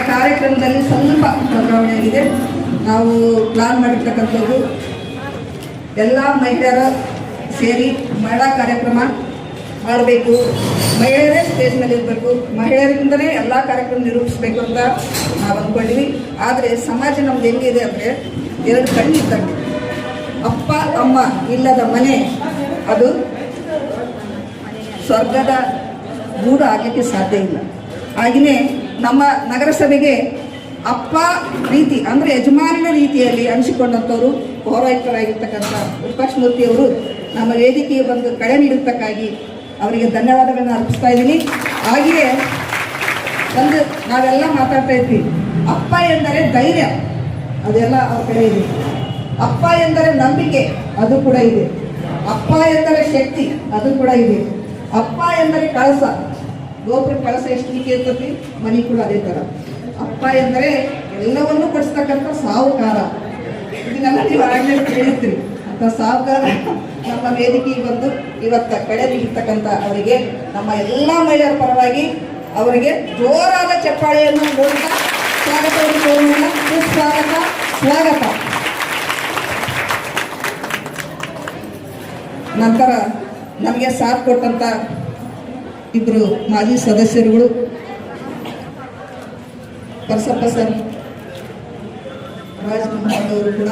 ಕಾರ್ಯಕ್ರಮದಲ್ಲಿ ಸ್ವಲ್ಪ ಬದಲಾವಣೆ ಆಗಿದೆ. ನಾವು ಪ್ಲಾನ್ ಮಾಡಿರ್ತಕ್ಕಂಥದ್ದು ಎಲ್ಲ ಮಹಿಳೆಯರ ಸೇರಿ ಮಹಿಳಾ ಕಾರ್ಯಕ್ರಮ ಮಾಡಬೇಕು, ಮಹಿಳೆಯರೇ ಸ್ಟೇಜ್ ಮೇಲೆ ಇರಬೇಕು, ಮಹಿಳೆಯರಿಂದಲೇ ಎಲ್ಲ ಕಾರ್ಯಕ್ರಮ ನಿರೂಪಿಸಬೇಕು ಅಂತ ನಾವು ಅಂದ್ಕೊಂಡಿವಿ. ಆದರೆ ಸಮಾಜ ನಮ್ದು ಹೆಂಗಿದೆ ಅಂದರೆ ಎರಡು ಕಣ್ಣಿದ್ದಂಗೆ. ಅಪ್ಪ ಅಮ್ಮ ಇಲ್ಲದ ಮನೆ ಅದು ಸ್ವರ್ಗದ ಗೂಡು ಆಗಲಿಕ್ಕೆ ಸಾಧ್ಯ ಇಲ್ಲ. ಹಾಗೆಯೇ ನಮ್ಮ ನಗರಸಭೆಗೆ ಅಪ್ಪ ರೀತಿ ಅಂದರೆ ಯಜಮಾನನ ರೀತಿಯಲ್ಲಿ ಅನಿಸಿಕೊಂಡಂಥವರು ಪೌರಾಯುಕ್ತರಾಗಿರ್ತಕ್ಕಂಥ ವಿಪಕ್ಷಮೂರ್ತಿಯವರು ನಮ್ಮ ವೇದಿಕೆಗೆ ಬಂದು ಕಳೆ ನೀಡುತ್ತಕ್ಕಾಗಿ ಅವರಿಗೆ ಧನ್ಯವಾದಗಳನ್ನು ಅರ್ಪಿಸ್ತಾ ಇದ್ದೀನಿ. ಹಾಗೆಯೇ ಒಂದು ನಾವೆಲ್ಲ ಮಾತಾಡ್ತಾ ಇದ್ವಿ, ಅಪ್ಪ ಎಂದರೆ ಧೈರ್ಯ, ಅದೆಲ್ಲ ಅವ್ರ ಕಡೆ ಇದೆ. ಅಪ್ಪ ಎಂದರೆ ನಂಬಿಕೆ, ಅದು ಕೂಡ ಇದೆ. ಅಪ್ಪ ಎಂದರೆ ಶಕ್ತಿ, ಅದು ಕೂಡ ಇದೆ. ಅಪ್ಪ ಎಂದರೆ ಕಳಸ, ಗೋಪುರ ಕಳಸ ಎಷ್ಟು ನಿಕೆ ಇರ್ತತಿ, ಮನೆ ಕೂಡ ಅದೇ ಥರ. ಅಪ್ಪ ಎಂದರೆ ಎಲ್ಲವನ್ನೂ ಕೊಡಿಸ್ತಕ್ಕಂಥ ಸಾಹುಕಾರ, ಇದನ್ನೆಲ್ಲ ನೀವು ಆಗಲೇ ಹೇಳಿರ್ತೀರಿ. ಅಂತ ಸಾಹುಕಾರ ನಮ್ಮ ವೇದಿಕೆಗೆ ಬಂದು ಇವತ್ತ ಕಡೆ ನೀಡಿರ್ತಕ್ಕಂಥ ಅವರಿಗೆ ನಮ್ಮ ಎಲ್ಲ ಮಹಿಳೆಯರ ಪರವಾಗಿ ಅವರಿಗೆ ಜೋರಾದ ಚಪ್ಪಾಳೆಯನ್ನು ನೋಡ್ತಾ ಸ್ವಾಗತವನ್ನು ಕೋರೋಣ. ಸುಸ್ವಾಗತ, ಸ್ವಾಗತ. ನಂತರ ನಮಗೆ ಸಾಥ್ ಕೊಟ್ಟಂತ ಇಬ್ಬರು ಮಾಜಿ ಸದಸ್ಯರುಗಳು, ಪರಸಪ್ಪ ಸರ್, ರಾಜ್ಕುಮಾರ್ ಅವರು ಕೂಡ,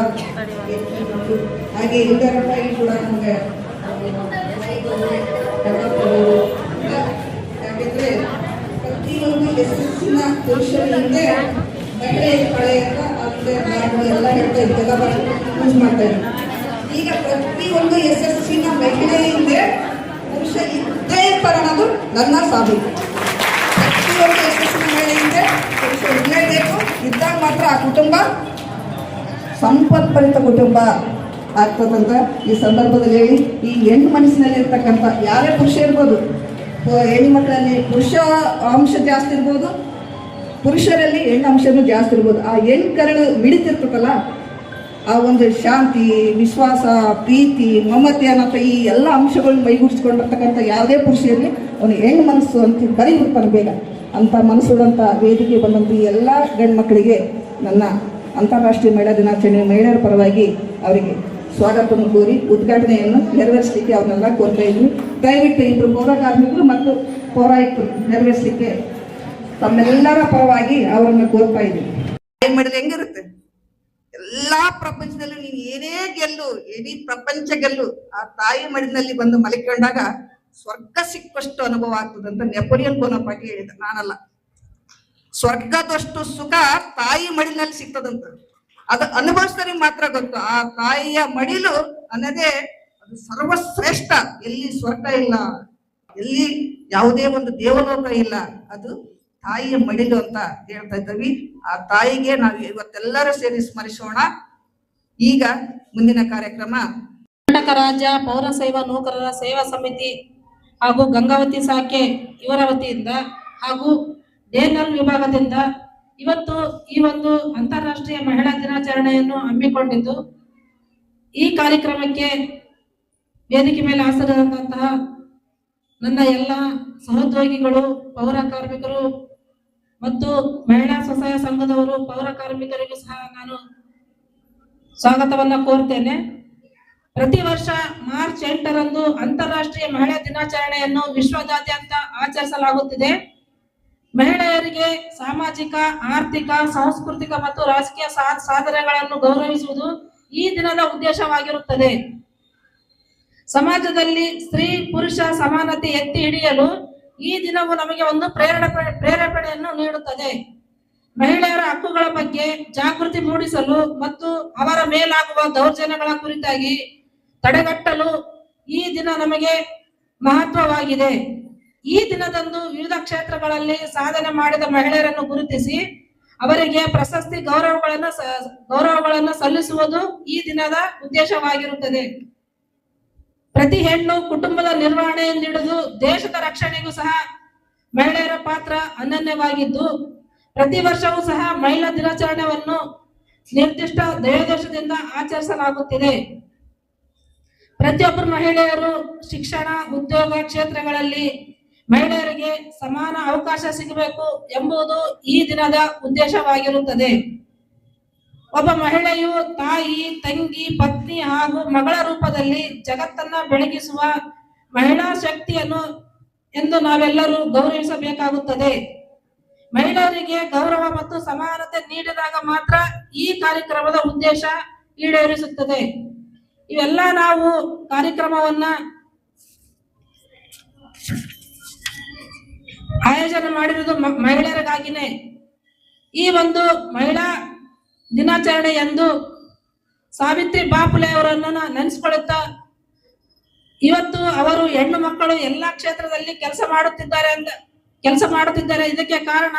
ಹಾಗೆ ಇಂದರಪ್ಪಾಗಿ ಕೂಡ ನಮಗೆ ಯಾಕೆಂದರೆ ಪ್ರತಿಯೊಂದು ಯಶಸ್ಸಿನ ಪುರುಷರ ಹಿಂದೆ ಮಹಿಳೆ ಕಳೆ ಅಂತ ಎಲ್ಲ ಹೇಳ್ತಾ ಇದ್ದೆಲ್ಲ ಯೂಸ್ ಮಾಡ್ತಾ ಇದ್ದೀವಿ. ಈಗ ಪ್ರತಿಯೊಂದು ಯಶಸ್ಸಿನ ಮಹಿಳೆ ಹಿಂದೆ ಪುರುಷ ಇದ್ದೇ ಇರ್ತಾರೆ ಅನ್ನೋದು ನನ್ನ ಸಾಬೀತು. ಪ್ರತಿಯೊಂದು ಯಶಸ್ಸಿನ ಮಹಿಳೆ ಹಿಂದೆ ಪುರುಷ ಇರಲೇಬೇಕು. ಇದ್ದಾಗ ಮಾತ್ರ ಆ ಕುಟುಂಬ ಸಂಪತ್ಭರಿತ ಕುಟುಂಬ ಆಗ್ತದಂತ ಈ ಸಂದರ್ಭದಲ್ಲಿ ಹೇಳಿ, ಈ ಹೆಣ್ಣು ಮನಸ್ಸಿನಲ್ಲಿ ಇರ್ತಕ್ಕಂಥ ಯಾರೇ ಪುರುಷ ಇರ್ಬೋದು, ಹೆಣ್ಣು ಮಕ್ಕಳಲ್ಲಿ ಪುರುಷ ಅಂಶ ಜಾಸ್ತಿ ಇರ್ಬೋದು, ಪುರುಷರಲ್ಲಿ ಹೆಣ್ಣು ಅಂಶನೂ ಜಾಸ್ತಿ ಇರ್ಬೋದು. ಆ ಹೆಣ್ಣು ಕರಳು ಮಿಡಿತಿರ್ತದಲ್ಲ, ಆ ಒಂದು ಶಾಂತಿ, ವಿಶ್ವಾಸ, ಪ್ರೀತಿ, ಮಮತೆ ಅನ್ನೋ ಈ ಎಲ್ಲ ಅಂಶಗಳನ್ನ ಮೈಗೂಡಿಸ್ಕೊಂಡಿರ್ತಕ್ಕಂಥ ಯಾವುದೇ ಪುರುಷ ಇರಲಿ, ಅವನು ಹೆಣ್ಣು ಮನಸ್ಸು ಅಂತ ಬರೀಬಿಡ್ತಾನೆ ಬೇಗ. ಅಂಥ ಮನಸ್ಸುಳ್ಳಂಥ ವೇದಿಕೆ ಬಂದಂಥ ಎಲ್ಲ ಗಂಡು ಮಕ್ಕಳಿಗೆ ನನ್ನ ಅಂತಾರಾಷ್ಟ್ರೀಯ ಮಹಿಳಾ ದಿನಾಚರಣೆ ಮಹಿಳೆಯರ ಪರವಾಗಿ ಅವರಿಗೆ ಸ್ವಾಗತವನ್ನು ಕೋರಿ ಉದ್ಘಾಟನೆಯನ್ನು ನೆರವೇರಿಸಲಿಕ್ಕೆ ಅವ್ರನ್ನೆಲ್ಲ ಕೋರ್ತಾ ಇದ್ವಿ. ದಯವಿಟ್ಟು ಇಬ್ಬರು ಪೌರ ಕಾರ್ಮಿಕರು ಮತ್ತು ಪೌರಾಯುಕ್ತರು ನೆರವೇರಿಸಲಿಕ್ಕೆ ತಮ್ಮೆಲ್ಲರ ಪರವಾಗಿ ಅವರನ್ನು ಕೋರ್ತಾ ಇದ್ವಿ. ಏನ್ ಮಾಡಿದ್ರೆ ಹೆಂಗಿರುತ್ತೆ, ಎಲ್ಲಾ ಪ್ರಪಂಚದಲ್ಲೂ ನೀನು ಏನೇ ಗೆಲ್ಲು, ಇಡೀ ಪ್ರಪಂಚ ಗೆಲ್ಲು, ಆ ತಾಯಿ ಮಡಿನಲ್ಲಿ ಬಂದು ಮಲಿಕೊಂಡಾಗ ಸ್ವರ್ಗ ಸಿಕ್ಕಷ್ಟು ಅನುಭವ ಆಗ್ತದಂತ ನೆಪೋಲಿಯನ್ ಬೋನಪಾರ್ಟಿ ಹೇಳಿದ, ನಾನಲ್ಲ. ಸ್ವರ್ಗದಷ್ಟು ಸುಖ ತಾಯಿ ಮಡಿನಲ್ಲಿ ಸಿಗ್ತದಂತ. ಅದು ಅನುಭವಿಸಿದವರಿಗೆ ಮಾತ್ರ ಗೊತ್ತು. ಆ ತಾಯಿಯ ಮಡಿಲು ಅನ್ನೋದೇ ಅದು ಸರ್ವಶ್ರೇಷ್ಠ. ಎಲ್ಲಿ ಸ್ವರ್ಗ ಇಲ್ಲ, ಎಲ್ಲಿ ಯಾವುದೇ ಒಂದು ದೇವಲೋಕ ಇಲ್ಲ, ಅದು ತಾಯಿಯ ಮಡಿಲು ಅಂತ ಹೇಳ್ತಾ ಇದ್ದೀವಿ. ಆ ತಾಯಿಗೆ ನಾವು ಇವತ್ತೆಲ್ಲರೂ ಸೇರಿ ಸ್ಮರಿಸೋಣ. ಈಗ ಮುಂದಿನ ಕಾರ್ಯಕ್ರಮ ಕರ್ನಾಟಕ ರಾಜ್ಯ ಪೌರ ಸೇವಾ ನೌಕರರ ಸೇವಾ ಸಮಿತಿ ಹಾಗೂ ಗಂಗಾವತಿ ಶಾಖೆ ಇವರ ವತಿಯಿಂದ ಹಾಗೂ ಡೇನಲ್ ವಿಭಾಗದಿಂದ ಇವತ್ತು ಈ ಒಂದು ಅಂತಾರಾಷ್ಟ್ರೀಯ ಮಹಿಳಾ ದಿನಾಚರಣೆಯನ್ನು ಹಮ್ಮಿಕೊಂಡಿದ್ದು, ಈ ಕಾರ್ಯಕ್ರಮಕ್ಕೆ ವೇದಿಕೆ ಮೇಲೆ ಹಾಜರಾದಂತಹ ನನ್ನ ಎಲ್ಲ ಸಹೋದ್ಯೋಗಿಗಳು, ಪೌರ ಕಾರ್ಮಿಕರು ಮತ್ತು ಮಹಿಳಾ ಸ್ವಸಹಾಯ ಸಂಘದವರು, ಪೌರ ಕಾರ್ಮಿಕರಿಗೂ ಸಹ ನಾನು ಸ್ವಾಗತವನ್ನ ಕೋರ್ತೇನೆ. ಪ್ರತಿ ವರ್ಷ ಮಾರ್ಚ್ 8ರಂದು ಅಂತಾರಾಷ್ಟ್ರೀಯ ಮಹಿಳಾ ದಿನಾಚರಣೆಯನ್ನು ವಿಶ್ವದಾದ್ಯಂತ ಆಚರಿಸಲಾಗುತ್ತಿದೆ. ಮಹಿಳೆಯರಿಗೆ ಸಾಮಾಜಿಕ, ಆರ್ಥಿಕ, ಸಾಂಸ್ಕೃತಿಕ ಮತ್ತು ರಾಜಕೀಯ ಸಾಧನೆಗಳನ್ನು ಗೌರವಿಸುವುದು ಈ ದಿನದ ಉದ್ದೇಶವಾಗಿರುತ್ತದೆ. ಸಮಾಜದಲ್ಲಿ ಸ್ತ್ರೀ ಪುರುಷ ಸಮಾನತೆ ಎತ್ತಿ ಹಿಡಿಯಲು ಈ ದಿನವು ನಮಗೆ ಒಂದು ಪ್ರೇರೇಪಣೆಯನ್ನು ನೀಡುತ್ತದೆ. ಮಹಿಳೆಯರ ಹಕ್ಕುಗಳ ಬಗ್ಗೆ ಜಾಗೃತಿ ಮೂಡಿಸಲು ಮತ್ತು ಅವರ ಮೇಲಾಗುವ ದೌರ್ಜನ್ಯಗಳ ಕುರಿತಾಗಿ ತಡೆಗಟ್ಟಲು ಈ ದಿನ ನಮಗೆ ಮಹತ್ವವಾಗಿದೆ. ಈ ದಿನದಂದು ವಿವಿಧ ಕ್ಷೇತ್ರಗಳಲ್ಲಿ ಸಾಧನೆ ಮಾಡಿದ ಮಹಿಳೆಯರನ್ನು ಗುರುತಿಸಿ ಅವರಿಗೆ ಪ್ರಶಸ್ತಿ ಗೌರವಗಳನ್ನು ಸಲ್ಲಿಸುವುದು ಈ ದಿನದ ಉದ್ದೇಶವಾಗಿರುತ್ತದೆ. ಪ್ರತಿ ಹೆಣ್ಣು ಕುಟುಂಬದ ನಿರ್ವಹಣೆಯಿಂದ ಹಿಡಿದು ದೇಶದ ರಕ್ಷಣೆಗೂ ಸಹ ಮಹಿಳೆಯರ ಪಾತ್ರ ಅನನ್ಯವಾಗಿದ್ದು, ಪ್ರತಿ ವರ್ಷವೂ ಸಹ ಮಹಿಳಾ ದಿನಾಚರಣೆಯನ್ನು ನಿರ್ದಿಷ್ಟ ಧ್ಯೇಯೋದ್ದೇಶದಿಂದ ಆಚರಿಸಲಾಗುತ್ತಿದೆ. ಪ್ರತಿಯೊಬ್ಬರು ಮಹಿಳೆಯರು ಶಿಕ್ಷಣ, ಉದ್ಯೋಗ ಕ್ಷೇತ್ರಗಳಲ್ಲಿ ಮಹಿಳೆಯರಿಗೆ ಸಮಾನ ಅವಕಾಶ ಸಿಗಬೇಕು ಎಂಬುದು ಈ ದಿನದ ಉದ್ದೇಶವಾಗಿರುತ್ತದೆ. ಒಬ್ಬ ಮಹಿಳೆಯು ತಾಯಿ, ತಂಗಿ, ಪತ್ನಿ ಹಾಗೂ ಮಗಳ ರೂಪದಲ್ಲಿ ಜಗತ್ತನ್ನ ಬೆಳಗಿಸುವ ಮಹಿಳಾ ಶಕ್ತಿಯನ್ನು ಎಂದು ನಾವೆಲ್ಲರೂ ಗೌರವಿಸಬೇಕಾಗುತ್ತದೆ. ಮಹಿಳೆಯರಿಗೆ ಗೌರವ ಮತ್ತು ಸಮಾನತೆ ನೀಡಿದಾಗ ಮಾತ್ರ ಈ ಕಾರ್ಯಕ್ರಮದ ಉದ್ದೇಶ ಈಡೇರಿಸುತ್ತದೆ. ಇವೆಲ್ಲ ನಾವು ಕಾರ್ಯಕ್ರಮವನ್ನ ಆಯೋಜನೆ ಮಾಡಿರುವುದು ಮಹಿಳೆಯರಿಗಾಗಿನೇ. ಈ ಒಂದು ಮಹಿಳಾ ದಿನಾಚರಣೆ ಎಂದು ಸಾವಿತ್ರಿ ಬಾಪುಲೆ ಅವರನ್ನು ನೆನೆಸ್ಕೊಳ್ಳುತ್ತಾ, ಇವತ್ತು ಅವರು ಹೆಣ್ಣು ಮಕ್ಕಳು ಎಲ್ಲಾ ಕ್ಷೇತ್ರದಲ್ಲಿ ಕೆಲಸ ಮಾಡುತ್ತಿದ್ದಾರೆ. ಇದಕ್ಕೆ ಕಾರಣ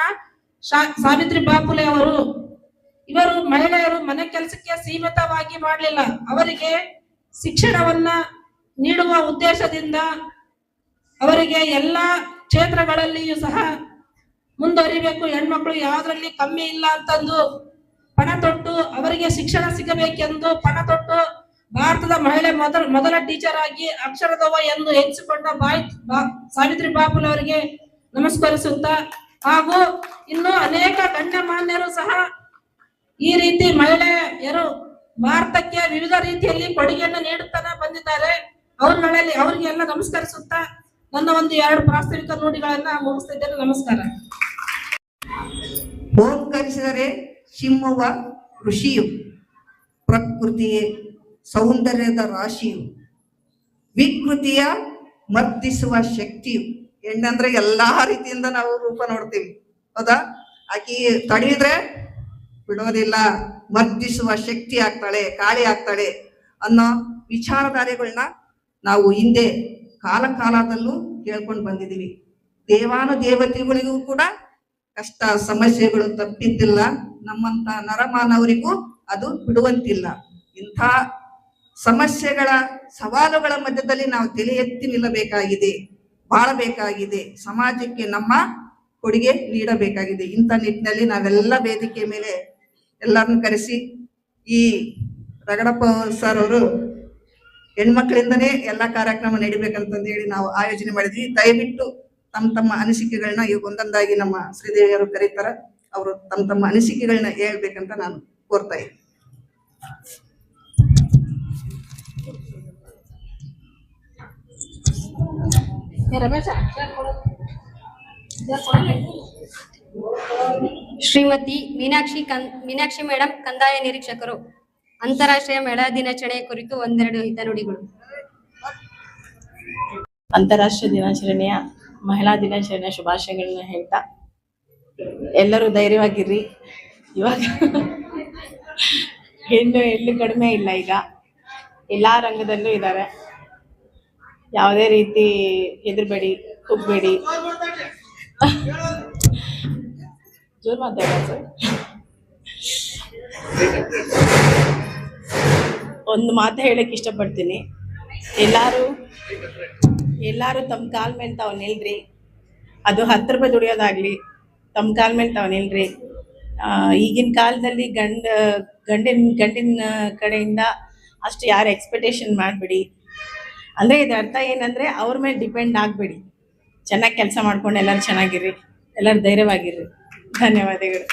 ಸಾವಿತ್ರಿ ಬಾಪುಲೆ ಅವರು. ಇವರು ಮಹಿಳೆಯರು ಮನೆ ಕೆಲಸಕ್ಕೆ ಸೀಮಿತವಾಗಿ ಮಾಡಲಿಲ್ಲ, ಅವರಿಗೆ ಶಿಕ್ಷಣವನ್ನ ನೀಡುವ ಉದ್ದೇಶದಿಂದ ಅವರಿಗೆ ಎಲ್ಲಾ ಕ್ಷೇತ್ರಗಳಲ್ಲಿಯೂ ಸಹ ಮುಂದುವರಿಬೇಕು, ಹೆಣ್ಮಕ್ಳು ಯಾವ್ದ್ರಲ್ಲಿ ಕಮ್ಮಿ ಇಲ್ಲ ಅಂತಂದು ಪಣ ತೊಟ್ಟು ಅವರಿಗೆ ಶಿಕ್ಷಣ ಸಿಗಬೇಕೆಂದು ಪಣ ತೊಟ್ಟು ಭಾರತದ ಮಹಿಳೆ ಮೊದಲ ಟೀಚರ್ ಆಗಿ ಅಕ್ಷರದವ ಎಂದು ಎನಿಸಿಕೊಂಡ ಸಾವಿತ್ರಿ ಬಾಪುಲೆ ಅವರಿಗೆ ನಮಸ್ಕರಿಸುತ್ತಾ, ಹಾಗೂ ಇನ್ನು ಅನೇಕ ಗಣ್ಯಮಾನ್ಯರು ಸಹ ಈ ರೀತಿ ಮಹಿಳೆಯರು ಭಾರತಕ್ಕೆ ವಿವಿಧ ರೀತಿಯಲ್ಲಿ ಕೊಡುಗೆಯನ್ನು ನೀಡುತ್ತಾನೆ ಬಂದಿದ್ದಾರೆ. ಅವರಿಗೆಲ್ಲ ನಮಸ್ಕರಿಸುತ್ತಾ ನನ್ನ ಒಂದು 2 ಪ್ರಾಸ್ತಾವಿಕ ನುಡಿಗಳನ್ನ ಮುಗಿಸ್ತಿದ್ದೇನೆ. ನಮಸ್ಕಾರ. ಓಂಕರಿಸಿದರೆ ಚಿಮ್ಮುವ ಋಷಿಯು, ಪ್ರಕೃತಿಯೇ ಸೌಂದರ್ಯದ ರಾಶಿಯು, ವಿಕೃತಿಯ ಮರ್ದಿಸುವ ಶಕ್ತಿಯು. ಹೆಣ್ಣಂದ್ರೆ ಎಲ್ಲಾ ರೀತಿಯಿಂದ ನಾವು ರೂಪ ನೋಡ್ತೀವಿ, ಹೌದಾ? ಆಕಿ ತಡೆಯಿದ್ರೆ ಬಿಡೋದಿಲ್ಲ, ಮರ್ದಿಸುವ ಶಕ್ತಿ ಆಗ್ತಾಳೆ, ಕಾಳಿ ಆಗ್ತಾಳೆ ಅನ್ನೋ ವಿಚಾರಧಾರೆಗಳನ್ನ ನಾವು ಹಿಂದೆ ಕಾಲದಲ್ಲೂ ಕೇಳ್ಕೊಂಡು ಬಂದಿದ್ದೀವಿ. ದೇವಾನುದೇವತೆಗಳಿಗೂ ಕೂಡ ಕಷ್ಟ ಸಮಸ್ಯೆಗಳು ತಪ್ಪಿದ್ದಿಲ್ಲ, ನಮ್ಮಂತ ನರಮಾನವರಿಗೂ ಅದು ಬಿಡುವಂತಿಲ್ಲ. ಇಂಥ ಸಮಸ್ಯೆಗಳ ಸವಾಲುಗಳ ಮಧ್ಯದಲ್ಲಿ ನಾವು ತಲೆ ಎತ್ತಿ ನಿಲ್ಲಬೇಕಾಗಿದೆ, ಬಾಳಬೇಕಾಗಿದೆ, ಸಮಾಜಕ್ಕೆ ನಮ್ಮ ಕೊಡುಗೆ ನೀಡಬೇಕಾಗಿದೆ. ಇಂಥ ನಿಟ್ಟಿನಲ್ಲಿ ನಾವೆಲ್ಲ ವೇದಿಕೆ ಮೇಲೆ ಎಲ್ಲರನ್ನು ಕರೆಸಿ ಈ ರಗಡಪ್ಪ ಸರ್ ಅವರು ಹೆಣ್ಮಕ್ಳಿಂದನೇ ಎಲ್ಲ ಕಾರ್ಯಕ್ರಮ ನಡಿಬೇಕಂತಂದು ಹೇಳಿ ನಾವು ಆಯೋಜನೆ ಮಾಡಿದ್ವಿ. ದಯವಿಟ್ಟು ತಮ್ಮ ಅನಿಸಿಕೆಗಳನ್ನ ಈಗ ಒಂದೊಂದಾಗಿ ನಮ್ಮ ಶ್ರೀದೇವಿಯವರು ಕರೀತಾರ, ಅವರು ತಮ್ಮ ಅನಿಸಿಕೆಗಳನ್ನ ಹೇಳ್ಬೇಕಂತ ನಾನು ಕೋರ್ತಾ ಇದ್ದೀನಿ. ಶ್ರೀಮತಿ ಮೀನಾಕ್ಷಿ ಮೇಡಮ್, ಕಂದಾಯ ನಿರೀಕ್ಷಕರು. ಅಂತಾರಾಷ್ಟ್ರೀಯ ಮಹಿಳಾ ದಿನಾಚರಣೆ ಕುರಿತು 1-2 ಹಿತನುಡಿಗಳು. ಅಂತಾರಾಷ್ಟ್ರೀಯ ದಿನಾಚರಣೆಯ ಮಹಿಳಾ ದಿನಾಚರಣೆಯ ಶುಭಾಶಯಗಳನ್ನ ಹೇಳ್ತಾ, ಎಲ್ಲರೂ ಧೈರ್ಯವಾಗಿರ್ರಿ. ಇವಾಗ ಹೆಣ್ಣು ಕಡಿಮೆ ಇಲ್ಲ, ಈಗ ಎಲ್ಲ ರಂಗದಲ್ಲೂ ಇದ್ದಾರೆ. ಯಾವುದೇ ರೀತಿ ಹೆದರ್ಬೇಡಿ, ಕುಗ್ಬೇಡಿ. ಜೋರ್ ಮಾತಾಡ ಸರ್. ಒಂದು ಮಾತು ಹೇಳಕ್ಕೆ ಇಷ್ಟಪಡ್ತೀನಿ, ಎಲ್ಲರೂ ತಮ್ಮ ಕಾಲ ಮೇಲೆ ತಾವು ನಿಲ್ರಿ. ಅದು 10 ರೂಪಾಯಿ ದುಡಿಯೋದಾಗ್ಲಿ, ತಮ್ಮ ಕಾಲ ಮೇಲೆ ತಾವು ನಿಲ್ರಿ. ಈಗಿನ ಕಾಲದಲ್ಲಿ ಗಂಡಿನ ಕಡೆಯಿಂದ ಅಷ್ಟು ಯಾರು ಎಕ್ಸ್ಪೆಕ್ಟೇಷನ್ ಮಾಡಬೇಡಿ. ಅಂದರೆ ಇದು ಅರ್ಥ ಏನಂದರೆ ಅವ್ರ ಮೇಲೆ ಡಿಪೆಂಡ್ ಆಗಬೇಡಿ. ಚೆನ್ನಾಗಿ ಕೆಲಸ ಮಾಡ್ಕೊಂಡು ಎಲ್ಲರೂ ಚೆನ್ನಾಗಿರ್ರಿ, ಎಲ್ಲರೂ ಧೈರ್ಯವಾಗಿರ್ರಿ. ಧನ್ಯವಾದಗಳು.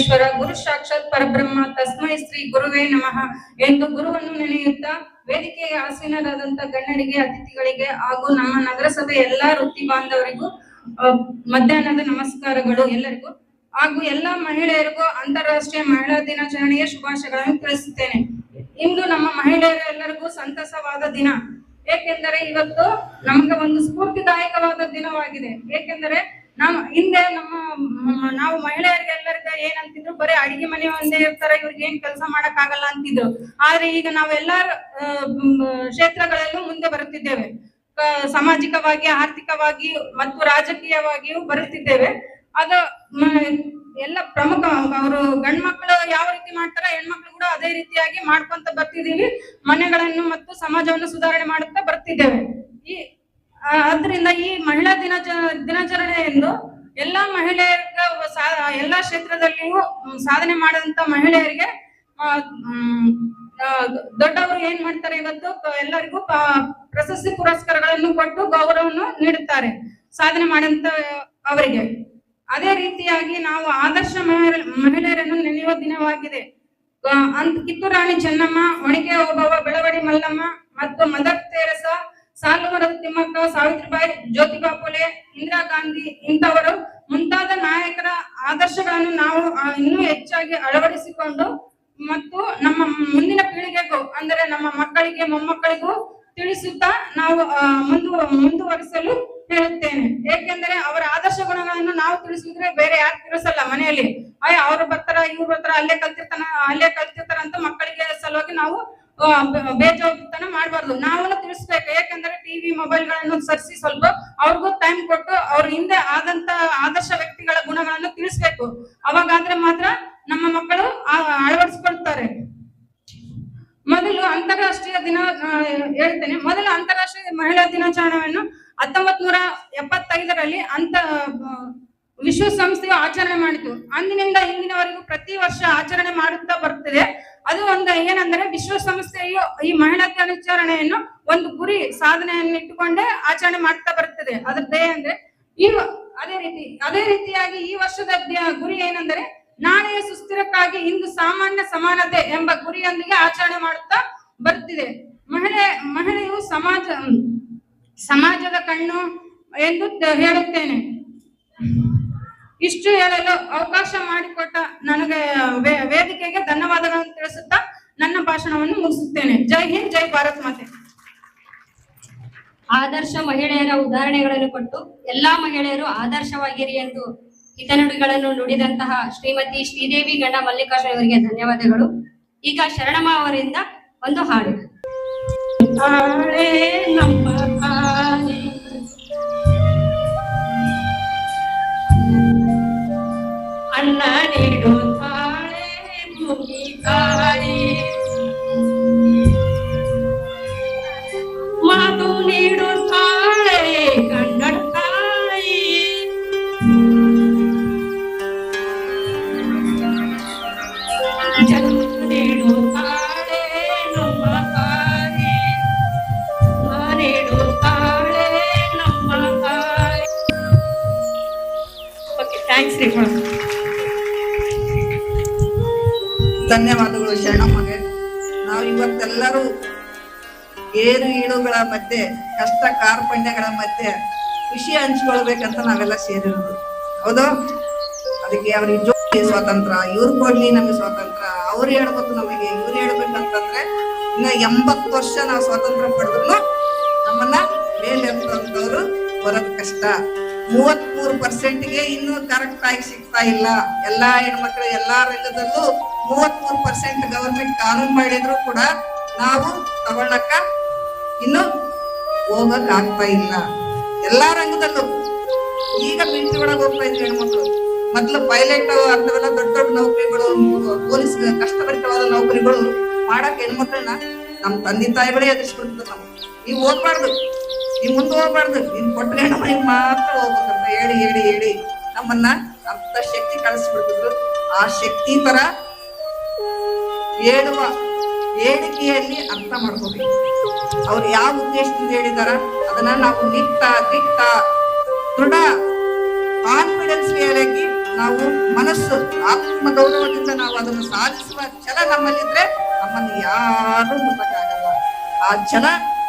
ಈಶ್ವರ ಗುರು ಸಾಕ್ಷಾತ್ ಪರಬ್ರಹ್ಮ ತಸ್ಮೈ ಶ್ರೀ ಗುರುವೇ ನಮಃ ಎಂದು ಗುರುವನ್ನು ನೆನೆಯುತ್ತಾ ವೇದಿಕೆಗೆ ಆಸೀನರಾದಂತ ಗಣ್ಯರಿಗೆ, ಅತಿಥಿಗಳಿಗೆ ಹಾಗೂ ನಮ್ಮ ನಗರಸಭೆ ಎಲ್ಲಾ ವೃತ್ತಿ ಬಾಂಧವರಿಗೂ ಮಧ್ಯಾಹ್ನದ ನಮಸ್ಕಾರಗಳು ಎಲ್ಲರಿಗೂ, ಹಾಗೂ ಎಲ್ಲಾ ಮಹಿಳೆಯರಿಗೂ ಅಂತಾರಾಷ್ಟ್ರೀಯ ಮಹಿಳಾ ದಿನಾಚರಣೆಯ ಶುಭಾಶಯಗಳನ್ನು ತಿಳಿಸುತ್ತೇನೆ. ಇಂದು ನಮ್ಮ ಮಹಿಳೆಯರೆಲ್ಲರಿಗೂ ಸಂತಸವಾದ ದಿನ. ಏಕೆಂದರೆ ಇವತ್ತು ನಮಗೆ ಒಂದು ಸ್ಫೂರ್ತಿದಾಯಕವಾದ ದಿನವಾಗಿದೆ. ಏಕೆಂದರೆ ನಾವು ಮಹಿಳೆಯರಿಗೆಲ್ಲರಿಗೂ ಏನಂತಿದ್ರು, ಬರೀ ಅಡಿಗೆ ಮನೆ ಒಂದೇ ಇರ್ತಾರೆ, ಇವ್ರಿಗೆ ಏನ್ ಕೆಲಸ ಮಾಡಕ್ ಆಗಲ್ಲ ಅಂತಿದ್ರು. ಆದ್ರೆ ಈಗ ನಾವೆಲ್ಲ ಕ್ಷೇತ್ರಗಳಲ್ಲೂ ಮುಂದೆ ಬರುತ್ತಿದ್ದೇವೆ. ಸಾಮಾಜಿಕವಾಗಿ, ಆರ್ಥಿಕವಾಗಿ ಮತ್ತು ರಾಜಕೀಯವಾಗಿಯೂ ಬರುತ್ತಿದ್ದೇವೆ. ಅದು ಎಲ್ಲ ಪ್ರಮುಖ, ಅವರು ಗಂಡ್ ಮಕ್ಕಳು ಯಾವ ರೀತಿ ಮಾಡ್ತಾರ, ಹೆಣ್ಮಕ್ಳು ಕೂಡ ಅದೇ ರೀತಿಯಾಗಿ ಮಾಡ್ಕೊಂತ ಬರ್ತಿದೀವಿ. ಮನೆಗಳನ್ನು ಮತ್ತು ಸಮಾಜವನ್ನು ಸುಧಾರಣೆ ಮಾಡುತ್ತಾ ಬರ್ತಿದ್ದೇವೆ. ಆದ್ರಿಂದ ಈ ಮಹಿಳಾ ದಿನಾಚರಣೆ ಎಂದು ಎಲ್ಲಾ ಮಹಿಳೆಯರಿಗೆ, ಎಲ್ಲಾ ಕ್ಷೇತ್ರದಲ್ಲಿಯೂ ಸಾಧನೆ ಮಾಡಿದಂತ ಮಹಿಳೆಯರಿಗೆ ದೊಡ್ಡವರು ಏನ್ ಮಾಡ್ತಾರೆ, ಇವತ್ತು ಎಲ್ಲರಿಗೂ ಪ್ರಶಸ್ತಿ ಪುರಸ್ಕಾರಗಳನ್ನು ಕೊಟ್ಟು ಗೌರವವನ್ನು ನೀಡುತ್ತಾರೆ ಸಾಧನೆ ಮಾಡಂತ ಅವರಿಗೆ. ಅದೇ ರೀತಿಯಾಗಿ ನಾವು ಆದರ್ಶ ಮಹಿಳೆಯರನ್ನು ನೆನೆಯುವ ದಿನವಾಗಿದೆ. ಕಿತ್ತೂರು ರಾಣಿ ಚೆನ್ನಮ್ಮ, ಒಣಕೆ ಓಬವ್ವ, ಬೆಳವಡಿ ಮಲ್ಲಮ್ಮ ಮತ್ತು ಮದರ್ ತೆರೇಸಾ, ಸಾಲುಮರದ ತಿಮ್ಮಕ್ಕ, ಸಾವಿತ್ರಿಬಾಯಿ, ಜ್ಯೋತಿಬಾ ಫುಲೆ, ಇಂದಿರಾ ಗಾಂಧಿ ಇಂಥವರು ಮುಂತಾದ ನಾಯಕರ ಆದರ್ಶಗಳನ್ನು ನಾವು ಇನ್ನೂ ಹೆಚ್ಚಾಗಿ ಅಳವಡಿಸಿಕೊಂಡು ಮತ್ತು ನಮ್ಮ ಮುಂದಿನ ಪೀಳಿಗೆಗೂ, ಅಂದರೆ ನಮ್ಮ ಮಕ್ಕಳಿಗೆ, ಮೊಮ್ಮಕ್ಕಳಿಗೂ ತಿಳಿಸುತ್ತಾ ನಾವು ಮುಂದುವರಿಸಲು ಹೇಳುತ್ತೇನೆ. ಏಕೆಂದರೆ ಅವರ ಆದರ್ಶ ಗುಣಗಳನ್ನು ನಾವು ತಿಳಿಸಿದ್ರೆ ಬೇರೆ ಯಾರು ತಿಳಿಸಲ್ಲ ಮನೆಯಲ್ಲಿ. ಅವ್ರು ಬರ್ತಾರ, ಇವ್ರು ಬರ್ತಾರ, ಅಲ್ಲೇ ಕಲ್ತಿರ್ತಾರ ಅಂತ ಮಕ್ಕಳಿಗೆ ಸಲುವಾಗಿ ನಾವು ಬೇಜವಾಬ್ದಾರಿತನ ಮಾಡಬಾರ್ದು. ನಾವು ತಿಳಿಸ್ಬೇಕು. ಯಾಕಂದ್ರೆ ಟಿವಿ, ಮೊಬೈಲ್ಗಳನ್ನು ಸರಿಸಿ ಸ್ವಲ್ಪ ಅವ್ರಿಗೂ ಟೈಮ್ ಕೊಟ್ಟು ಅವ್ರ ಹಿಂದೆ ಆದಂತ ಆದರ್ಶ ವ್ಯಕ್ತಿಗಳ ಗುಣಗಳನ್ನು ತಿಳಿಸ್ಬೇಕು. ಅವಾಗಾದ್ರೆ ಮಾತ್ರ ನಮ್ಮ ಮಕ್ಕಳು ಅಳವಡಿಸಿಕೊಳ್ತಾರೆ. ಮೊದಲು ಅಂತಾರಾಷ್ಟ್ರೀಯ ಮಹಿಳಾ ದಿನಾಚರಣೆಯನ್ನು 1975ರಲ್ಲಿ ವಿಶ್ವಸಂಸ್ಥೆಯು ಆಚರಣೆ ಮಾಡಿತು. ಅಂದಿನಿಂದ ಇಂದಿನವರೆಗೂ ಪ್ರತಿ ವರ್ಷ ಆಚರಣೆ ಮಾಡುತ್ತಾ ಬರುತ್ತದೆ. ಅದು ಒಂದು ಏನಂದ್ರೆ, ವಿಶ್ವಸಂಸ್ಥೆಯು ಈ ಮಹಿಳಾ ದಿನಾಚರಣೆಯನ್ನು ಒಂದು ಗುರಿ, ಸಾಧನೆಯನ್ನು ಇಟ್ಟುಕೊಂಡೇ ಆಚರಣೆ ಮಾಡ್ತಾ ಬರುತ್ತದೆ. ಅದ್ರದ್ದೇ ಅಂದ್ರೆ ಅದೇ ರೀತಿಯಾಗಿ ಈ ವರ್ಷದ ಗುರಿ ಏನಂದ್ರೆ, ನಾಳೆಯ ಸುಸ್ಥಿರಕ್ಕಾಗಿ ಇಂದು ಸಾಮಾನ್ಯ ಸಮಾನತೆ ಎಂಬ ಗುರಿಯೊಂದಿಗೆ ಆಚರಣೆ ಮಾಡುತ್ತಾ ಬರುತ್ತಿದೆ. ಮಹಿಳೆಯು ಸಮಾಜದ ಕಣ್ಣು ಎಂದು ಹೇಳುತ್ತೇನೆ. ಇಷ್ಟು ಹೇಳಲು ಅವಕಾಶ ಮಾಡಿಕೊಟ್ಟ ನನಗೆ ವೇದಿಕೆಗೆ ಧನ್ಯವಾದಗಳನ್ನು ತಿಳಿಸುತ್ತಾ ನನ್ನ ಭಾಷಣವನ್ನು ಮುಗಿಸುತ್ತೇನೆ. ಜೈ ಹಿಂದ್, ಜೈ ಭಾರತ್ ಮಾತೆ. ಆದರ್ಶ ಮಹಿಳೆಯರ ಉದಾಹರಣೆಗಳನ್ನು ಕೊಟ್ಟು ಎಲ್ಲಾ ಮಹಿಳೆಯರು ಆದರ್ಶವಾಗಿರಿ ಎಂದು ಹಿತನುಡಿಗಳನ್ನು ನುಡಿದಂತಹ ಶ್ರೀಮತಿ ಶ್ರೀದೇವಿ ಗಂಡ ಮಲ್ಲಿಕಾರ್ಜುನ ಅವರಿಗೆ ಧನ್ಯವಾದಗಳು. ಈಗ ಶರಣಮ್ಮ ಅವರಿಂದ ಒಂದು ಹಾಡು. ಅನ್ನ ನೀಡು ತಾಳೆ ಭೂಮಿ ತಾಯಿ, ಮಾತು ನೀಡು ತಾಳೆ ಕನ್ನಡ ತಾಯಿ, ಜನ್ಮ ನೀಡು ತಾಳೆ ನಮ್ಮ ತಾಯಿ, ನೀಡು ತಾಳೆ ನಮ್ಮ ತಾಯಿ. ಓಕೆ, ಥ್ಯಾಂಕ್ಸ್ ರೀ. ಧನ್ಯವಾದಗಳು ಶರಣಮ್ಮಗೆ. ನಾವು ಇವತ್ತೆಲ್ಲರೂ ಏರು ಇಳುಗಳ ಮಧ್ಯೆ, ಕಷ್ಟ ಕಾರ್ಪಣ್ಯಗಳ ಮಧ್ಯೆ ಖುಷಿ ಹಂಚ್ಕೊಳ್ಬೇಕಂತ ನಾವೆಲ್ಲ ಸೇರಿರೋದು, ಹೌದು? ಅದಕ್ಕೆ ಅವ್ರಿಗೆ ಜೋಡಿ ಸ್ವಾತಂತ್ರ್ಯ, ಇವ್ರು ಕೊಡ್ಲಿ ನಮಗೆ ಸ್ವಾತಂತ್ರ್ಯ, ಅವ್ರು ಹೇಳ್ಬೇಕು ನಮಗೆ, ಇವ್ರು ಹೇಳ್ಬೇಕಂತಂದ್ರೆ ಇನ್ನ 80 ವರ್ಷ ನಾವು ಸ್ವಾತಂತ್ರ್ಯ ಪಡೆದ್ರು ನಮ್ಮನ್ನ ಮೇಲೆ ಎತ್ತಂತವ್ರು ಬರೋದು ಕಷ್ಟ. 33%ಗೆ ಇನ್ನೂ ಕರೆಕ್ಟ್ ಆಗಿ ಸಿಗ್ತಾ ಇಲ್ಲ. ಎಲ್ಲಾ ಹೆಣ್ಮಕ್ಳು ಎಲ್ಲಾ ರಂಗದಲ್ಲೂ 33% ಗವರ್ಮೆಂಟ್ ಕಾನೂನು ಮಾಡಿದ್ರು ಕೂಡ ನಾವು ತಗೊಳ್ಳಕ ಇನ್ನು ಹೋಗಕ್ ಆಗ್ತಾ ಇಲ್ಲ. ಎಲ್ಲಾ ರಂಗದಲ್ಲೂ ಈಗ ಮಿಲಿಟರಿ ಒಳಗೆ ಹೋಗ್ತಾ ಇದ್ರು ಹೆಣ್ಮಕ್ಳು. ಮೊದ್ಲು ಪೈಲಟ್ ಅಂತವೆಲ್ಲ ದೊಡ್ಡ ದೊಡ್ಡ ನೌಕರಿಗಳು, ಪೊಲೀಸ್ ಕಷ್ಟಭರಿತವಾದ ನೌಕರಿಗಳು ಮಾಡಕ್ ಹೆಣ್ಮಕ್ಳನ್ನ ನಮ್ ತಂದೆ ತಾಯಿಗಳೇ ಎದುರಿಸ್ಬಿಡ್ತದೆ. ನೀವು ಹೋಗ್ಬಾರ್ದು, ನೀವು ಮುಂದೆ ಹೋಗ್ಬಾರ್ದು, ನೀನ್ ಕೊಟ್ಟ ಗಂಡ ಮನೆಗೆ ಮಾತ್ರ ಹೋಗ್ಬೇಕಂತ ಹೇಳಿ ಹೇಳಿ ಹೇಳಿ ನಮ್ಮನ್ನ ಅರ್ಧ ಶಕ್ತಿ ಕಳಿಸ್ಬಿಡ್ತಿದ್ರು. ಆ ಶಕ್ತಿ ತರ ಹೇಳುವ ಹೇಳಿಕೆಯಲ್ಲಿ ಅರ್ಥ ಮಾಡ್ಕೋಬೇಕು. ಅವ್ರು ಯಾವ ಉದ್ದೇಶದಿಂದ ಹೇಳಿದಾರ ಅದನ್ನ ನಾವು ನಿಟ್ಟ ದೃಢ ಕಾನ್ಫಿಡೆನ್ಸ್ ಆಗಿ ನಾವು ಮನಸ್ಸು ಆತ್ಮಗೌರವದಿಂದ ನಾವು ಅದನ್ನು ಸಾಧಿಸುವ ಛಲ ನಮ್ಮಲ್ಲಿದ್ರೆ ನಮ್ಮನ್ನು ಯಾರು ಮುಟ್ಟಕ್ಕಾಗಲ್ಲ. ಆ ಛಲ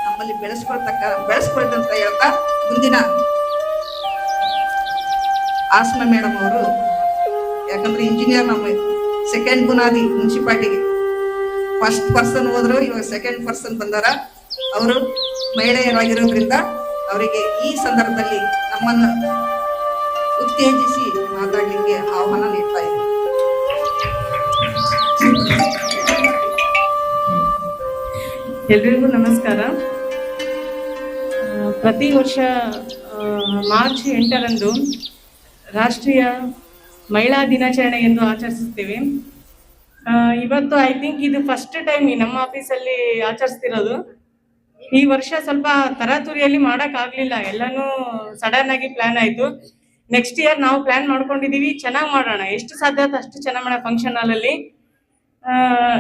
ನಮ್ಮಲ್ಲಿ ಬೆಳೆಸ್ಕೊಳ್ತಂತ ಹೇಳ್ತಾ ಮುಂದಿನ ಆಸ್ಮಾ ಮೇಡಮ್ ಅವರು, ಯಾಕಂದ್ರೆ ಇಂಜಿನಿಯರ್ ನಮ್ಮ ಸೆಕೆಂಡ್ ಬುನಾದಿ ಮುನ್ಸಿಪಾಲಿಟಿಗೆ ಫಸ್ಟ್ ಪರ್ಸನ್ ಹೋದ್ರು, ಇವಾಗ ಸೆಕೆಂಡ್ ಪರ್ಸನ್ ಬಂದಾರ. ಅವರು ಮಹಿಳೆಯರಾಗಿರೋದ್ರಿಂದ ಅವರಿಗೆ ಈ ಸಂದರ್ಭದಲ್ಲಿ ನಮ್ಮನ್ನು ಉತ್ತೇಜಿಸಿ ಮಾತಾಡ್ಲಿಕ್ಕೆ ಆಹ್ವಾನ ನೀಡ್ತಾ ಇದ್ದಾರೆ. ಎಲ್ರಿಗೂ ನಮಸ್ಕಾರ. ಪ್ರತಿ ವರ್ಷ ಮಾರ್ಚ್ 8ರಂದು ರಾಷ್ಟ್ರೀಯ ಮಹಿಳಾ ದಿನಾಚರಣೆ ಎಂದು ಆಚರಿಸುತ್ತೇವೆ. ಇವತ್ತು ಐ ಥಿಂಕ್ ಇದು ಫಸ್ಟ್ ಟೈಮ್ ನಮ್ಮ ಆಫೀಸಲ್ಲಿ ಆಚರಿಸ್ತಿರೋದು. ಈ ವರ್ಷ ಸ್ವಲ್ಪ ತರಾತುರಿಯಲ್ಲಿ ಮಾಡೋಕ್ಕಾಗಲಿಲ್ಲ, ಎಲ್ಲನೂ ಸಡನ್ ಆಗಿ ಪ್ಲಾನ್ ಆಯಿತು. ನೆಕ್ಸ್ಟ್ ಇಯರ್ ನಾವು ಪ್ಲಾನ್ ಮಾಡ್ಕೊಂಡಿದ್ದೀವಿ, ಚೆನ್ನಾಗಿ ಮಾಡೋಣ, ಎಷ್ಟು ಸಾಧ್ಯ ಅಷ್ಟು ಚೆನ್ನಾಗಿ ಮಾಡೋಣ ಫಂಕ್ಷನ್ ಹಾಲಲ್ಲಿ.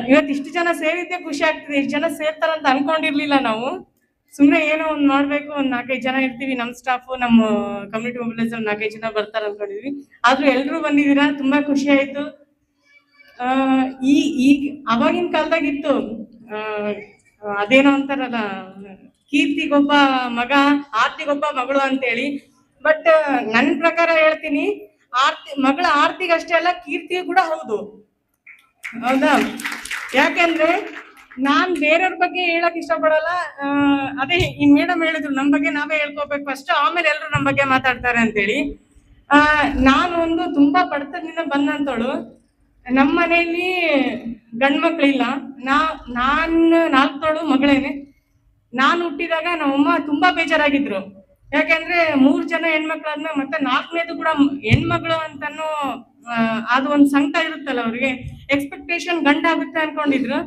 ಇವತ್ತು ಇಷ್ಟು ಜನ ಸೇರಿದ್ದೆ ಖುಷಿ ಆಗ್ತಿದೆ. ಇಷ್ಟು ಜನ ಸೇರ್ತಾರಂತ ಅನ್ಕೊಂಡಿರ್ಲಿಲ್ಲ ನಾವು. ಸುಮ್ಮನೆ ಏನೋ ಒಂದು ಮಾಡಬೇಕು, ಒಂದು 4-5 ಜನ ಇರ್ತೀವಿ, ನಮ್ಮ ಸ್ಟಾಫು, ನಮ್ಮ ಕಮ್ಯುನಿಟಿ ಮೊಬಿಲೈಸರ್ 4-5 ಜನ ಬರ್ತಾರೆ ಅನ್ಕೊಂಡಿದ್ವಿ. ಆದರೂ ಎಲ್ಲರೂ ಬಂದಿದ್ದೀರಾ, ತುಂಬ ಖುಷಿ ಆಯಿತು. ಈಗ ಅವಾಗಿನ ಕಾಲದಾಗಿತ್ತು, ಅದೇನೋ ಅಂತಾರಲ್ಲ, ಕೀರ್ತಿಗೊಬ್ಬ ಮಗ ಆರ್ತಿಗೊಬ್ಬ ಮಗಳು ಅಂತೇಳಿ. ಬಟ್ ನನ್ನ ಪ್ರಕಾರ ಹೇಳ್ತೀನಿ, ಮಗಳ ಆರ್ತಿಗಷ್ಟೇ ಅಲ್ಲ, ಕೀರ್ತಿಯು ಕೂಡ ಹೌದು. ಹೌದಾ? ಯಾಕೆಂದ್ರೆ ನಾನ್ ಬೇರೆಯವ್ರ ಬಗ್ಗೆ ಹೇಳಕ್ ಇಷ್ಟಪಡಲ್ಲ. ಅದೇ ಈ ಮೇಡಮ್ ಹೇಳಿದ್ರು, ನಮ್ ಬಗ್ಗೆ ನಾವೇ ಹೇಳ್ಕೋಬೇಕು ಫಸ್ಟ್, ಆಮೇಲೆ ಎಲ್ರು ನಮ್ ಬಗ್ಗೆ ಮಾತಾಡ್ತಾರೆ ಅಂತೇಳಿ. ನಾನು ಒಂದು ತುಂಬಾ ಬಡತನದಿಂದ ಬಂದಂತವಳು. ನಮ್ಮ ಮನೆಯಲ್ಲಿ ಗಂಡ್ ಮಕ್ಳಿಲ್ಲ. ನಾನು 4ನೇಳು ಮಗಳೇನೆ. ನಾನು ಹುಟ್ಟಿದಾಗ ನಮ್ಮಮ್ಮ ತುಂಬಾ ಬೇಜಾರಾಗಿದ್ರು. ಯಾಕೆಂದ್ರೆ 3 ಜನ ಹೆಣ್ಮಕ್ಳಾದ್ಮೇಲೆ ಮತ್ತೆ 4ನೇದು ಕೂಡ ಹೆಣ್ಮಗಳು ಅಂತಾನು ಅದು ಒಂದು ಸಂಕಟ ಇರುತ್ತಲ್ಲ ಅವ್ರಿಗೆ. ಎಕ್ಸ್ಪೆಕ್ಟೇಷನ್ ಗಂಡ ಆಗುತ್ತೆ ಅನ್ಕೊಂಡಿದ್ರು.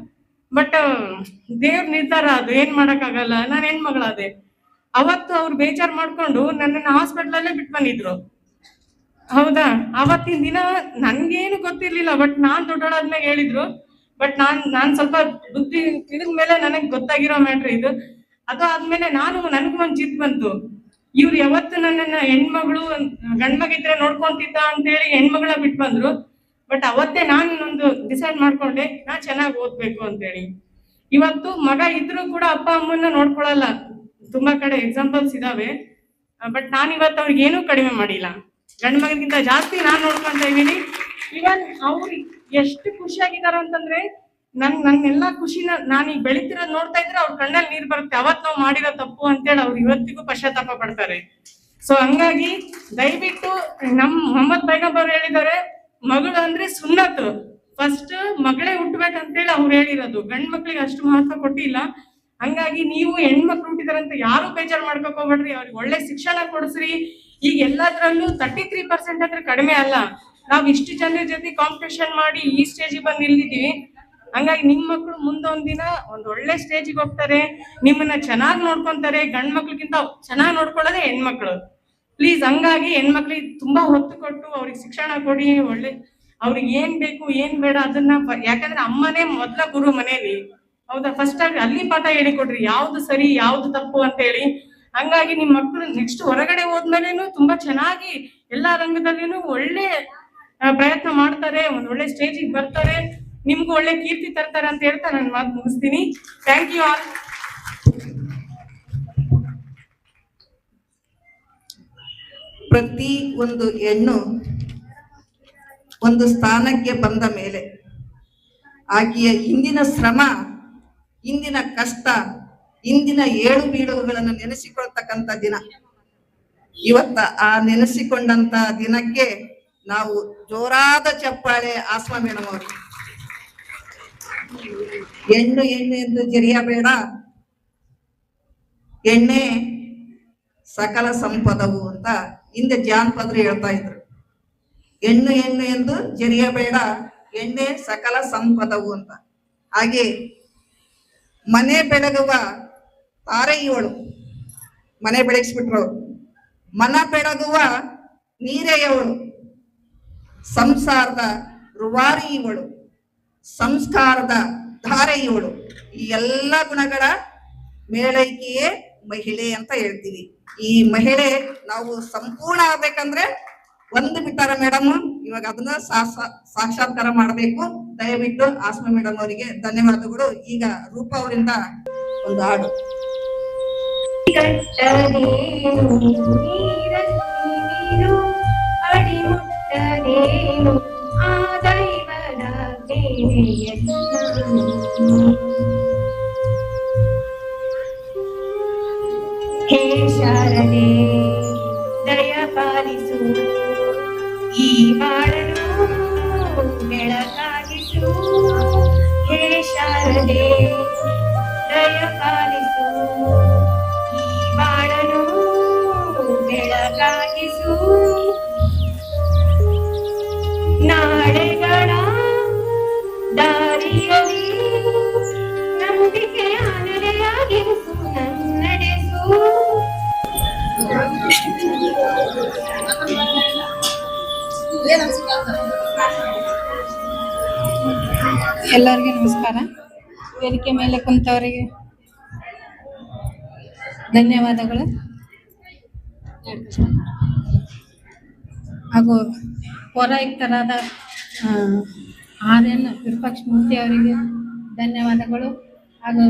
ಬಟ್ ದೇವ್ರ ನಿರ್ಧಾರ, ಅದು ಏನ್ ಮಾಡಕ್ಕಾಗಲ್ಲ. ನಾನು ಹೆಣ್ಮಗಳಾದೆ. ಅವತ್ತು ಅವ್ರು ಬೇಜಾರ್ ಮಾಡ್ಕೊಂಡು ನನ್ನನ್ನು ಹಾಸ್ಪಿಟ್ಲಲ್ಲೇ ಬಿಟ್ಟು ಬಂದಿದ್ರು. ಹೌದಾ? ಅವತ್ತಿನ ದಿನ ನನ್ಗೇನು ಗೊತ್ತಿರ್ಲಿಲ್ಲ. ಬಟ್ ನಾನ್ ದೊಡ್ಡೋಳಾದ್ಮೇಲೆ ಹೇಳಿದ್ರು. ಬಟ್ ನಾನ್ ಸ್ವಲ್ಪ ಬುದ್ಧಿ ತಿಳಿದ್ಮೇಲೆ ನನಗ್ ಗೊತ್ತಾಗಿರೋ ಮ್ಯಾಟ್ರ್ ಇದು. ಅದು ಆದ್ಮೇಲೆ ನನಗೂ ಒಂದ್ ಜಿತ್ ಬಂತು. ಇವ್ರು ಯಾವತ್ತು ನನ್ನನ್ನ ಹೆಣ್ಮಗಳು, ಗಂಡ್ಮಗಿದ್ರೆ ನೋಡ್ಕೊಂತಿದ್ದ ಅಂತೇಳಿ ಹೆಣ್ಮಗಳ ಬಿಟ್ಟು ಬಂದ್ರು. ಬಟ್ ಅವತ್ತೇ ನಾನು ಒಂದು ಡಿಸೈಡ್ ಮಾಡ್ಕೊಂಡೆ, ನಾ ಚೆನ್ನಾಗಿ ಓದ್ಬೇಕು ಅಂತೇಳಿ. ಇವತ್ತು ಮಗ ಇದ್ರೂ ಕೂಡ ಅಪ್ಪ ಅಮ್ಮನ್ನ ನೋಡ್ಕೊಳಲ್ಲ. ತುಂಬಾ ಕಡೆ ಎಕ್ಸಾಂಪಲ್ಸ್ ಇದಾವೆ. ಬಟ್ ನಾನು ಇವತ್ತು ಅವ್ರಿಗೆ ಏನೂ ಕಡಿಮೆ ಮಾಡಿಲ್ಲ. ಗಂಡ ಮಗನಿಗಿಂತ ಜಾಸ್ತಿ ನಾನು ನೋಡ್ಕೊಂತ ಇದ್ದೀನಿ. ಇವನ್ ಅವ್ರು ಎಷ್ಟು ಖುಷಿಯಾಗಿದಾರ ಅಂತಂದ್ರೆ, ನನ್ನೆಲ್ಲಾ ಖುಷಿನ ನಾನೀಗ ಬೆಳಿತಿರೋದ್ ನೋಡ್ತಾ ಇದ್ರೆ ಅವ್ರ ಕಣ್ಣಲ್ಲಿ ನೀರ್ ಬರುತ್ತೆ. ಅವತ್ ನಾವು ಮಾಡಿರೋ ತಪ್ಪು ಅಂತೇಳಿ ಅವ್ರು ಇವತ್ತಿಗೂ ಪಶ್ಚಾತ್ತಾಪ ಪಡ್ತಾರೆ. ಸೊ ಹಂಗಾಗಿ ದಯವಿಟ್ಟು ಮೊಹಮ್ಮದ್ ಪೈಗಂಬರ್ ಹೇಳಿದ್ದಾರೆ, ಮಗಳು ಅಂದ್ರೆ ಸುನ್ನತ್, ಫಸ್ಟ್ ಮಗಳೇ ಹುಟ್ಬೇಕಂತೇಳಿ ಅವ್ರು ಹೇಳಿರೋದು. ಗಂಡ್ ಮಕ್ಳಿಗೆ ಅಷ್ಟು ಮಹತ್ವ ಕೊಟ್ಟಿಲ್ಲ. ಹಂಗಾಗಿ ನೀವು ಹೆಣ್ಮಕ್ಳು ಹುಟ್ಟಿದಾರಂತ ಯಾರು ಬೇಜಾರು ಮಾಡ್ಕೋಕ್ ಹೋಗ್ಬೇಡ್ರಿ. ಅವ್ರಿಗೆ ಒಳ್ಳೆ ಶಿಕ್ಷಣ ಕೊಡಿಸ್ರಿ. ಈಗ ಎಲ್ಲದ್ರಲ್ಲೂ 33% ಅಂದ್ರೆ ಕಡಿಮೆ ಅಲ್ಲ. ನಾವ್ ಇಷ್ಟು ಜನರ ಜೊತೆ ಕಾಂಪಿಟೇಷನ್ ಮಾಡಿ ಈ ಸ್ಟೇಜಿಗೆ ಬಂದು ನಿಲ್ದಿದೀವಿ. ಹಂಗಾಗಿ ನಿಮ್ ಮಕ್ಳು ಮುಂದೊಂದ್ ದಿನ ಒಂದ್ ಒಳ್ಳೆ ಸ್ಟೇಜಿಗೆ ಹೋಗ್ತಾರೆ, ನಿಮ್ಮನ್ನ ಚೆನ್ನಾಗಿ ನೋಡ್ಕೊಂತಾರೆ. ಗಂಡ್ ಮಕ್ಳಿಗಿಂತ ಚೆನ್ನಾಗಿ ನೋಡ್ಕೊಳ್ಳೋದೇ ಹೆಣ್ಮಕ್ಳು. ಪ್ಲೀಸ್ ಹಂಗಾಗಿ ಹೆಣ್ಮಕ್ಳಿಗೆ ತುಂಬಾ ಹೊತ್ತು ಕೊಟ್ಟು ಅವ್ರಿಗೆ ಶಿಕ್ಷಣ ಕೊಡಿ. ಒಳ್ಳೆ ಅವ್ರಿಗೆ ಏನ್ ಬೇಕು ಏನ್ ಬೇಡ ಅದನ್ನ, ಯಾಕಂದ್ರೆ ಅಮ್ಮನೇ ಮೊದ್ಲ ಗುರು ಮನೇಲಿ. ಹೌದಾ? ಫಸ್ಟ್ ಆಗಿ ಅಲ್ಲಿ ಪಾಠ ಹೇಳಿಕೊಡ್ರಿ, ಯಾವ್ದು ಸರಿ ಯಾವ್ದು ತಪ್ಪು ಅಂತ ಹೇಳಿ. ಹಂಗಾಗಿ ನಿಮ್ ಮಕ್ಳು ನೆಕ್ಸ್ಟ್ ಹೊರಗಡೆ ಹೋದ್ಮೇಲೆನು ತುಂಬಾ ಚೆನ್ನಾಗಿ ಎಲ್ಲಾ ರಂಗದಲ್ಲಿನೂ ಒಳ್ಳೆ ಪ್ರಯತ್ನ ಮಾಡ್ತಾರೆ, ಒಂದ್ ಒಳ್ಳೆ ಸ್ಟೇಜಿಗೆ ಬರ್ತಾರೆ, ನಿಮ್ಗೂ ಒಳ್ಳೆ ಕೀರ್ತಿ ತರ್ತಾರೆ ಅಂತ ಹೇಳ್ತಾ ನಾನು ಮಾತು ಮುಗಿಸ್ತೀನಿ. Thank you all. ಪ್ರತಿ ಒಂದು ಹೆಣ್ಣು ಒಂದು ಸ್ಥಾನಕ್ಕೆ ಬಂದ ಮೇಲೆ ಆಕೆಯ ಇಂದಿನ ಶ್ರಮ, ಇಂದಿನ ಕಷ್ಟ, ಇಂದಿನ ಏಳು ಬೀಳುವುಗಳನ್ನು ನೆನೆಸಿಕೊಳ್ತಕ್ಕಂಥ ದಿನ. ಇವತ್ತ ಆ ನೆನೆಸಿಕೊಂಡಂತ ದಿನಕ್ಕೆ ನಾವು ಜೋರಾದ ಚಪ್ಪಾಳೆ ಆಸ್ಮಾ ಮೇಡಮ್ ಅವರು. ಹೆಣ್ಣು ಹೆಣ್ಣು ಎಂದು ಜರಿಯಬೇಡ, ಎಣ್ಣೆ ಸಕಲ ಸಂಪದವು ಅಂತ ಹಿಂದೆ ಜಾನಪದರು ಹೇಳ್ತಾ ಇದ್ರು. ಹೆಣ್ಣು ಹೆಣ್ಣು ಎಂದು ಜರಿಯಬೇಡ, ಎಣ್ಣೆ ಸಕಲ ಸಂಪದವು ಅಂತ. ಹಾಗೆ ಮನೆ ಬೆಳಗುವ ತಾರೆಯವಳು, ಮನೆ ಬೆಳಗಿಸ್ಬಿಟ್ರು. ಮನ ಬೆಳಗುವ ನೀರೆಯವಳು, ಸಂಸಾರದ ರುವಾರಿ ಇವಳು, ಸಂಸ್ಕಾರದ ಧಾರೆ ಇವಳು. ಈ ಎಲ್ಲ ಗುಣಗಳ ಮೇಳೈಕೆಯೇ ಮಹಿಳೆ ಅಂತ ಹೇಳ್ತೀವಿ. ಈ ಮಹಿಳೆ ನಾವು ಸಂಪೂರ್ಣ ಆಗ್ಬೇಕಂದ್ರೆ ಒಂದು ಬಿಟ್ಟಾರ ಮೇಡಮ್, ಇವಾಗ ಅದನ್ನ ಸಾಕ್ಷಾತ್ಕಾರ ಮಾಡಬೇಕು. ದಯವಿಟ್ಟು ಆಸ್ಮಾ ಮೇಡಮ್ ಅವರಿಗೆ ಧನ್ಯವಾದಗಳು. ಈಗ ರೂಪ ಅವರಿಂದ ಒಂದು ಹಾಡು. ಹೇ ಶಾರದೆ ದಯ ಪಾಲಿಸು, ಈ ಬಾಳನು ಬೆಳಕಾಗಿಸು. ಹೇ ಶಾರದೆ ದಯ ಪಾಲಿಸು, ಈ ಬಾಳನು ಬೆಳಕಾಗಿಸು. ನಾಳೆಗಳ ದಾರಿಯಲ್ಲಿ ನಂಬಿಕೆಯ ನೆಲೆಯಾಗಿರಿಸು, ನನ್ನಡೆಸು. ಎಲ್ಲರಿಗೂ ನಮಸ್ಕಾರ. ವೇದಿಕೆ ಮೇಲೆ ಕುಂತವರಿಗೆ ಧನ್ಯವಾದಗಳು ಹಾಗೂ ಪೌರಾಯುಕ್ತರಾದ RN ವಿರೂಪಾಕ್ಷ ಮೂರ್ತಿ ಅವರಿಗೆ ಧನ್ಯವಾದಗಳು ಹಾಗೂ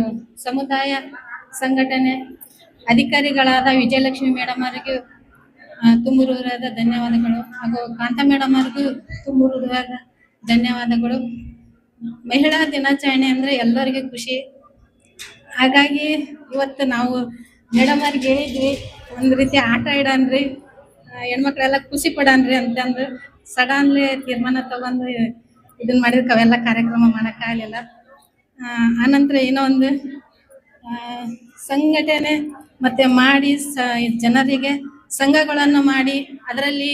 ಸಮುದಾಯ ಸಂಘಟನೆ ಅಧಿಕಾರಿಗಳಾದ ವಿಜಯಲಕ್ಷ್ಮಿ ಮೇಡಮ್ ಅವರಿಗೂ ತುಂಬ ಹೃದಯದ ಧನ್ಯವಾದಗಳು ಹಾಗೂ ಕಾಂತ ಮೇಡಮ್ ಅವ್ರಿಗೂ ತುಂಬ ಹೃದಯದ ಧನ್ಯವಾದಗಳು. ಮಹಿಳಾ ದಿನಾಚರಣೆ ಅಂದ್ರೆ ಎಲ್ಲರಿಗೂ ಖುಷಿ. ಹಾಗಾಗಿ ಇವತ್ತು ನಾವು ಮೇಡಮ್ ಅವ್ರಿಗೆ ಹೇಳಿದ್ವಿ, ಒಂದು ರೀತಿ ಆಟ ಇಡನ್ರಿ, ಹೆಣ್ಮಕ್ಳೆಲ್ಲ ಖುಷಿ ಪಡನ್ರಿ ಅಂತಂದು ಸಡನ್ಲಿ ತೀರ್ಮಾನ ತಗೊಂಡು ಇದನ್ನ ಮಾಡಿದಕ್ಕೆ ಅವೆಲ್ಲ ಕಾರ್ಯಕ್ರಮ ಮಾಡೋಕ್ಕಾಗಲಿಲ್ಲ. ಆನಂತರ ಏನೋ ಒಂದು ಸಂಘಟನೆ ಮತ್ತೆ ಮಾಡಿ ಜನರಿಗೆ ಸಂಘಗಳನ್ನು ಮಾಡಿ ಅದರಲ್ಲಿ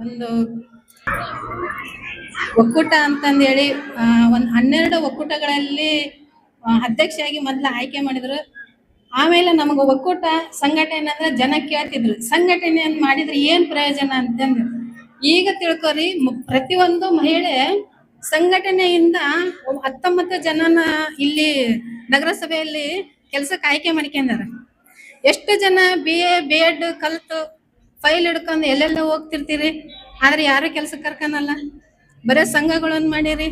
ಒಂದು ಒಕ್ಕೂಟ ಅಂತಂದೇಳಿ ಒಂದು 12 ಒಕ್ಕೂಟಗಳಲ್ಲಿ ಅಧ್ಯಕ್ಷೆಯಾಗಿ ಮೊದಲು ಆಯ್ಕೆ ಮಾಡಿದ್ರು. ಆಮೇಲೆ ನಮಗೆ ಒಕ್ಕೂಟ ಸಂಘಟನೆ ಅಂದ್ರೆ ಜನ ಕೇಳ್ತಿದ್ರು, ಸಂಘಟನೆಯನ್ನು ಮಾಡಿದ್ರೆ ಏನ್ ಪ್ರಯೋಜನ ಅಂತಂದ್ರೆ ಈಗ ತಿಳ್ಕೊರಿ, ಪ್ರತಿಯೊಂದು ಮಹಿಳೆ ಸಂಘಟನೆಯಿಂದ 19 ಜನನ ಇಲ್ಲಿ ನಗರಸಭೆಯಲ್ಲಿ ಕೆಲ್ಸಕ್ಕೆ ಆಯ್ಕೆ ಮಾಡ್ಕೊಂಡಾರ. ಎಷ್ಟು ಜನ BA B.Ed ಕಲ್ತು ಫೈಲ್ ಹಿಡ್ಕೊಂಡು ಎಲ್ಲೆಲ್ಲ ಹೋಗ್ತಿರ್ತೀರಿ, ಆದ್ರೆ ಯಾರು ಕೆಲ್ಸಕ್ಕೆ ಕರ್ಕನಲ್ಲ, ಬರೀ ಸಂಘಗಳನ್ನ ಮಾಡಿರಿ.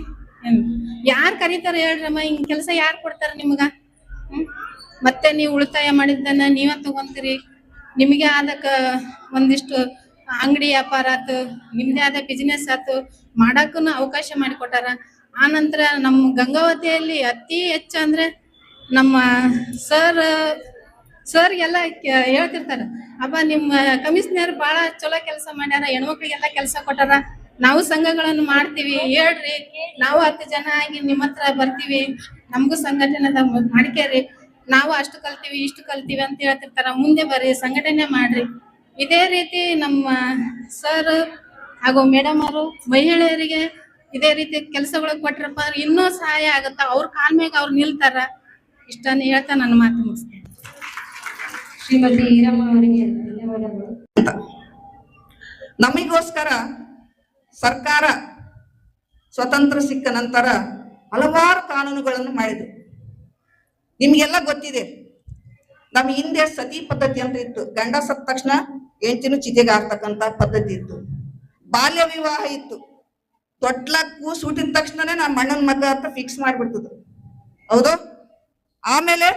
ಯಾರು ಕರೀತಾರ ಹೇಳ್ರಮ್ಮ, ಹಿಂಗ್ ಕೆಲಸ ಯಾರು ಕೊಡ್ತಾರ ನಿಮ್ಗ? ಮತ್ತೆ ನೀವು ಉಳಿತಾಯ ಮಾಡಿದ್ದನ್ನ ನೀವೇ ತಗೊಂತೀರಿ, ನಿಮಗೆ ಆದಕ್ಕ ಒಂದಿಷ್ಟು ಅಂಗಡಿ ವ್ಯಾಪಾರ ಆತು, ನಿಮ್ದೇ ಆದ ಬಿಸಿನೆಸ್ ಆತು ಮಾಡಕ್ಕೂ ಅವಕಾಶ ಮಾಡಿಕೊಟ್ಟಾರ. ಆನಂತರ ನಮ್ಮ ಗಂಗಾವತಿಯಲ್ಲಿ ಅತಿ ಹೆಚ್ಚು ಅಂದ್ರೆ ನಮ್ಮ ಸರ್ಗೆಲ್ಲ ಹೇಳ್ತಿರ್ತಾರ, ಅಬ್ಬ ನಿಮ್ಮ ಕಮಿಷನರ್ ಬಹಳ ಚಲೋ ಕೆಲಸ ಮಾಡ್ಯಾರ, ಹೆಣ್ಮಕ್ಳಿಗೆಲ್ಲ ಕೆಲಸ ಕೊಟ್ಟಾರ, ನಾವು ಸಂಘಗಳನ್ನು ಮಾಡ್ತೀವಿ ಹೇಳ್ರಿ, ನಾವು 10 ಜನ ಆಗಿ ನಿಮ್ಮ ಹತ್ರ ಬರ್ತೀವಿ, ನಮಗೂ ಸಂಘಟನೆದ ಮಾಡ್ಕೇರಿ, ನಾವು ಅಷ್ಟು ಕಲ್ತೀವಿ ಇಷ್ಟು ಕಲ್ತೀವಿ ಅಂತ ಹೇಳ್ತಿರ್ತಾರ, ಮುಂದೆ ಬರ್ರಿ ಸಂಘಟನೆ ಮಾಡ್ರಿ. ಇದೇ ರೀತಿ ನಮ್ಮ ಸರ್ ಹಾಗೂ ಮೇಡಮ್ ಅವರು ಮಹಿಳೆಯರಿಗೆ ಇದೇ ರೀತಿ ಕೆಲಸಗಳು ಕೊಟ್ರಪ್ಪ ಅಂದ್ರೆ ಇನ್ನೂ ಸಹಾಯ ಆಗುತ್ತ, ಅವ್ರ ಕಾಲ್ ಮ್ಯಾಗ ಅವ್ರು ನಿಲ್ತಾರ. ಇಷ್ಟನ್ನು ಹೇಳ್ತಾ ನನ್ನ ಮಾತು ಮುಗಿಸ್ತೇನೆ. ಶ್ರೀಮತಿ ಈರಮ್ಮ ಅವರಿಗೆ ಧನ್ಯವಾದಗಳು. ನಮಗೋಸ್ಕರ ಸರ್ಕಾರ ಸ್ವತಂತ್ರ ಸಿಕ್ಕ ನಂತರ ಹಲವಾರು ಕಾನೂನುಗಳನ್ನು ಮಾಡಿದ್ರು. ನಿಮ್ಗೆಲ್ಲ ಗೊತ್ತಿದೆ, ನಮ್ಮ ಹಿಂದೆ ಸತಿ ಪದ್ಧತಿ ಅಂತ ಇತ್ತು, ಗಂಡ ಸತ್ತ ತಕ್ಷಣ ಹೆಂಡತಿನೂ ಚಿತೆಗೆ ಹಾಕ್ತಕ್ಕಂತ ಪದ್ಧತಿ ಇತ್ತು. ಬಾಲ್ಯ ವಿವಾಹ ಇತ್ತು, ತೊಟ್ಲ ಕೂಸು ಹುಟ್ಟಿದ ತಕ್ಷಣನೇ ನಮ್ಮ ಅಣ್ಣನ ಮಗ ಅಂತ ಫಿಕ್ಸ್ ಮಾಡ್ಬಿಡ್ತಿದ್ರು, ಹೌದು. ಆಮೇಲೆ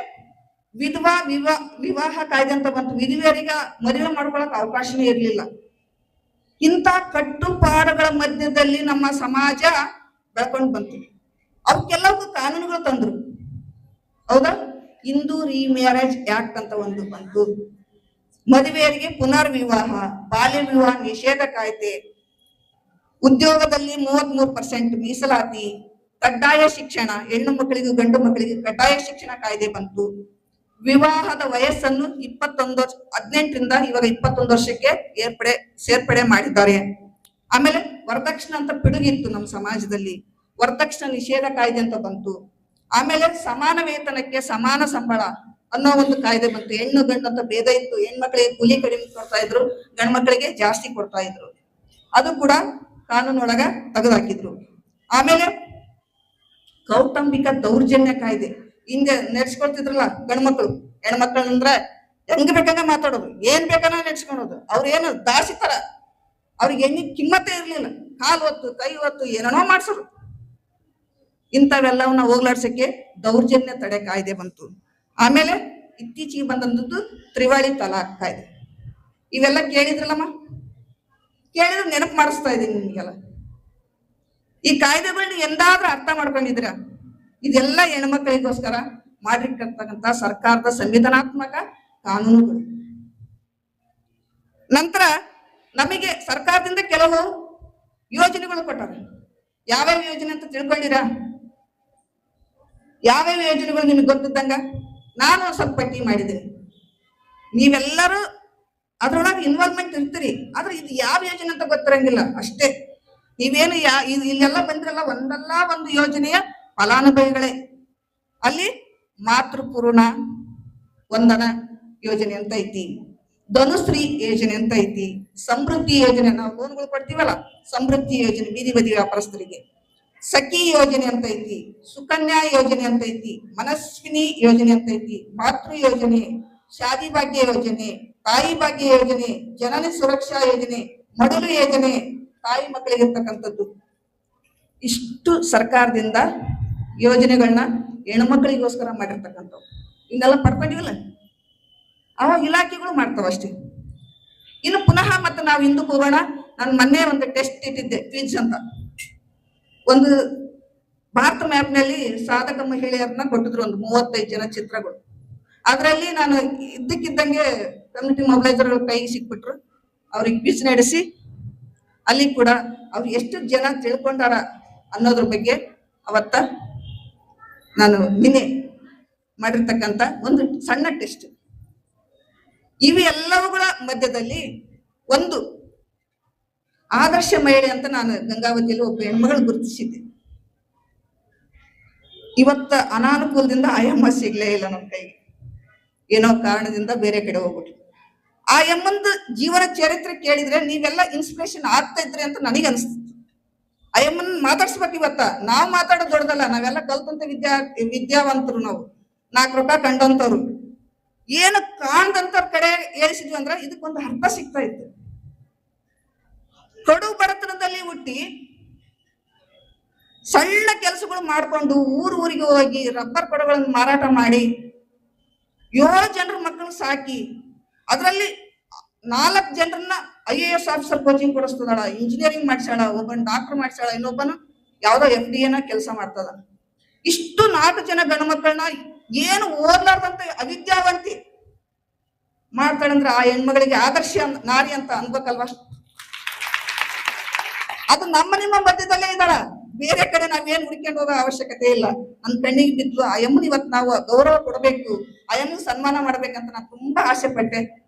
ವಿವಾಹ ಕಾಯ್ದೆ ಅಂತ ಬಂತು, ವಿಧವೆಯರಿಗ ಮದುವೆ ಮಾಡ್ಕೊಳಕ್ ಅವಕಾಶನೇ ಇರ್ಲಿಲ್ಲ. ಇಂಥ ಕಟ್ಟುಪಾಡುಗಳ ಮಧ್ಯದಲ್ಲಿ ನಮ್ಮ ಸಮಾಜ ಬೆಳ್ಕೊಂಡು ಬಂತು. ಅವಕ್ಕೆಲ್ಲವಕ್ಕೂ ಕಾನೂನುಗಳು ತಂದ್ರು, ಹೌದಾ. ಹಿಂದೂ ರಿಮ್ಯಾರೇಜ್ ಆಕ್ಟ್ ಅಂತ ಒಂದು ಬಂತು, ಮದುವೆಯರಿಗೆ ಪುನರ್ವಿವಾಹ, ಬಾಲ್ಯ ವಿವಾಹ ನಿಷೇಧ ಕಾಯ್ದೆ, ಉದ್ಯೋಗದಲ್ಲಿ 33% ಮೀಸಲಾತಿ, ಕಡ್ಡಾಯ ಶಿಕ್ಷಣ, ಹೆಣ್ಣು ಮಕ್ಕಳಿಗೂ ಗಂಡು ಮಕ್ಕಳಿಗೂ ಕಡ್ಡಾಯ ಶಿಕ್ಷಣ ಕಾಯ್ದೆ ಬಂತು. ವಿವಾಹದ ವಯಸ್ಸನ್ನು 18ರಿಂದ ಇವಾಗ 21 ವರ್ಷಕ್ಕೆ ಸೇರ್ಪಡೆ ಮಾಡಿದ್ದಾರೆ. ಆಮೇಲೆ ವರದಕ್ಷಿಣೆ ಅಂತ ಪಿಡುಗಿತ್ತು ನಮ್ಮ ಸಮಾಜದಲ್ಲಿ, ವರದಕ್ಷಿಣೆ ನಿಷೇಧ ಕಾಯ್ದೆ ಅಂತ ಬಂತು. ಆಮೇಲೆ ಸಮಾನ ವೇತನಕ್ಕೆ ಸಮಾನ ಸಂಬಳ ಅನ್ನೋ ಒಂದು ಕಾಯ್ದೆ ಬಂತು. ಹೆಣ್ಣು ಗಂಡು ಅಂತ ಭೇದ ಇತ್ತು. ಹೆಣ್ಮಕ್ಳಿಗೆ ಕೂಲಿ ಕಡಿಮೆ ಕೊಡ್ತಾ ಇದ್ರು, ಗಂಡು ಮಕ್ಕಳಿಗೆ ಜಾಸ್ತಿ ಕೊಡ್ತಾ ಇದ್ರು. ಅದು ಕೂಡ ಕಾನೂನೊಳಗ ತೆಗೆದುಹಾಕಿದ್ರು. ಆಮೇಲೆ ಕೌಟುಂಬಿಕ ದೌರ್ಜನ್ಯ ಕಾಯ್ದೆ, ಹಿಂದೆ ನಡೆಸ್ಕೊಳ್ತಿದ್ರಲ್ಲ ಗಂಡ್ಮಕ್ಳು, ಹೆಣ್ಮಕ್ಳಂದ್ರೆ ಹೆಂಗ್ ಬೇಕಂಗ ಮಾತಾಡೋದು, ಏನ್ ಬೇಕನ್ನ ನಡೆಸ್ಕೊಳೋದು. ಅವ್ರೇನು ದಾಸಿ ತರ, ಅವ್ರಿಗೆ ಹೆಣ್ಣಿ ಕಿಮ್ಮತ್ತೇ ಇರ್ಲಿಲ್ಲ. ಕಾಲು ಹೊತ್ತು ಕೈ ಹೊತ್ತು ಏನೇನೋ ಮಾಡ್ಸೋರು. ಇಂಥವೆಲ್ಲವನ್ನ ಹೋಗ್ಲಾಡ್ಸಕ್ಕೆ ದೌರ್ಜನ್ಯ ತಡೆ ಕಾಯ್ದೆ ಬಂತು. ಆಮೇಲೆ ಇತ್ತೀಚೆಗೆ ಬಂದಂಥದ್ದು ತ್ರಿವಳಿ ತಲಾಖ್ ಕಾಯ್ದೆ. ಇವೆಲ್ಲ ಕೇಳಿದ್ರಲ್ಲಮ್ಮ, ಕೇಳಿದ್ರೆ ನೆನಪು ಮಾಡಿಸ್ತಾ ಇದ್ದೀನಿ ನಿಮ್ಗೆಲ್ಲ. ಈ ಕಾಯ್ದೆಗಳನ್ನ ಎಂದಾದ್ರೂ ಅರ್ಥ ಮಾಡ್ಕೊಂಡಿದ್ರ? ಇದೆಲ್ಲ ಹೆಣ್ಮಕ್ಳಿಗೋಸ್ಕರ ಮಾಡಿರ್ತಕ್ಕಂಥ ಸರ್ಕಾರದ ಸಂವಿಧಾನಾತ್ಮಕ ಕಾನೂನುಗಳು. ನಂತರ ನಮಗೆ ಸರ್ಕಾರದಿಂದ ಕೆಲವು ಯೋಜನೆಗಳು ಕೊಟ್ಟಾರ. ಯಾವ್ಯಾವ ಯೋಜನೆ ಅಂತ ತಿಳ್ಕೊಂಡಿರಾ? ಯಾವ್ಯಾವ ಯೋಜನೆಗಳು ನಿಮಗೆ ಗೊತ್ತಿದ್ದಂಗ ನಾನು ಸ್ವಲ್ಪ ಪಟ್ಟಿ ಮಾಡಿದ್ದೀನಿ. ನೀವೆಲ್ಲರೂ ಅದ್ರೊಳಗೆ ಇನ್ವಾಲ್ವ್ಮೆಂಟ್ ಇರ್ತೀರಿ, ಆದ್ರೆ ಇದು ಯಾವ ಯೋಜನೆ ಅಂತ ಗೊತ್ತಿರಂಗಿಲ್ಲ ಅಷ್ಟೇ. ನೀವೇನು ಇಲ್ಲೆಲ್ಲ ಬಂದ್ರಲ್ಲ, ಒಂದಲ್ಲ ಒಂದು ಯೋಜನೆಯ ಫಲಾನುಭವಿಗಳೇ. ಅಲ್ಲಿ ಮಾತೃಪೂರ್ಣ ವಂದನ ಯೋಜನೆ ಅಂತ ಐತಿ, ಧನುಶ್ರೀ ಯೋಜನೆ ಅಂತ ಐತಿ, ಸಮೃದ್ಧಿ ಯೋಜನೆ, ನಾವು ಲೋನ್ಗಳು ಕೊಡ್ತೀವಲ್ಲ, ಸಮೃದ್ಧಿ ಯೋಜನೆ ಬೀದಿ ಬದಿ ವ್ಯಾಪಾರಸ್ಥರಿಗೆ, ಸಖಿ ಯೋಜನೆ ಅಂತ ಐತಿ, ಸುಕನ್ಯಾ ಯೋಜನೆ ಅಂತ ಐತಿ, ಮನಸ್ವಿನಿ ಯೋಜನೆ ಅಂತ ಐತಿ, ಮಾತೃ ಯೋಜನೆ, ಶಾದಿ ಭಾಗ್ಯ ಯೋಜನೆ, ತಾಯಿ ಭಾಗ್ಯ ಯೋಜನೆ, ಜನನಿ ಸುರಕ್ಷಾ ಯೋಜನೆ, ಮಡಲು ಯೋಜನೆ, ತಾಯಿ ಮಕ್ಕಳಿಗೆ ಇರ್ತಕ್ಕಂಥದ್ದು. ಇಷ್ಟು ಸರ್ಕಾರದಿಂದ ಯೋಜನೆಗಳನ್ನ ಹೆಣ್ಮಕ್ಳಿಗೋಸ್ಕರ ಮಾಡಿರ್ತಕ್ಕಂಥವು. ಇನ್ನೆಲ್ಲ ಪಡ್ಕೊಂಡಿವಲ್ಲ, ಅವಾಗ ಇಲಾಖೆಗಳು ಮಾಡ್ತಾವ ಅಷ್ಟೇ. ಇನ್ನು ಪುನಃ ಮತ್ತೆ ನಾವು ಹಿಂದಕ್ಕೆ ಹೋಗೋಣ. ನಾನು ಮೊನ್ನೆ ಒಂದು ಟೆಸ್ಟ್ ಇಟ್ಟಿದ್ದೆ, ಕ್ವಿಜ್ ಅಂತ. ಒಂದು ಭಾರತ ಮ್ಯಾಪ್ನಲ್ಲಿ ಸಾಧಕ ಮಹಿಳೆಯರನ್ನ ಕೊಟ್ಟಿದ್ರು, ಒಂದು 35 ಜನ ಚಿತ್ರಗಳು. ಅದರಲ್ಲಿ ನಾನು ಇದ್ದಕ್ಕಿದ್ದಂಗೆ ಕಮ್ಯುನಿಟಿ ಮೊಬಿಲೈಸರ್ಗಳು ಕೈಗೆ ಸಿಕ್ಬಿಟ್ರು. ಅವ್ರಿಗೆ ಕ್ವಿಜ್ ನಡೆಸಿ ಅಲ್ಲಿ ಕೂಡ ಅವ್ರು ಎಷ್ಟು ಜನ ತಿಳ್ಕೊಂಡಾರ ಅನ್ನೋದ್ರ ಬಗ್ಗೆ ಅವತ್ತ ನಾನು ನಿನ್ನೆ ಮಾಡಿರ್ತಕ್ಕಂಥ ಒಂದು ಸಣ್ಣ ಟೆಸ್ಟ್. ಇವು ಎಲ್ಲವುಗಳ ಮಧ್ಯದಲ್ಲಿ ಒಂದು ಆದರ್ಶ ಮಹಿಳೆ ಅಂತ ನಾನು ಗಂಗಾವತಿಯಲ್ಲಿ ಒಬ್ಬ ಹೆಣ್ಮಗಳು ಗುರುತಿಸಿದ್ದೆ. ಇವತ್ತ ಅನಾನುಕೂಲದಿಂದ ಆಯಮ್ಮ ಸಿಗ್ಲೇ ಇಲ್ಲ ನಮ್ಮ ಕೈಗೆ, ಏನೋ ಕಾರಣದಿಂದ ಬೇರೆ ಕಡೆ ಹೋಗ್ಬಿಟ್ರು. ಆ ಎಮ್ಮಂದು ಜೀವನ ಚರಿತ್ರೆ ಕೇಳಿದ್ರೆ ನೀವೆಲ್ಲ ಇನ್ಸ್ಪಿರೇಷನ್ ಆಗ್ತಾ ಇದ್ರಿ ಅಂತ ನನಗೆ ಅನಿಸ್ತಿತ್ತು. ಆ ಎಮ್ಮನ್ ಮಾತಾಡ್ಸ್ಬೇಕು. ಇವತ್ತ ನಾವು ಮಾತಾಡೋದು ದೊಡ್ಡದಲ್ಲ, ನಾವೆಲ್ಲ ಕಲ್ತಂತ ವಿದ್ಯಾವಂತರು, ನಾವು 4 ರೂಪಾಯಿ ಕಂಡಂತವ್ರು. ಏನು ಕಾಣ್ದಂತವ್ರ ಕಡೆ ಏರಿಸಿದ್ವಿ ಅಂದ್ರೆ ಇದಕ್ಕೊಂದು ಅರ್ಥ ಸಿಗ್ತಾ ಇತ್ತು. ಕಡು ಬಡತನದಲ್ಲಿ ಹುಟ್ಟಿ ಸಣ್ಣ ಕೆಲಸಗಳು ಮಾಡ್ಕೊಂಡು ಊರಿಗೆ ಹೋಗಿ ರಬ್ಬರ್ ಕೊಡಗಳನ್ನು ಮಾರಾಟ ಮಾಡಿ 7 ಜನರ ಮಕ್ಕಳು ಸಾಕಿ, ಅದರಲ್ಲಿ 4 ಜನರನ್ನ IAS ಆಫೀಸರ್ ಕೋಚಿಂಗ್ ಕೊಡಿಸ್ತದಾಳ, ಇಂಜಿನಿಯರಿಂಗ್ ಮಾಡ್ಸಾಳ, ಒಬ್ಬನ ಡಾಕ್ಟರ್ ಮಾಡ್ಸಾಳ, ಇನ್ನೊಬ್ಬನ ಯಾವ್ದೋ FDA ಕೆಲಸ ಮಾಡ್ತದ. ಇಷ್ಟು 4 ಜನ ಗಂಡು ಮಕ್ಕಳನ್ನ ಏನು ಓದ್ಲಾರ್ದಂತ ಅವಿದ್ಯಾವಂತಿ ಮಾಡ್ತಾಳಂದ್ರೆ ಆ ಹೆಣ್ಮಗಳಿಗೆ ಆದರ್ಶ ನಾರಿ ಅಂತ ಅನ್ಬೇಕಲ್ವಾ? ಅದು ನಮ್ಮ ನಿಮ್ಮ ಮಧ್ಯದಲ್ಲೇ ಇದ್ದಾಳ, ಬೇರೆ ಕಡೆ ನಾವೇನ್ ಹುಡ್ಕೊಂಡು ಹೋಗೋ ಅವಶ್ಯಕತೆ ಇಲ್ಲ. ನನ್ನ ಕಣ್ಣಿಗೆ ಬಿದ್ಲು ಆ ಎಮ್ಮನ್ ಇವತ್ತು ನಾವು ಗೌರವ ಕೊಡಬೇಕು, ಆ ಎಮ್ಮನ್ ಸನ್ಮಾನ ಮಾಡ್ಬೇಕಂತ ನಾನು ತುಂಬಾ ಆಸೆ ಪಟ್ಟೆ.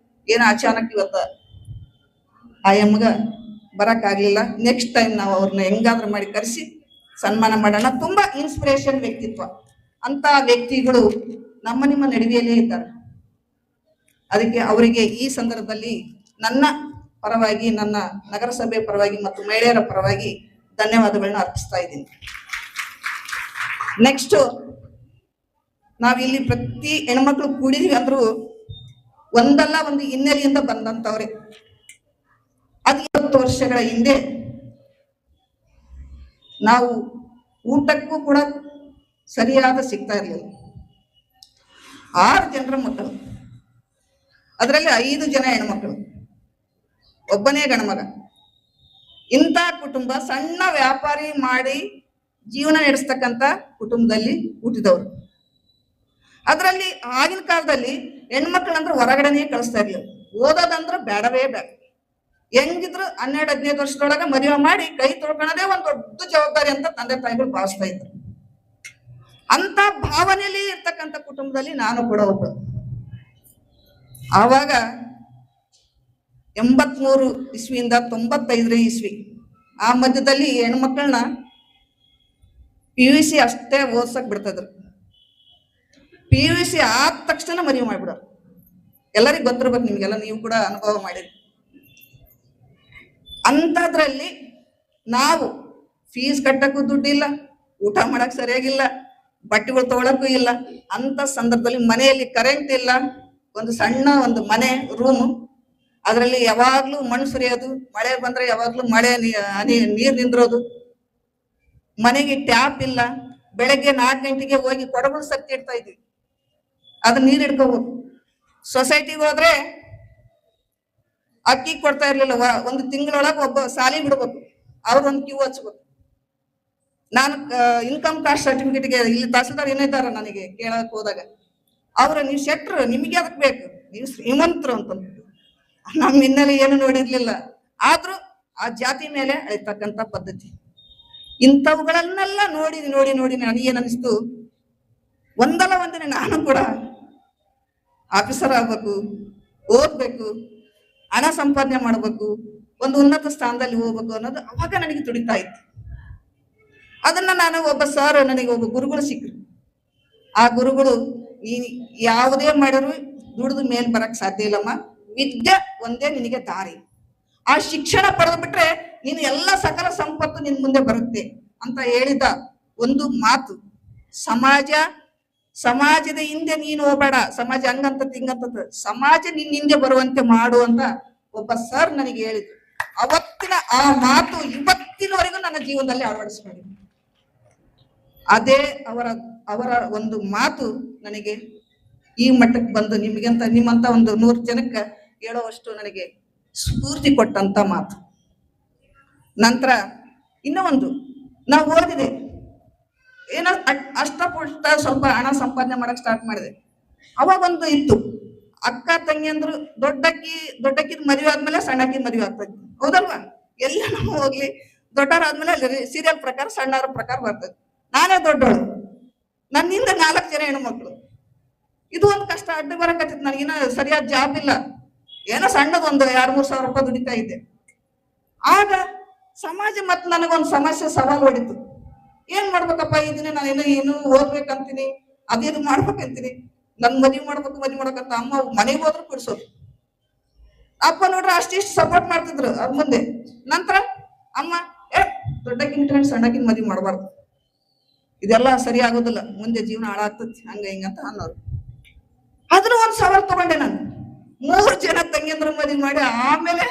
ಏನ ಅಚಾನಕ್ ಇವತ್ತ ಆ ಎಮ್ಮಗ ಬರಕ್ ಆಗ್ಲಿಲ್ಲ. ನೆಕ್ಸ್ಟ್ ಟೈಮ್ ನಾವು ಅವ್ರನ್ನ ಹೆಂಗಾದ್ರೂ ಮಾಡಿ ಕರೆಸಿ ಸನ್ಮಾನ ಮಾಡೋಣ. ತುಂಬಾ ಇನ್ಸ್ಪಿರೇಷನ್ ವ್ಯಕ್ತಿತ್ವ ಅಂತ ವ್ಯಕ್ತಿಗಳು ನಮ್ಮ ನಿಮ್ಮ ನಡುವೆಯಲ್ಲೇ ಇದ್ದಾರೆ. ಅದಕ್ಕೆ ಅವರಿಗೆ ಈ ಸಂದರ್ಭದಲ್ಲಿ ನನ್ನ ಪರವಾಗಿ, ನನ್ನ ನಗರಸಭೆ ಪರವಾಗಿ ಮತ್ತು ಮಹಿಳೆಯರ ಪರವಾಗಿ ಧನ್ಯವಾದಗಳನ್ನ ಅರ್ಪಿಸ್ತಾ ಇದ್ದೀನಿ. ನೆಕ್ಸ್ಟ್, ನಾವಿಲ್ಲಿ ಪ್ರತಿ ಹೆಣ್ಮಕ್ಳು ಕೂಡಿದ್ವಿ ಅಂದ್ರೂ ಒಂದಲ್ಲ ಒಂದು ಹಿನ್ನೆಲೆಯಿಂದ ಬಂದಂತವ್ರೆ. ಅದು 20 ವರ್ಷಗಳ ಹಿಂದೆ ನಾವು ಊಟಕ್ಕೂ ಕೂಡ ಸರಿಯಾದ ಸಿಗ್ತಾ ಇರಲಿಲ್ಲ. 6 ಜನರ ಮಕ್ಕಳು, ಅದರಲ್ಲಿ 5 ಜನ ಹೆಣ್ಮಕ್ಳು, ಒಬ್ಬನೇ ಗಣಮಗ. ಇಂಥ ಕುಟುಂಬ ಸಣ್ಣ ವ್ಯಾಪಾರಿ ಮಾಡಿ ಜೀವನ ನಡೆಸ್ತಕ್ಕಂಥ ಕುಟುಂಬದಲ್ಲಿ ಹುಟ್ಟಿದವರು. ಅದರಲ್ಲಿ ಆಗಿನ ಕಾಲದಲ್ಲಿ ಹೆಣ್ಮಕ್ಳಂದ್ರೆ ಹೊರಗಡೆನೇ ಕಳಿಸ್ತಾ ಇರ್ಲಿಲ್ಲ. ಓದೋದಂದ್ರೆ ಬೇಡವೇ ಬೇಡ. ಹೆಂಗಿದ್ರು 12-15 ವರ್ಷದೊಳಗೆ ಮದುವೆ ಮಾಡಿ ಕೈ ತೊಳ್ಕೊಳ್ಳೋದೇ ಒಂದು ದೊಡ್ಡ ಜವಾಬ್ದಾರಿ ಅಂತ ತಂದೆ ತಾಯಿಗಳು ಭಾವಿಸ್ತಾ ಇದ್ರು. ಅಂತ ಭಾವನೆಯಲ್ಲಿ ಇರ್ತಕ್ಕಂಥ ಕುಟುಂಬದಲ್ಲಿ ನಾನು ಕೂಡ ಒಬ್ಬಳು. ಆವಾಗ 83 ಇಸ್ವಿಯಿಂದ 95 ಇಸ್ವಿ ಆ ಮಧ್ಯದಲ್ಲಿ ಹೆಣ್ಮಕ್ಳನ್ನ PUC ಅಷ್ಟೇ ಓದ್ಸಕ್ ಬಿಡ್ತಿದ್ರು. PUC ಆದ ತಕ್ಷಣ ಮದುವೆ ಮಾಡ್ಬಿಡೋರು. ಎಲ್ಲರಿಗೂ ಗೊತ್ತಿರ್ಬೇಕು, ನಿಮ್ಗೆಲ್ಲ ನೀವು ಕೂಡ ಅನುಭವ ಮಾಡಿರಿ. ಅಂಥದ್ರಲ್ಲಿ ನಾವು ಫೀಸ್ ಕಟ್ಟಕ್ಕೂ ದುಡ್ಡಿಲ್ಲ, ಊಟ ಮಾಡಕ್ ಸರಿಯಾಗಿಲ್ಲ, ಬಟ್ಟೆಗಳು ತಗೊಳಕ್ಕೂ ಇಲ್ಲ. ಅಂತ ಸಂದರ್ಭದಲ್ಲಿ ಮನೆಯಲ್ಲಿ ಕರೆಂಟ್ ಇಲ್ಲ, ಒಂದು ಸಣ್ಣ ಒಂದು ಮನೆ ರೂಮು, ಅದರಲ್ಲಿ ಯಾವಾಗ್ಲೂ ಮಣ್ಣು ಸುರಿಯೋದು, ಮಳೆ ಬಂದ್ರೆ ಯಾವಾಗ್ಲೂ ಮಳೆ ನೀರ್ ನಿಂದ್ರೋದು, ಮನೆಗೆ ಟ್ಯಾಪ್ ಇಲ್ಲ. ಬೆಳಗ್ಗೆ 4 ಗಂಟೆಗೆ ಹೋಗಿ ಕೊಡಗಳು ಸತ್ತಿ ಇಡ್ತಾ ಇದ್ವಿ, ಅದನ್ನ ನೀರ್ ಇಡ್ಕೋಬೇಕು. ಸೊಸೈಟಿಗೆ ಹೋದ್ರೆ ಅಕ್ಕಿ ಕೊಡ್ತಾ ಇರ್ಲಿಲ್ಲ, ಒಂದು ತಿಂಗಳೊಳಗೆ ಒಬ್ಬ ಸಾಲಿ ಬಿಡ್ಬೇಕು, ಅವ್ರೊಂದು ಕ್ಯೂ ಹಚ್ಬೇಕು. ನಾನು ಇನ್ಕಮ್ ಕಾಸ್ಟ್ ಸರ್ಟಿಫಿಕೇಟ್ಗೆ ಇಲ್ಲಿ ತಹಸೀಲ್ದಾರ್ ಏನಿದ್ದಾರ ನನಗೆ ಕೇಳಕ್ ಹೋದಾಗ, ಅವ್ರು ನೀವು ಶೆಟ್ರು, ನಿಮಗೆ ಅದಕ್ಕೆ ಬೇಕು, ನೀವು ಶ್ರೀಮಂತರು ಅಂತಂದ್ರು. ನಮ್ಮ ಹಿನ್ನೆಲೆ ಏನು ನೋಡಿರ್ಲಿಲ್ಲ, ಆದ್ರೂ ಆ ಜಾತಿ ಮೇಲೆ ಅಳಿತಕ್ಕಂಥ ಪದ್ಧತಿ. ಇಂಥವುಗಳನ್ನೆಲ್ಲ ನೋಡಿ ನೋಡಿ ನೋಡಿ ನನಗೇನು ಅನಿಸ್ತು, ಒಂದಲ್ಲ ಒಂದಿನ ನಾನು ಕೂಡ ಆಫೀಸರ್ ಆಗ್ಬೇಕು, ಓದ್ಬೇಕು, ಹಣ ಸಂಪಾದನೆ ಮಾಡ್ಬೇಕು, ಒಂದು ಉನ್ನತ ಸ್ಥಾನದಲ್ಲಿ ಹೋಗ್ಬೇಕು ಅನ್ನೋದು ಅವಾಗ ನನಗೆ ತುಡಿತಾ ಇತ್ತು. ಅದನ್ನ ನಾನು ಒಬ್ಬ ಸರ್, ನನಗೆ ಒಬ್ಬ ಗುರುಗಳು ಸಿಕ್ಕರು. ಆ ಗುರುಗಳು, ನೀನ್ ಯಾವುದೇ ಮಾಡಿದ್ರು ದುಡಿದು ಮೇಲ್ ಬರಕ್ ಸಾಧ್ಯ ಇಲ್ಲಮ್ಮ, ವಿದ್ಯೆ ಒಂದೇ ನಿನಗೆ ದಾರಿ, ಆ ಶಿಕ್ಷಣ ಪಡೆದು ಬಿಟ್ರೆ ನೀನು ಎಲ್ಲ ಸಕಲ ಸಂಪತ್ತು ನಿನ್ ಮುಂದೆ ಬರುತ್ತೆ ಅಂತ ಹೇಳಿದ ಒಂದು ಮಾತು. ಸಮಾಜದ ಹಿಂದೆ ನೀನು ಹೋಗಬೇಡ, ಸಮಾಜ ಹಂಗಂತ ತಿಂಗಂತ, ಸಮಾಜ ನಿನ್ನ ಹಿಂದೆ ಬರುವಂತೆ ಮಾಡು ಅಂತ ಒಬ್ಬ ಸರ್ ನನಗೆ ಹೇಳಿದ್ರು. ಅವತ್ತಿನ ಆ ಮಾತು ಇವತ್ತಿನವರೆಗೂ ನನ್ನ ಜೀವನದಲ್ಲಿ ಅಳವಡಿಸ್ಕೊಂಡಿದ್ದೀನಿ. ಅದೇ ಅವರ ಒಂದು ಮಾತು ನನಗೆ ಈ ಮಟ್ಟಕ್ಕೆ ಬಂದು ನಿಮ್ಮಂತ ಒಂದು 100 ಜನಕ್ಕೆ ಹೇಳೋವಷ್ಟು ನನಗೆ ಸ್ಫೂರ್ತಿ ಕೊಟ್ಟಂತ ಮಾತು. ನಂತರ ಇನ್ನೂ ಒಂದು, ನಾವು ಓದಿದೆ, ಏನೋ ಅಷ್ಟಪುಷ್ಟ ಸ್ವಲ್ಪ ಹಣ ಸಂಪಾದನೆ ಮಾಡಕ್ ಸ್ಟಾರ್ಟ್ ಮಾಡಿದೆ. ಅವಾಗ ಒಂದು ಇತ್ತು, ಅಕ್ಕ ತಂಗಿಯಂದ್ರು ದೊಡ್ಡಕ್ಕಿದ್ ಮದುವೆ ಆದ್ಮೇಲೆ ಸಣ್ಣಕ್ಕಿದ್ ಮದುವೆ ಆಗ್ತದೆ, ಹೌದಲ್ವಾ? ಎಲ್ಲ ನಾವು ಹೋಗ್ಲಿ ದೊಡ್ಡವರಾದ್ಮೇಲೆ ಸೀರಿಯಲ್ ಪ್ರಕಾರ ಸಣ್ಣವ್ರ ಪ್ರಕಾರ ಬರ್ತದೆ. ನಾನೇ ದೊಡ್ಡವಳು, ನನ್ನಿಂದ 4 ಜನ ಹೆಣ್ಮಕ್ಳು. ಇದು ಒಂದು ಕಷ್ಟ ಅಡ್ಡ ಬರಕತ್ತಿತ್ತು. ನನಗಿನ್ನ ಸರಿಯಾದ ಜಾಬ್ ಇಲ್ಲ, ಏನೋ ಸಣ್ಣದೊಂದು 2-3 ಸಾವಿರ ರೂಪಾಯಿ ದುಡಿತಾ ಇದ್ದೆ. ಆಗ ಸಮಾಜ ಮತ್ತೆ ನನಗೊಂದು ಸಮಸ್ಯೆ ಸವಾಲು ಹೊಡಿತು. ಏನ್ ಮಾಡ್ಬೇಕಪ್ಪ, ಈ ದಿನ ನಾನು ಏನು ಓದ್ಬೇಕಂತೀನಿ, ಅದೇನು ಮಾಡ್ಬೇಕಂತೀನಿ, ನನ್ ಮದ್ವೆ ಮಾಡ್ಬೇಕಂತ ಅಮ್ಮ ಮನೆಗೆ ಹೋದ್ರು ಕುಡ್ಸೋದು. ಅಪ್ಪ ನೋಡ್ರೆ ಅಷ್ಟಿಷ್ಟು ಸಪೋರ್ಟ್ ಮಾಡ್ತಿದ್ರು ಅವ್ರ ಮುಂದೆ. ನಂತರ ಅಮ್ಮ ದೊಡ್ಡಕ್ಕಿಂತ ಸಣ್ಣಕ್ಕಿಂತ ಮದ್ವೆ ಮಾಡಬಾರ್ದು, ಇದೆಲ್ಲ ಸರಿ ಆಗೋದಿಲ್ಲ, ಮುಂದೆ ಜೀವನ ಹಾಳಾಗ್ತತಿ, ಹಂಗ ಹಿಂಗಂತ ಅನ್ನೋರು. ಅದನ್ನು ಒಂದು ಸವಾಲ್ ತಗೊಂಡೆ ನಾನು. 3 ಜನ ತಂಗಿಯಂದ್ರ ಮದುವೆ ಮಾಡಿ ಆಮೇಲೆ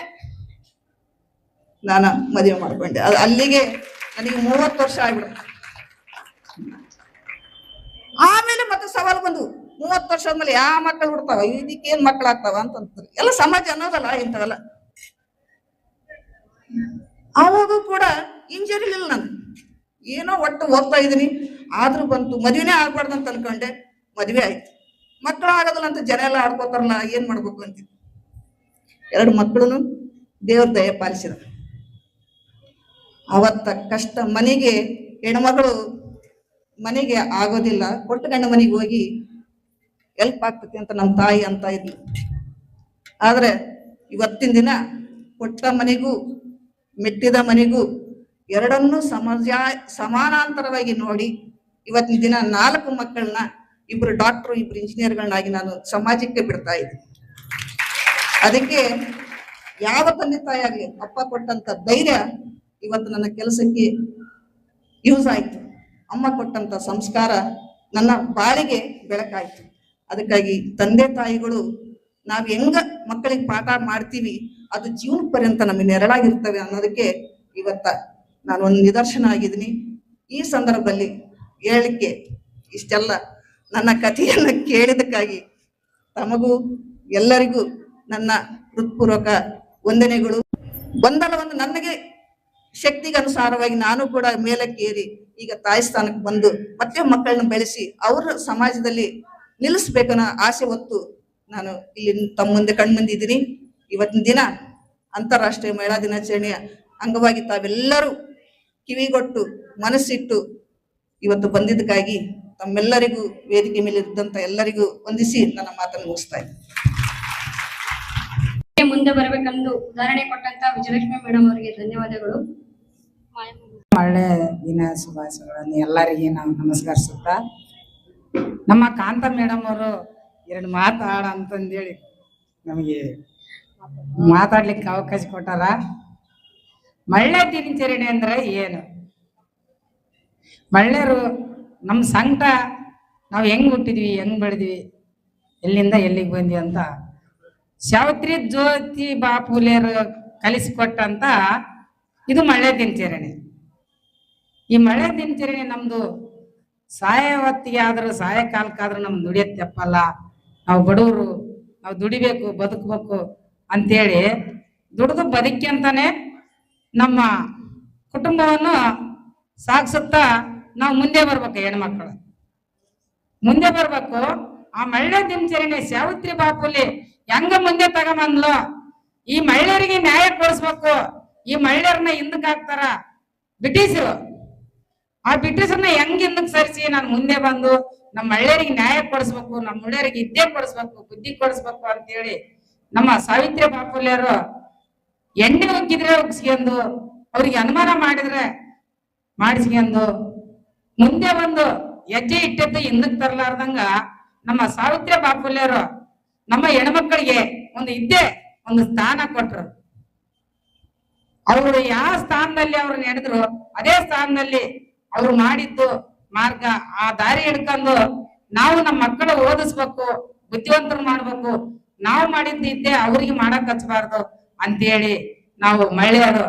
ನಾನು ಮದುವೆ ಮಾಡ್ಕೊಂಡೆ. ಅಲ್ಲಿಗೆ ನನಗೆ 30 ವರ್ಷ ಆಗ್ಬಿಡ. ಆಮೇಲೆ ಮತ್ತೆ ಸವಾಲು ಬಂದು 30 ವರ್ಷ ಆದ್ಮೇಲೆ ಯಾವ ಮಕ್ಕಳು ಹುಡ್ತಾವ, ಇದಕ್ಕೇನ್ ಮಕ್ಕಳಾಗ್ತಾವ ಅಂತಂತಾರೆ. ಎಲ್ಲ ಸಮಾಜ ಅನ್ನೋದಲ್ಲ ಇಂಥವೆಲ್ಲ. ಆವಾಗೂ ಕೂಡ ಇಂಜಿನಿಯರ್ ನಾನು ಏನೋ ಒಟ್ಟು ಓದ್ತಾ ಇದೀನಿ, ಆದ್ರೂ ಬಂತು ಮದುವೆನೇ ಆಗ್ಬಾರ್ದು ಅಂತ ಅನ್ಕೊಂಡೆ. ಮದುವೆ ಆಯ್ತು, ಮಕ್ಕಳು ಆಗೋದಿಲ್ಲ ಅಂತ ಜನ ಎಲ್ಲ ಆಡ್ಕೋತಾರಲ್ಲ, ಏನ್ ಮಾಡ್ಬೇಕು ಅಂತ 2 ಮಕ್ಕಳನ್ನು ದೇವ್ರ ದಯ ಪಾಲಿಸಿದ. ಅವತ್ತ ಕಷ್ಟ ಮನೆಗೆ ಹೆಣ್ಮಗಳು ಮನೆಗೆ ಆಗೋದಿಲ್ಲ, ಕೊಟ್ಟ ಗಂಡ ಮನೆಗೆ ಹೋಗಿ ಹೆಲ್ಪ್ ಆಗ್ತತಿ ಅಂತ ನಮ್ಮ ತಾಯಿ ಅಂತ ಇದ್ಲು. ಆದ್ರೆ ಇವತ್ತಿನ ದಿನ ಕೊಟ್ಟ ಮನೆಗೂ ಮೆಟ್ಟಿದ ಮನೆಗೂ ಎರಡನ್ನೂ ಸಮಾನಾಂತರವಾಗಿ ನೋಡಿ ಇವತ್ತಿನ ದಿನ 4 ಮಕ್ಕಳನ್ನ, 2 ಡಾಕ್ಟ್ರು 2 ಇಂಜಿನಿಯರ್ಗಳನ್ನಾಗಿ ನಾನು ಸಮಾಜಕ್ಕೆ ಬಿಡ್ತಾ ಇದ್ದೀನಿ. ಅದಕ್ಕೆ ಯಾವ ತಂದೆ ತಾಯಿ ಆಗ್ಲಿ, ಅಪ್ಪ ಕೊಟ್ಟಂತ ಧೈರ್ಯ ಇವತ್ತು ನನ್ನ ಕೆಲಸಕ್ಕೆ ಯೂಸ್ ಆಯ್ತು. ಅಮ್ಮ ಕೊಟ್ಟಂತ ಸಂಸ್ಕಾರ ನನ್ನ ಬಾಳಿಗೆ ಬೆಳಕಾಯ್ತು. ಅದಕ್ಕಾಗಿ ತಂದೆ ತಾಯಿಗಳು ನಾವ್ ಹೆಂಗ ಮಕ್ಕಳಿಗೆ ಪಾಠ ಮಾಡ್ತೀವಿ ಅದು ಜೀವನ ಪರ್ಯಂತ ನಮಗೆ ನೆರಳಾಗಿರ್ತವೆ ಅನ್ನೋದಕ್ಕೆ ಇವತ್ತ ನಾನು ಒಂದು ನಿದರ್ಶನ ಆಗಿದ್ದೀನಿ. ಈ ಸಂದರ್ಭದಲ್ಲಿ ಹೇಳಲಿಕ್ಕೆ ಇಷ್ಟೆಲ್ಲ ನನ್ನ ಕಥೆಯನ್ನು ಕೇಳಿದಕ್ಕಾಗಿ ತಮಗೂ ಎಲ್ಲರಿಗೂ ನನ್ನ ಹೃತ್ಪೂರ್ವಕ ವಂದನೆಗಳು. ಒಂದಲ್ಲ ಒಂದು ನನಗೆ ಶಕ್ತಿಗೆ ಅನುಸಾರವಾಗಿ ನಾನು ಕೂಡ ಮೇಲಕ್ಕೇರಿ ಈಗ ತಾಯಿ ಸ್ಥಾನಕ್ಕೆ ಬಂದು ಮತ್ತೆ ಮಕ್ಕಳನ್ನ ಬೆಳೆಸಿ ಅವ್ರ ಸಮಾಜದಲ್ಲಿ ನಿಲ್ಲಿಸ್ಬೇಕನ್ನೋ ಆಸೆ ಹೊತ್ತು ನಾನು ಇಲ್ಲಿ ತಮ್ಮ ಮುಂದೆ ಕಣ್ಮುಂದಿದ್ದೀನಿ. ಇವತ್ತಿನ ದಿನ ಅಂತಾರಾಷ್ಟ್ರೀಯ ಮಹಿಳಾ ದಿನಾಚರಣೆಯ ಅಂಗವಾಗಿ ತಾವೆಲ್ಲರೂ ಕಿವಿಗೊಟ್ಟು ಮನಸ್ಸಿಟ್ಟು ಇವತ್ತು ಬಂದಿದ್ದಕ್ಕಾಗಿ ತಮ್ಮೆಲ್ಲರಿಗೂ ವೇದಿಕೆ ಮೇಲೆ ಇದ್ದಂತ ಎಲ್ಲರಿಗೂ ವಂದಿಸಿ ನನ್ನ ಮಾತನ್ನು ಮುಗಿಸ್ತಾ ಇದ್ದೀನಿ. ಮುಂದೆ ಬರಬೇಕೆಂದು ಉದಾಹರಣೆ ಕೊಟ್ಟಂತ ವಿಜಯಲಕ್ಷ್ಮಿ ಮೇಡಮ್ ಅವರಿಗೆ ಧನ್ಯವಾದಗಳು. ಒಳ್ಳೆ ದಿನ ಶುಭಾಶಯಗಳನ್ನು ಎಲ್ಲರಿಗೆ ನಾವು ನಮಸ್ಕರಿಸುತ್ತಾ, ನಮ್ಮ ಕಾಂತ ಮೇಡಮ್ ಅವರು 2 ಮಾತಾಡ ಅಂತಂದೇಳಿ ನಮಗೆ ಮಾತಾಡ್ಲಿಕ್ಕೆ ಅವಕಾಶ ಕೊಟ್ಟಾರ. ಮಹಿಳಾ ದಿನಾಚರಣೆ ಅಂದ್ರೆ ಏನು? ಮಹಿಳೆಯರು ನಮ್ಮ ಸಂಕಟ, ನಾವು ಹೆಂಗ್ ಹುಟ್ಟಿದ್ವಿ, ಹೆಂಗ್ ಬೆಳೆದ್ವಿ, ಎಲ್ಲಿಂದ ಎಲ್ಲಿಗೆ ಬಂದ್ವಿ ಅಂತ ಸಾವಿತ್ರಿ ಜ್ಯೋತಿ ಬಾಪುಲೆಯರು ಕಲಿಸಿಕೊಟ್ಟಂತ ಇದು ಮಹಿಳಾ ದಿನಾಚರಣೆ. ಈ ಮಹಿಳಾ ದಿನಾಚರಣೆ ನಮ್ದು ಸಹಾಯ ಹೊತ್ತಿಗೆ ಆದ್ರೂ ಸಹಾಯ ಕಾಲಕ್ಕಾದ್ರೂ ನಮ್ ದುಡಿಯೋದ್ ತಪ್ಪಲ್ಲ. ನಾವು ಬಡವರು, ನಾವು ದುಡಿಬೇಕು, ಬದುಕಬೇಕು ಅಂತೇಳಿ ದುಡಿದು ಬದುಕಂತಾನೆ ನಮ್ಮ ಕುಟುಂಬವನ್ನು ಸಾಗಿಸುತ್ತಾ ನಾವು ಮುಂದೆ ಬರ್ಬೇಕು. ಹೆಣ್ಮಕ್ಳು ಮುಂದೆ ಬರ್ಬೇಕು. ಆ ಮಹಿಳಾ ದಿನಾಚರಣೆ ಸಾವಿತ್ರಿ ಬಾಪುಲೆ ಹೆಂಗ ಮುಂದೆ ತಗೊಂಬಂದ್ಲು, ಈ ಮಹಿಳೆಯರಿಗೆ ನ್ಯಾಯ ಕೊಡಿಸ್ಬೇಕು. ಈ ಮಹಿಳೆಯರನ್ನ ಹಿಂದಕ್ ಹಾಕ್ತಾರ ಬ್ರಿಟಿಷರು, ಆ ಬ್ರಿಟಿಷರ್ನ ಹೆಂಗ್ ಹಿಂದಕ್ ಸರಿಸಿ ನಾನು ಮುಂದೆ ಬಂದು ನಮ್ಮ ಮಹಿಳೆಯರಿಗೆ ನ್ಯಾಯ ಕೊಡಿಸ್ಬೇಕು, ನಮ್ಮ ಮಹಿಳೆಯರಿಗೆ ವಿದ್ಯೆ ಕೊಡಿಸ್ಬೇಕು, ಬುದ್ಧಿ ಕೊಡಿಸ್ಬೇಕು ಅಂತೇಳಿ ನಮ್ಮ ಸಾವಿತ್ರಿ ಬಾಪುಲೆಯರು ಎಣ್ಣೆ ಉಗ್ಗಿದ್ರೆ ಉಗ್ಸ್ಕೊಂಡು, ಅವ್ರಿಗೆ ಅನುಮಾನ ಮಾಡಿದ್ರೆ ಮಾಡಿಸ್ಕೊಂಡು ಮುಂದೆ ಒಂದು ಹೆಜ್ಜೆ ಇಟ್ಟದ್ದು ಹಿಂದಕ್ ತರಲಾರ್ದಂಗ ನಮ್ಮ ಸಾವಿತ್ರಿ ಬಾಪುಲೆಯರು ನಮ್ಮ ಹೆಣ್ಮಕ್ಳಿಗೆ ಒಂದು ವಿದ್ಯೆ, ಒಂದು ಸ್ಥಾನ ಕೊಟ್ರು. ಅವರು ಯಾವ ಸ್ಥಾನದಲ್ಲಿ ಅವ್ರು ನಡೆದ್ರು ಅದೇ ಸ್ಥಾನದಲ್ಲಿ ಅವ್ರು ಮಾಡಿದ್ದು ಮಾರ್ಗ, ಆ ದಾರಿ ಹಿಡ್ಕೊಂಡು ನಾವು ನಮ್ಮ ಮಕ್ಕಳು ಓದಿಸ್ಬೇಕು, ಬುದ್ಧಿವಂತರು ಮಾಡ್ಬೇಕು. ನಾವು ಮಾಡಿದ್ದಿದ್ದೆ ಅವ್ರಿಗೆ ಮಾಡಕ್ ಹಚ್ಬಾರ್ದು ಅಂತೇಳಿ ನಾವು ಮಹಿಳೆಯರು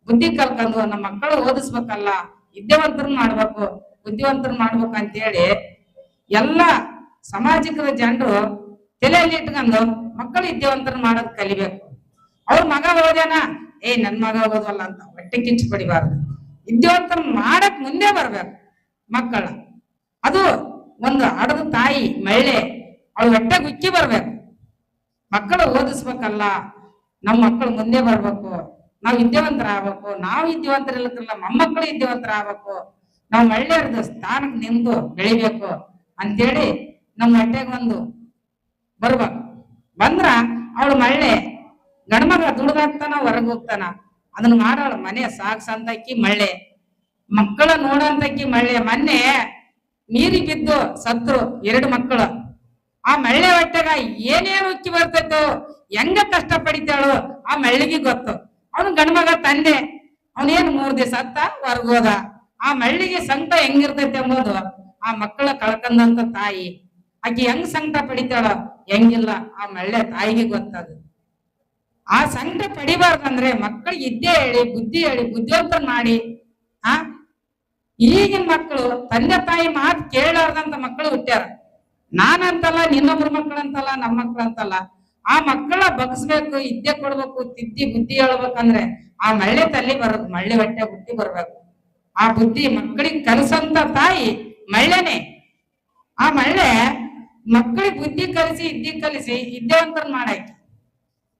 ಬುದ್ಧಿ ಕಲ್ಕೊಂಡು ನಮ್ಮ ಮಕ್ಕಳು ಓದಿಸ್ಬೇಕಲ್ಲ, ವಿದ್ಯಾವಂತರು ಮಾಡ್ಬೇಕು, ಬುದ್ಧಿವಂತರು ಮಾಡ್ಬೇಕು ಅಂತೇಳಿ ಎಲ್ಲ ಸಾಮಾಜಿಕ ಜನರು ತಲೆಯಲ್ಲಿ ಇಟ್ಕೊಂಡು ಮಕ್ಕಳು ವಿದ್ಯಾವಂತರು ಮಾಡೋದ್ ಕಲಿಬೇಕು. ಅವ್ರ ಮಗ ಓದ್ಯಾನ, ನನ್ ಮಗ ಓದವಲ್ಲ ಅಂತ ಹೊಟ್ಟೆ ಕಿಚ್ಚು ಪಡಿಬಾರ್ದು. ವಿದ್ಯಾವಂತರು ಮಾಡಕ್ ಮುಂದೆ ಬರ್ಬೇಕು ಮಕ್ಕಳ. ಅದು ಒಂದು ಆಡದ ತಾಯಿ ಮಹಿಳೆ ಅವಳು ಹೊಟ್ಟೆಗೆ ಉಕ್ಕಿ ಬರ್ಬೇಕು. ಮಕ್ಕಳು ಓದಿಸ್ಬೇಕಲ್ಲ, ನಮ್ಮ ಮಕ್ಕಳು ಮುಂದೆ ಬರ್ಬೇಕು, ನಾವು ವಿದ್ಯಾವಂತರ ಆಗ್ಬೇಕು. ನಾವು ವಿದ್ಯಾವಂತರ ಇಲ್ಲಕ್ಕಲ್ಲ, ಮೊಮ್ಮಕ್ಕಳು ವಿದ್ಯಾವಂತರ ಆಗ್ಬೇಕು. ನಾವು ಮಹಿಳೆಯರದು ಸ್ಥಾನಕ್ಕೆ ನಿಂತು ಬೆಳಿಬೇಕು ಅಂತೇಳಿ ನಮ್ಮ ಹೊಟ್ಟೆಗೆ ಒಂದು ಬರ್ಬೇಕು. ಬಂದ್ರ ಅವಳು ಮಹಿಳೆ, ಗಂಡ್ಮಗ ದುಡ್ದಾಗ್ತಾನ, ಹೊರಗೆ ಹೋಗ್ತಾನ, ಅದನ್ನ ಮಾಡೋಳು ಮನೆ ಸಾಗ್ಸಂತಕ್ಕಿ ಮಹಿಳೆ, ಮಕ್ಕಳ ನೋಡಂತಕ್ಕಿ ಮಹಿಳೆ. ಮೊನ್ನೆ ನೀರಿಗೆ ಬಿದ್ದು ಸತ್ರು 2 ಮಕ್ಕಳು. ಆ ಮಹಿಳೆ ಹೊಟ್ಟೆಗ ಏನೇನು ಉಕ್ಕಿ ಬರ್ತೈತೋ, ಹೆಂಗ ಕಷ್ಟ ಪಡಿತಾಳು ಆ ಮಹಿಳೆಗೆ ಗೊತ್ತು. ಅವನು ಗಂಡ್ಮಗ ತಂದೆ, ಅವನೇನು 3 ದಿವಸ ಅತ್ತ ಹೊರಗೋದ. ಆ ಮಹಿಳೆಗೆ ಸಂಕಟ ಹೆಂಗಿರ್ತೈತೆ ಎಂಬುದು ಆ ಮಕ್ಕಳ ಕಳ್ಕೊಂಡಂತ ತಾಯಿ, ಆಕೆ ಹೆಂಗ್ ಸಂಕಟ ಪಡಿತಾಳ ಹೆಂಗಿಲ್ಲ ಆ ಮಹಿಳೆ ತಾಯಿಗೆ ಗೊತ್ತದ. ಆ ಸಂಕಟ ಪಡಿಬಾರ್ದಂದ್ರೆ ಮಕ್ಕಳಿಗೆ ವಿದ್ಯೆ ಹೇಳಿ, ಬುದ್ಧಿ ಹೇಳಿ, ಬುದ್ಧಿವಂತರ ಮಾಡಿ. ಈಗಿನ ಮಕ್ಕಳು ತಂದೆ ತಾಯಿ ಮಾತು ಕೇಳಾರ್ದಂತ ಮಕ್ಕಳು ಹುಟ್ಟ್ಯಾರ. ನಾನಂತಲ್ಲ, ಇನ್ನೊಬ್ರ ಮಕ್ಕಳಂತಲ್ಲ, ನಮ್ಮ ಮಕ್ಕಳಂತಲ್ಲ. ಆ ಮಕ್ಕಳ ಬಗ್ಸ್ಬೇಕು, ವಿದ್ಯೆ ಕೊಡ್ಬೇಕು, ತಿದ್ದಿ ಬುದ್ಧಿ ಹೇಳ್ಬೇಕಂದ್ರೆ ಆ ಮಹಿಳೆ ತಲ್ಲಿ ಬರೋದು, ಮಹಿಳೆ ಹೊಟ್ಟೆ ಬುದ್ಧಿ ಬರ್ಬೇಕು. ಆ ಬುದ್ಧಿ ಮಕ್ಕಳಿಗೆ ಕಲಿಸಂತ ತಾಯಿ ಮಹಿಳೆನೆ. ಆ ಮಹಿಳೆ ಮಕ್ಕಳಿಗೆ ಬುದ್ಧಿ ಕಲಿಸಿ, ವಿದ್ಯೆ ಕಲಿಸಿ ವಿದ್ಯಾವಂತರ ಮಾಡಾಕಿ.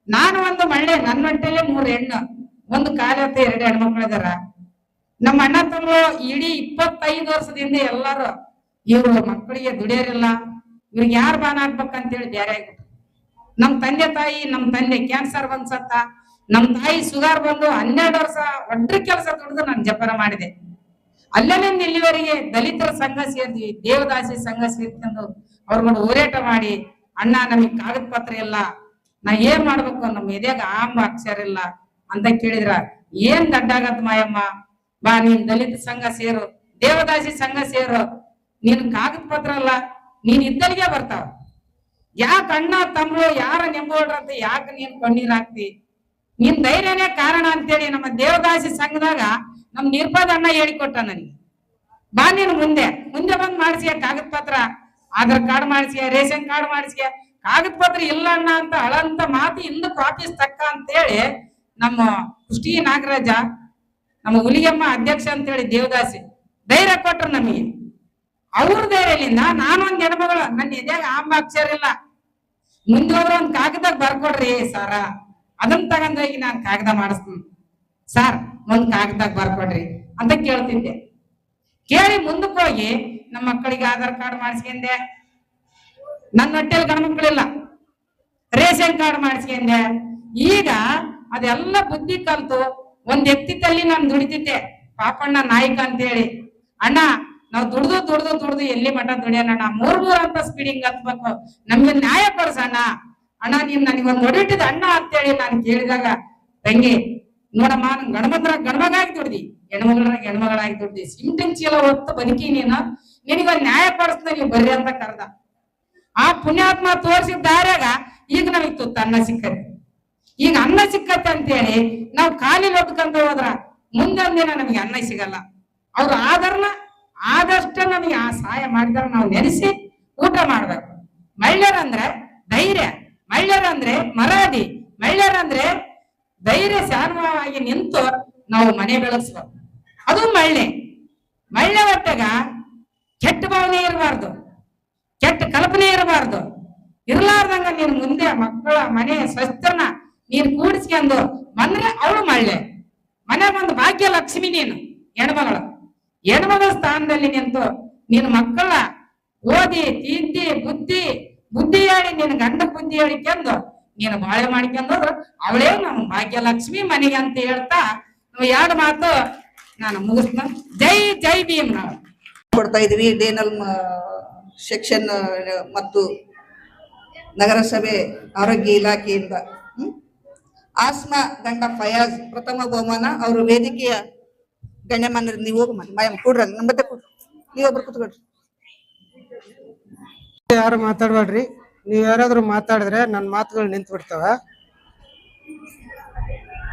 ನಾನು ಒಂದು ಮಹಿಳೆ, ನನ್ನ ಹೊಟ್ಟೆಲೆ 3 ಹೆಣ್ಣು, ಒಂದು ಕಾಲತ್ತೆ 2 ಹೆಣ್ಮಕ್ಳಿದಾರ. ನಮ್ಮ ಅಣ್ಣ ತಮ್ಮ ಇಡೀ 25 ವರ್ಷದಿಂದ ಎಲ್ಲಾರು ಇವ್ರು ಮಕ್ಕಳಿಗೆ ದುಡಿಯೋರಿಲ್ಲ, ಇವ್ರಿಗೆ ಯಾರು ಬಾನ ಹಾಕ್ಬೇಕಂತೇಳಿ ಬೇರೆ ಆಗ್ಬಿಟ್ಟು. ನಮ್ ತಂದೆ ತಾಯಿ, ನಮ್ ತಂದೆ ಕ್ಯಾನ್ಸರ್ ಬಂದ್ ಸತ್ತ, ನಮ್ ತಾಯಿ ಶುಗರ್ ಬಂದು 12 ವರ್ಷ ಒಡ್ರ ಕೆಲಸ ದುಡಿದು ನಾನು ಜಪನ ಮಾಡಿದೆ. ಅಲ್ಲಲ್ಲಿಂದ ಇಲ್ಲಿವರೆಗೆ ದಲಿತರ ಸಂಘ ಸೇರಿದ್ವಿ, ದೇವದಾಸಿ ಸಂಘ ಸೇರ್ಕೊಂಡು ಅವ್ರಗಳು ಹೋರಾಟ ಮಾಡಿ, ಅಣ್ಣ ನಮಗ್ ಕಾಗದ ಪತ್ರ ಇಲ್ಲ, ನಾ ಏನ್ ಮಾಡ್ಬೇಕು, ನಮ್ ಎದೆಯಾಗ ಆಂಬ ಅಕ್ಷರ ಇಲ್ಲ ಅಂತ ಕೇಳಿದ್ರ, ಏನ್ ಗಡ್ಡಾಗತ್ ಮಾಯಮ್ಮ, ಬಾ ನೀನ್ ದಲಿತ ಸಂಘ ಸೇರು, ದೇವದಾಸಿ ಸಂಘ ಸೇರು, ನೀನ್ ಕಾಗದ ಪತ್ರ ಅಲ್ಲ, ನೀನ್ ಇದ್ದಲ್ಲಿಗೆ ಬರ್ತಾವ. ಯಾಕ ಅಣ್ಣ ತಮ್ಮಳು ಯಾರ ನೆಂಬೋಳ್ರಂತ ಯಾಕೆ ನೀನ್ ಕಣ್ಣೀರ್ ಹಾಕ್ತಿ? ನಿನ್ ಧೈರ್ಯನೇ ಕಾರಣ ಅಂತೇಳಿ ನಮ್ಮ ದೇವದಾಸಿ ಸಂಘದಾಗ ನಮ್ ನಿರ್ಪಾದ ಅಣ್ಣ ಹೇಳಿಕೊಟ್ಟ ನನಗೆ. ಬಾ ನೀನು ಮುಂದೆ ಬಂದ್ ಮಾಡಿಸಿಯ ಕಾಗದ ಪತ್ರ, ಆಧಾರ್ ಕಾರ್ಡ್ ಮಾಡಿಸಿಯ, ರೇಷನ್ ಕಾರ್ಡ್ ಮಾಡಿಸಿಯ, ಕಾಗದ ಪತ್ರ ಇಲ್ಲ ಅಣ್ಣ ಅಂತ ಅಳಂತ ಮಾತು ಹಿಂದಕ್ಕೆ ವಾಪಸ್ ತಕ್ಕ ಅಂತೇಳಿ ನಮ್ಮ ಕುಷ್ಟಿ ನಾಗರಾಜ, ನಮ್ಮ ಹುಲಿಗೆಮ್ಮ ಅಧ್ಯಕ್ಷ ಅಂತೇಳಿ ದೇವದಾಸಿ ಧೈರ್ಯ ಕೊಟ್ರು ನಮಗೆ. ಅವ್ರ ಧೈರ್ಯದಿಂದ ನಾನೊಂದ್ ಹೆಣ್ಮಗಳು, ನನ್ನ ಎದೆಯಾಗ ಆಂಬ ಅಕ್ಷರ ಇಲ್ಲ, ಮುಂದೆ ಹೋದ್ರೆ ಒಂದ್ ಕಾಗದಾಗ ಬರ್ಕೊಡ್ರಿ ಸಾರ, ಅದನ್ನ ತಗೊಂಡೋಗಿ ನಾನ್ ಕಾಗದ ಮಾಡಿಸ್ತೀನಿ ಸಾರ್, ಒಂದ್ ಕಾಗದಾಗ ಬರ್ಕೊಡ್ರಿ ಅಂತ ಕೇಳ್ತಿದ್ದೆ. ಕೇಳಿ ಮುಂದಕ್ಕೆ ಹೋಗಿ ನಮ್ಮ ಮಕ್ಕಳಿಗೆ ಆಧಾರ್ ಕಾರ್ಡ್ ಮಾಡಿಸ್ಕೊಂಡೆ, ನನ್ನ ಹೊಟ್ಟೆಲ್ ಗಂಡ ಮಕ್ಕಳಿಲ್ಲ, ರೇಷನ್ ಕಾರ್ಡ್ ಮಾಡಿಸ್ಕೊಂಡೆ. ಈಗ ಅದೆಲ್ಲ ಬುದ್ಧಿ ಕಲ್ತು ಒಂದ್ ಎತ್ತಿತ್ತಲ್ಲಿ ನಾನು ದುಡಿತಿದ್ದೆ, ಪಾಪಣ್ಣ ನಾಯ್ಕ ಅಂತ ಹೇಳಿ. ಅಣ್ಣ ನಾವು ದುಡ್ದು ಎಲ್ಲಿ ಮಠ ದುಡಿಯೋಣ, ಮೂರ್ ಅಂತ ಸ್ಪೀಡಿಂಗ್ ಹತ್ಬೇಕು, ನಮ್ಗೆ ನ್ಯಾಯ ಕೊಡ್ಸಣ್ಣ. ಅಣ್ಣ ನೀನ್ ನನಗೊಂದ್ ಹೊಡಿಟ್ಟಿದ ಅಣ್ಣ ಅಂತೇಳಿ ನಾನು ಕೇಳಿದಾಗ, ತಂಗಿ ನೋಡಮ್ಮ, ನನ್ ಗಂಡ್ಮಗಾಗಿ ದುಡ್ದಿ, ಹೆಣ್ಮಗಳಾಗಿ ದುಡ್ದಿ, ಸಿಂಟನ್ ಚೀಲ ಹೊತ್ತು ಬದುಕಿ ನೀನು, ನಿನಗೊಂದ್ ನ್ಯಾಯ ಕೊಡಿಸ್ತ ನೀವು ಬರ್ರಿ ಅಂತ ಕರೆದ. ಆ ಪುಣ್ಯಾತ್ಮ ತೋರಿಸಿದ ದಾರ್ಯಾಗ ಈಗ ನಮಗ್ ತುತ್ತ ಅನ್ನ ಸಿಕ್ಕತ್ತೆ. ಈಗ ಅನ್ನ ಸಿಕ್ಕತ್ತೆ ಅಂತೇಳಿ ನಾವು ಖಾಲಿ ಹೊತ್ಕೊಂತ ಹೋದ್ರ ಮುಂದೊಂದ್ ದಿನ ನಮಗೆ ಅನ್ನ ಸಿಗಲ್ಲ. ಅವ್ರು ಆದಷ್ಟು ನಮಗೆ ಆ ಸಹಾಯ ಮಾಡಿದಾರ ನಾವು ನೆನೆಸಿ ಊಟ ಮಾಡ್ಬೇಕು. ಮಹಿಳೆಯರಂದ್ರೆ ಧೈರ್ಯ, ಮಹಿಳೆಯರಂದ್ರೆ ಮರಾದಿ, ಮಹಿಳೆಯರಂದ್ರೆ ಧೈರ್ಯ ಶಾನ್ವಾಗಿ ನಿಂತು ನಾವು ಮನೆ ಬೆಳೆಸ್ಬೇಕು. ಅದು ಮಹಿಳೆ ಒಟ್ಟಾಗ ಕೆಟ್ಟ ಭಾವನೆ ಇರಬಾರ್ದು, ಕೆಟ್ಟ ಕಲ್ಪನೆ ಇರಬಾರ್ದು. ಇರ್ಲಾರ್ದಂಗ ನೀನ್ ಮುಂದೆ ಮಕ್ಕಳ ಮನೆ ಸ್ವಸ್ಥನ ನೀನ್ ಕೂಡಿಸ್ಕೊಂಡು ಬಂದ್ರೆ ಅವಳು ಮನೆಗ ಒಂದು ಭಾಗ್ಯ ಲಕ್ಷ್ಮಿ. ನೀನು ಹೆಣ್ಮಗಳ ಸ್ಥಾನದಲ್ಲಿ ನಿಂತು ನಿನ್ ಮಕ್ಕಳ ಓದಿ ತಿದ್ದಿ ಬುದ್ಧಿ ಹೇಳಿ, ನಿನ್ ಗಂಡ ಬುದ್ಧಿ ಹೇಳಿಕೊಂಡು ನೀನು ಬಾಳೆ ಮಾಡ್ಕೊಂಡ್ರು ಅವಳೇ ನಮ್ಮ ಭಾಗ್ಯ ಲಕ್ಷ್ಮಿ ಮನೆಗೆ ಅಂತ ಹೇಳ್ತಾ ಎರಡು ಮಾತು ನಾನು ಮುಗಿಸ್ನ. ಜೈ ಭೀಮ್. ನಾವು ಕೊಡ್ತಾ ಇದೀವಿ ಡೇನಲ್ ಸೆಕ್ಷನ್ ಮತ್ತು ನಗರಸಭೆ ಆರೋಗ್ಯ ಇಲಾಖೆಯಿಂದ. ಆಸ್ಮಾ ಗಂಡ ಫಯಾಜ್ ಪ್ರಥಮ ಬಹುಮಾನ. ಅವರು ವೇದಿಕೆಯ ಗಣ್ಯಮಾನ್ಯರು. ನೀವು ಹೋಗಿ ಮಾಯಮ್ಮ ಕೂಡ್ರ, ನಮ್ಮತ್ತೆ ಕೂಡ್ರಿ, ನೀವೊಬ್ರು ಕೂತ್ಕೊಡ್ರಿ. ಯಾರು ಮಾತಾಡ್ಬೇಡ್ರಿ, ನೀವ್ ಯಾರಾದ್ರೂ ಮಾತಾಡಿದ್ರೆ ನನ್ನ ಮಾತುಗಳು ನಿಂತು ಬಿಡ್ತಾವ.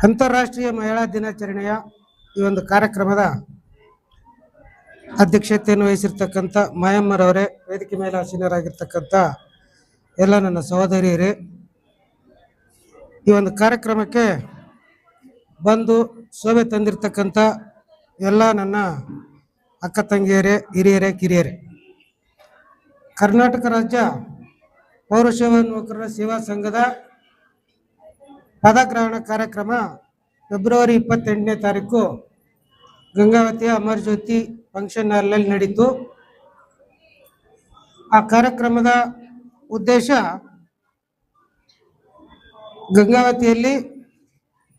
ಅಂತಾರಾಷ್ಟ್ರೀಯ ಮಹಿಳಾ ದಿನಾಚರಣೆಯ ಈ ಒಂದು ಕಾರ್ಯಕ್ರಮದ ಅಧ್ಯಕ್ಷತೆಯನ್ನು ವಹಿಸಿರ್ತಕ್ಕಂಥ ಮಾಯಮ್ಮರವರೇ, ವೇದಿಕೆ ಮೇಲೆ ಆಸೀನರಾಗಿರ್ತಕ್ಕಂಥ ಎಲ್ಲ ನನ್ನ ಸಹೋದರಿಯರೇ, ಈ ಒಂದು ಕಾರ್ಯಕ್ರಮಕ್ಕೆ ಬಂದು ಶೋಭೆ ತಂದಿರತಕ್ಕಂಥ ಎಲ್ಲ ನನ್ನ ಅಕ್ಕ ತಂಗಿಯರೇ, ಹಿರಿಯರೇ, ಕಿರಿಯರೇ, ಕರ್ನಾಟಕ ರಾಜ್ಯ ಪೌರಸೇವಾ ನೌಕರರ ಸೇವಾ ಸಂಘದ ಪದಗ್ರಹಣ ಕಾರ್ಯಕ್ರಮ ಫೆಬ್ರವರಿ 28ನೇ ತಾರೀಕು ಗಂಗಾವತಿಯ ಅಮರ್ ಜ್ಯೋತಿ ಫಂಕ್ಷನ್ ಹಾಲ್ನಲ್ಲಿ ನಡೀತು. ಆ ಕಾರ್ಯಕ್ರಮದ ಉದ್ದೇಶ ಗಂಗಾವತಿಯಲ್ಲಿ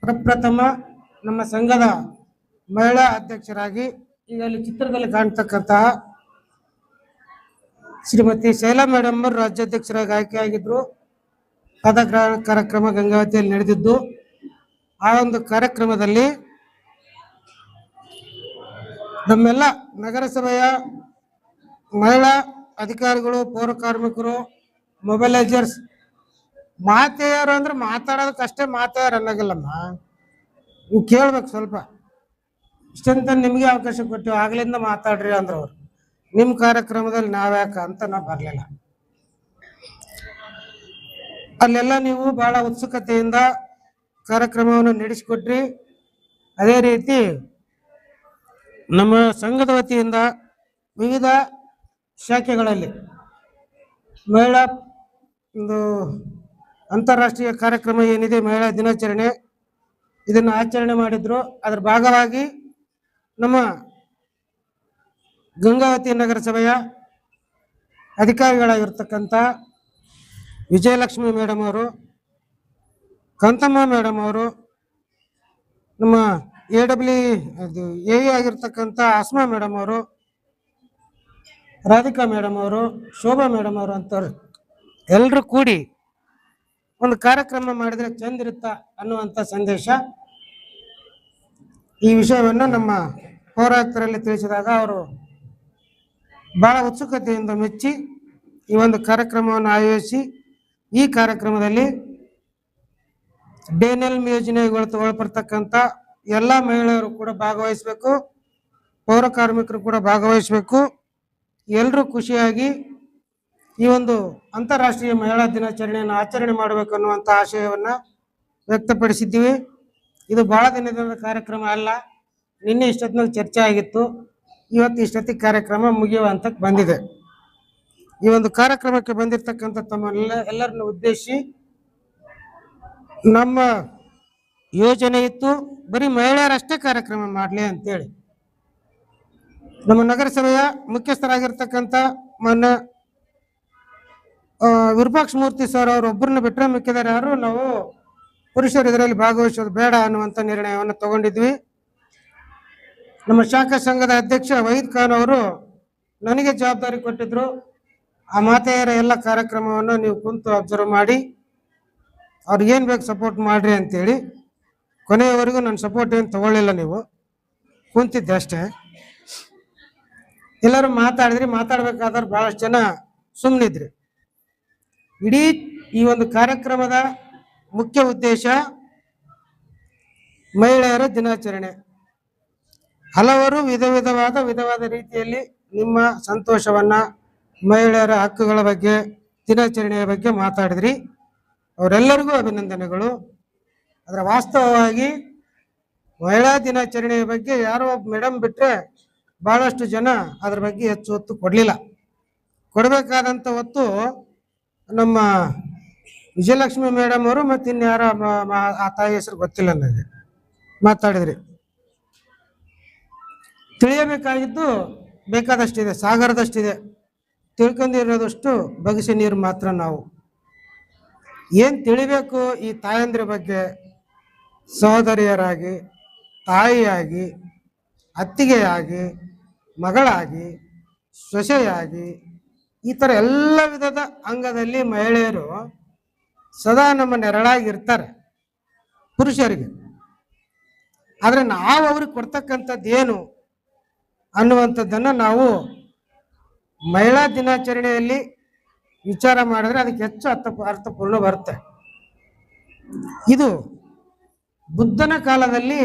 ಪ್ರಪ್ರಥಮ ನಮ್ಮ ಸಂಘದ ಮಹಿಳಾ ಅಧ್ಯಕ್ಷರಾಗಿ ಈಗ ಅಲ್ಲಿ ಚಿತ್ರದಲ್ಲಿ ಕಾಣ್ತಕ್ಕಂತಹ ಶ್ರೀಮತಿ ಶೈಲಾ ಮೇಡಮ್ ಅವರು ರಾಜ್ಯಾಧ್ಯಕ್ಷರಾಗಿ ಆಯ್ಕೆಯಾಗಿದ್ರು. ಪದಗ್ರಹಣ ಕಾರ್ಯಕ್ರಮ ಗಂಗಾವತಿಯಲ್ಲಿ ನಡೆದಿದ್ದು. ಆ ಒಂದು ಕಾರ್ಯಕ್ರಮದಲ್ಲಿ ನಮ್ಮೆಲ್ಲ ನಗರಸಭೆಯ ಮಹಿಳಾ ಅಧಿಕಾರಿಗಳು, ಪೌರ ಕಾರ್ಮಿಕರು, ಮೊಬೈಲೈಸರ್ಸ್, ಮಾತೆಯರು ಅಂದ್ರೆ ಮಾತಾಡೋದಕ್ಕಷ್ಟೇ ಮಾತೆಯರು ಅನ್ನೋಗಿಲ್ಲಮ್ಮ, ನೀವು ಕೇಳ್ಬೇಕು ಸ್ವಲ್ಪ. ಇಷ್ಟಂತ ನಿಮಗೆ ಅವಕಾಶ ಕೊಟ್ಟಿವಿ, ಆಗ್ಲಿಂದ ಮಾತಾಡ್ರಿ ಅಂದ್ರೆ ಅವ್ರು. ನಿಮ್ಮ ಕಾರ್ಯಕ್ರಮದಲ್ಲಿ ನಾವ್ಯಾಕ ಅಂತ ನಾವು ಬರಲಿಲ್ಲ. ಅಲ್ಲೆಲ್ಲ ನೀವು ಬಹಳ ಉತ್ಸುಕತೆಯಿಂದ ಕಾರ್ಯಕ್ರಮವನ್ನು ನಡೆಸಿಕೊಟ್ರಿ. ಅದೇ ರೀತಿ ನಮ್ಮ ಸಂಘದ ವತಿಯಿಂದ ವಿವಿಧ ಶಾಖೆಗಳಲ್ಲಿ ಮಹಿಳಾ ಒಂದು ಅಂತಾರಾಷ್ಟ್ರೀಯ ಕಾರ್ಯಕ್ರಮ ಏನಿದೆ, ಮಹಿಳಾ ದಿನಾಚರಣೆ, ಇದನ್ನು ಆಚರಣೆ ಮಾಡಿದ್ರು. ಅದರ ಭಾಗವಾಗಿ ನಮ್ಮ ಗಂಗಾವತಿ ನಗರಸಭೆಯ ಅಧಿಕಾರಿಗಳಾಗಿರ್ತಕ್ಕಂಥ ವಿಜಯಲಕ್ಷ್ಮಿ ಮೇಡಮ್ ಅವರು, ಕಾಂತಮ್ಮ ಮೇಡಮ್ ಅವರು, ನಮ್ಮ AE ಆಗಿರ್ತಕ್ಕಂಥ ಆಸ್ಮಾ ಮೇಡಮ್ ಅವರು, ರಾಧಿಕಾ ಮೇಡಮ್ ಅವರು, ಶೋಭಾ ಮೇಡಮ್ ಅವರು ಅಂತವ್ರು ಎಲ್ಲರೂ ಕೂಡಿ ಒಂದು ಕಾರ್ಯಕ್ರಮ ಮಾಡಿದ್ರೆ ಚಂದಿರುತ್ತ ಅನ್ನುವಂಥ ಸಂದೇಶ. ಈ ವಿಷಯವನ್ನು ನಮ್ಮ ಪೌರಾಯುಕ್ತರಲ್ಲಿ ತಿಳಿಸಿದಾಗ ಅವರು ಬಹಳ ಉತ್ಸುಕತೆಯಿಂದ ಮೆಚ್ಚಿ ಈ ಒಂದು ಕಾರ್ಯಕ್ರಮವನ್ನು ಆಯೋಜಿಸಿ, ಈ ಕಾರ್ಯಕ್ರಮದಲ್ಲಿ ಡೇನಲ್ ಯೋಜನೆಗಳು ಒಳಪಡ್ತಕ್ಕಂಥ ಎಲ್ಲ ಮಹಿಳೆಯರು ಕೂಡ ಭಾಗವಹಿಸಬೇಕು, ಪೌರ ಕಾರ್ಮಿಕರು ಕೂಡ ಭಾಗವಹಿಸಬೇಕು, ಎಲ್ಲರೂ ಖುಷಿಯಾಗಿ ಈ ಒಂದು ಅಂತಾರಾಷ್ಟ್ರೀಯ ಮಹಿಳಾ ದಿನಾಚರಣೆಯನ್ನು ಆಚರಣೆ ಮಾಡಬೇಕು ಅನ್ನುವಂಥ ಆಶಯವನ್ನು ವ್ಯಕ್ತಪಡಿಸಿದ್ದೀವಿ. ಇದು ಬಹಳ ದಿನದ ಕಾರ್ಯಕ್ರಮ ಅಲ್ಲ, ನಿನ್ನೆ ಇಷ್ಟೊತ್ತಿನಲ್ಲಿ ಚರ್ಚೆ ಆಗಿತ್ತು, ಇವತ್ತು ಇಷ್ಟೊತ್ತಿಗೆ ಕಾರ್ಯಕ್ರಮ ಮುಗಿಯುವ ಹಂತಕ್ಕೆ ಬಂದಿದೆ. ಈ ಒಂದು ಕಾರ್ಯಕ್ರಮಕ್ಕೆ ಬಂದಿರತಕ್ಕಂಥ ಎಲ್ಲರನ್ನು ಉದ್ದೇಶಿಸಿ ನಮ್ಮ ಯೋಜನೆ ಇತ್ತು ಬರೀ ಮಹಿಳೆಯರಷ್ಟೇ ಕಾರ್ಯಕ್ರಮ ಮಾಡಲಿ ಅಂತೇಳಿ. ನಮ್ಮ ನಗರಸಭೆಯ ಮುಖ್ಯಸ್ಥರಾಗಿರ್ತಕ್ಕಂಥ ಮಾನ್ಯ ವಿರೂಪಾಕ್ಷ ಮೂರ್ತಿ ಸರ್ ಅವರೊಬ್ಬರನ್ನ ಬಿಟ್ಟರೆ ಮಿಕ್ಕಿದರೆ ಯಾರು ನಾವು ಪುರುಷರು ಇದರಲ್ಲಿ ಭಾಗವಹಿಸೋದು ಬೇಡ ಅನ್ನುವಂಥ ನಿರ್ಣಯವನ್ನು ತಗೊಂಡಿದ್ವಿ. ನಮ್ಮ ಶಾಖಾ ಸಂಘದ ಅಧ್ಯಕ್ಷ ವಹೀದ್ ಖಾನ್ ಅವರು ನನಗೆ ಜವಾಬ್ದಾರಿ ಕೊಟ್ಟಿದ್ರು. ಆ ಮಾತೆಯರ ಎಲ್ಲ ಕಾರ್ಯಕ್ರಮವನ್ನು ನೀವು ಕುಂತು ಅಬ್ಸರ್ವ್ ಮಾಡಿ ಅವ್ರಿಗೇನು ಬೇಕು ಸಪೋರ್ಟ್ ಮಾಡಿರಿ ಅಂತೇಳಿ. ಕೊನೆಯವರೆಗೂ ನನ್ನ ಸಪೋರ್ಟ್ ಏನು ತಗೊಳ್ಳಿಲ್ಲ, ನೀವು ಕುಂತಿದ್ದೆ ಅಷ್ಟೇ. ಎಲ್ಲರೂ ಮಾತಾಡಿದ್ರಿ, ಮಾತಾಡ್ಬೇಕಾದ್ರೆ ಭಾಳಷ್ಟು ಜನ ಸುಮ್ಮನಿದ್ರಿ. ಇಡೀ ಈ ಒಂದು ಕಾರ್ಯಕ್ರಮದ ಮುಖ್ಯ ಉದ್ದೇಶ ಮಹಿಳೆಯರ ದಿನಾಚರಣೆ. ಹಲವರು ವಿಧವಾದ ರೀತಿಯಲ್ಲಿ ನಿಮ್ಮ ಸಂತೋಷವನ್ನ, ಮಹಿಳೆಯರ ಹಕ್ಕುಗಳ ಬಗ್ಗೆ, ದಿನಾಚರಣೆಯ ಬಗ್ಗೆ ಮಾತಾಡಿದ್ರಿ. ಅವರೆಲ್ಲರಿಗೂ ಅಭಿನಂದನೆಗಳು. ಅದರ ವಾಸ್ತವವಾಗಿ ಮಹಿಳಾ ದಿನಾಚರಣೆಯ ಬಗ್ಗೆ ಯಾರೋ ಒಬ್ಬ ಮೇಡಮ್ ಬಿಟ್ಟರೆ ಭಾಳಷ್ಟು ಜನ ಅದ್ರ ಬಗ್ಗೆ ಹೆಚ್ಚು ಒತ್ತು ಕೊಡಲಿಲ್ಲ. ಕೊಡಬೇಕಾದಂಥ ಒತ್ತು ನಮ್ಮ ವಿಜಯಲಕ್ಷ್ಮಿ ಮೇಡಮ್ ಅವರು ಮತ್ತು ಇನ್ಯಾರ ಆ ತಾಯಿ ಹೆಸರು ಗೊತ್ತಿಲ್ಲ ನನಗೆ ಮಾತಾಡಿದ್ರಿ. ತಿಳಿಯಬೇಕಾಗಿದ್ದು ಬೇಕಾದಷ್ಟಿದೆ, ಸಾಗರದಷ್ಟಿದೆ. ತಿಳ್ಕೊಂಡಿರೋದಷ್ಟು ಬಗಸಿ ನೀರು ಮಾತ್ರ. ನಾವು ಏನು ತಿಳಿಬೇಕು ಈ ತಾಯಂದ್ರ ಬಗ್ಗೆ, ಸಹೋದರಿಯರಾಗಿ, ತಾಯಿಯಾಗಿ, ಅತ್ತಿಗೆಯಾಗಿ, ಮಗಳಾಗಿ, ಸೊಸೆಯಾಗಿ, ಈ ಥರ ಎಲ್ಲ ವಿಧದ ಅಂಗದಲ್ಲಿ ಮಹಿಳೆಯರು ಸದಾ ನಮ್ಮ ನೆರಳಾಗಿರ್ತಾರೆ ಪುರುಷರಿಗೆ. ಆದರೆ ನಾವು ಅವ್ರಿಗೆ ಕೊಡ್ತಕ್ಕಂಥದ್ದು ಏನು ಅನ್ನುವಂಥದ್ದನ್ನು ನಾವು ಮಹಿಳಾ ದಿನಾಚರಣೆಯಲ್ಲಿ ವಿಚಾರ ಮಾಡಿದ್ರೆ ಅದಕ್ಕೆ ಹೆಚ್ಚು ಅರ್ಥಪೂರ್ಣ ಬರುತ್ತೆ. ಇದು ಬುದ್ಧನ ಕಾಲದಲ್ಲಿ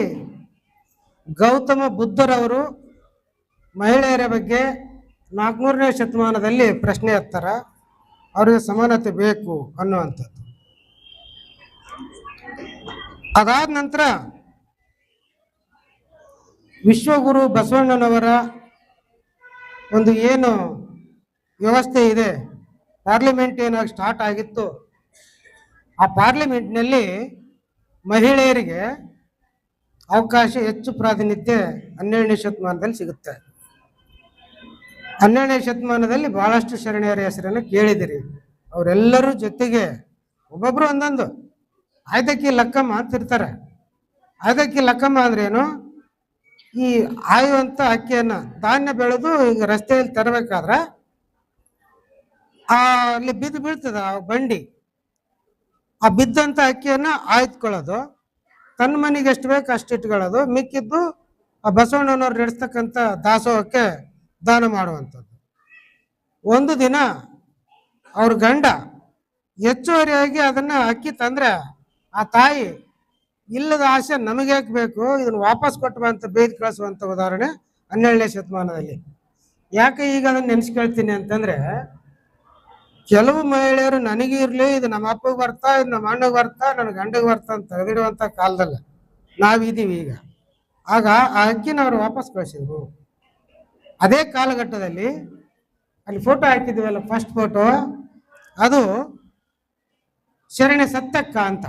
ಗೌತಮ ಬುದ್ಧರವರು ಮಹಿಳೆಯರ ಬಗ್ಗೆ 400ನೇ ಶತಮಾನದಲ್ಲಿ ಪ್ರಶ್ನೆ ಎತ್ತರ, ಅವರಿಗೆ ಸಮಾನತೆ ಬೇಕು ಅನ್ನುವಂಥದ್ದು. ಅದಾದ ನಂತರ ವಿಶ್ವಗುರು ಬಸವಣ್ಣನವರ ಒಂದು ಏನು ವ್ಯವಸ್ಥೆ ಇದೆ, ಪಾರ್ಲಿಮೆಂಟ್ ಏನಾಗಿ ಸ್ಟಾರ್ಟ್ ಆಗಿತ್ತು, ಆ ಪಾರ್ಲಿಮೆಂಟ್ನಲ್ಲಿ ಮಹಿಳೆಯರಿಗೆ ಅವಕಾಶ ಹೆಚ್ಚು ಪ್ರಾತಿನಿಧ್ಯ 12ನೇ ಶತಮಾನದಲ್ಲಿ ಸಿಗುತ್ತೆ. 12ನೇ ಶತಮಾನದಲ್ಲಿ ಬಹಳಷ್ಟು ಶರಣೆಯರ ಹೆಸರನ್ನು ಕೇಳಿದಿರಿ. ಅವರೆಲ್ಲರೂ ಜೊತೆಗೆ ಒಬ್ಬೊಬ್ರು ಒಂದೊಂದು ಆಯ್ದಕ್ಕಿ ಲಕ್ಕಮ್ಮ ಅಂತಿರ್ತಾರೆ. ಆಯ್ದಕ್ಕಿ ಲಕ್ಕಮ್ಮ ಅಂದ್ರೇನು, ಈ ಆಯುವಂಥ ಅಕ್ಕಿಯನ್ನು ಧಾನ್ಯ ಬೆಳೆದು ಈಗ ರಸ್ತೆಯಲ್ಲಿ ತರಬೇಕಾದ್ರೆ ಅಲ್ಲಿ ಬಿದ್ದು ಬೀಳ್ತದ ಆ ಬಂಡಿ, ಆ ಬಿದ್ದಂಥ ಅಕ್ಕಿಯನ್ನು ಆಯ್ದುಕೊಳ್ಳೋದು, ತನ್ನ ಮನೆಗೆ ಎಷ್ಟು ಬೇಕು ಅಷ್ಟು ಇಟ್ಕೊಳ್ಳೋದು, ಮಿಕ್ಕಿದ್ದು ಆ ಬಸವಣ್ಣನವ್ರು ನಡೆಸ್ತಕ್ಕಂಥ ದಾಸೋಹಕ್ಕೆ ದಾನ ಮಾಡುವಂಥದ್ದು. ಒಂದು ದಿನ ಅವ್ರ ಗಂಡ ಹೆಚ್ಚುವರಿಯಾಗಿ ಅದನ್ನ ಅಕ್ಕಿ ತಂದ್ರೆ ಆ ತಾಯಿ ಇಲ್ಲದ ಆಸೆ ನಮಗೆ ಯಾಕೆ ಬೇಕು, ಇದನ್ನು ವಾಪಸ್ ಕೊಟ್ಟುವಂತ ಬೇಯ್ದು ಕಳಿಸುವಂಥ ಉದಾಹರಣೆ 12ನೇ ಶತಮಾನದಲ್ಲಿ. ಯಾಕೆ ಈಗ ಅದನ್ನು ನೆನೆಸ್ಕೊಳ್ತೀನಿ ಅಂತಂದ್ರೆ, ಕೆಲವು ಮಹಿಳೆಯರು ನನಗೆ ಇರಲಿ, ಇದು ನಮ್ಮ ಅಪ್ಪಗೆ ಬರ್ತಾ, ಇದು ನಮ್ಮ ಅಣ್ಣಗೆ ಬರ್ತಾ, ನನ್ನ ಗಂಡಗೆ ಬರ್ತಾ ಅಂತ ತೆಗೆದಿಡುವಂಥ ಕಾಲದಲ್ಲಿ ನಾವಿದ್ದೀವಿ ಈಗ. ಆಗ ಆ ಅಕ್ಕಿನ ಅವರು ವಾಪಸ್ ಕಳಿಸಿದ್ರು. ಅದೇ ಕಾಲಘಟ್ಟದಲ್ಲಿ ಅಲ್ಲಿ ಫೋಟೋ ಹಾಕಿದ್ವಲ್ಲ, ಫಸ್ಟ್ ಫೋಟೋ, ಅದು ಶರಣೆ ಸತ್ತಕ್ಕ ಅಂತ.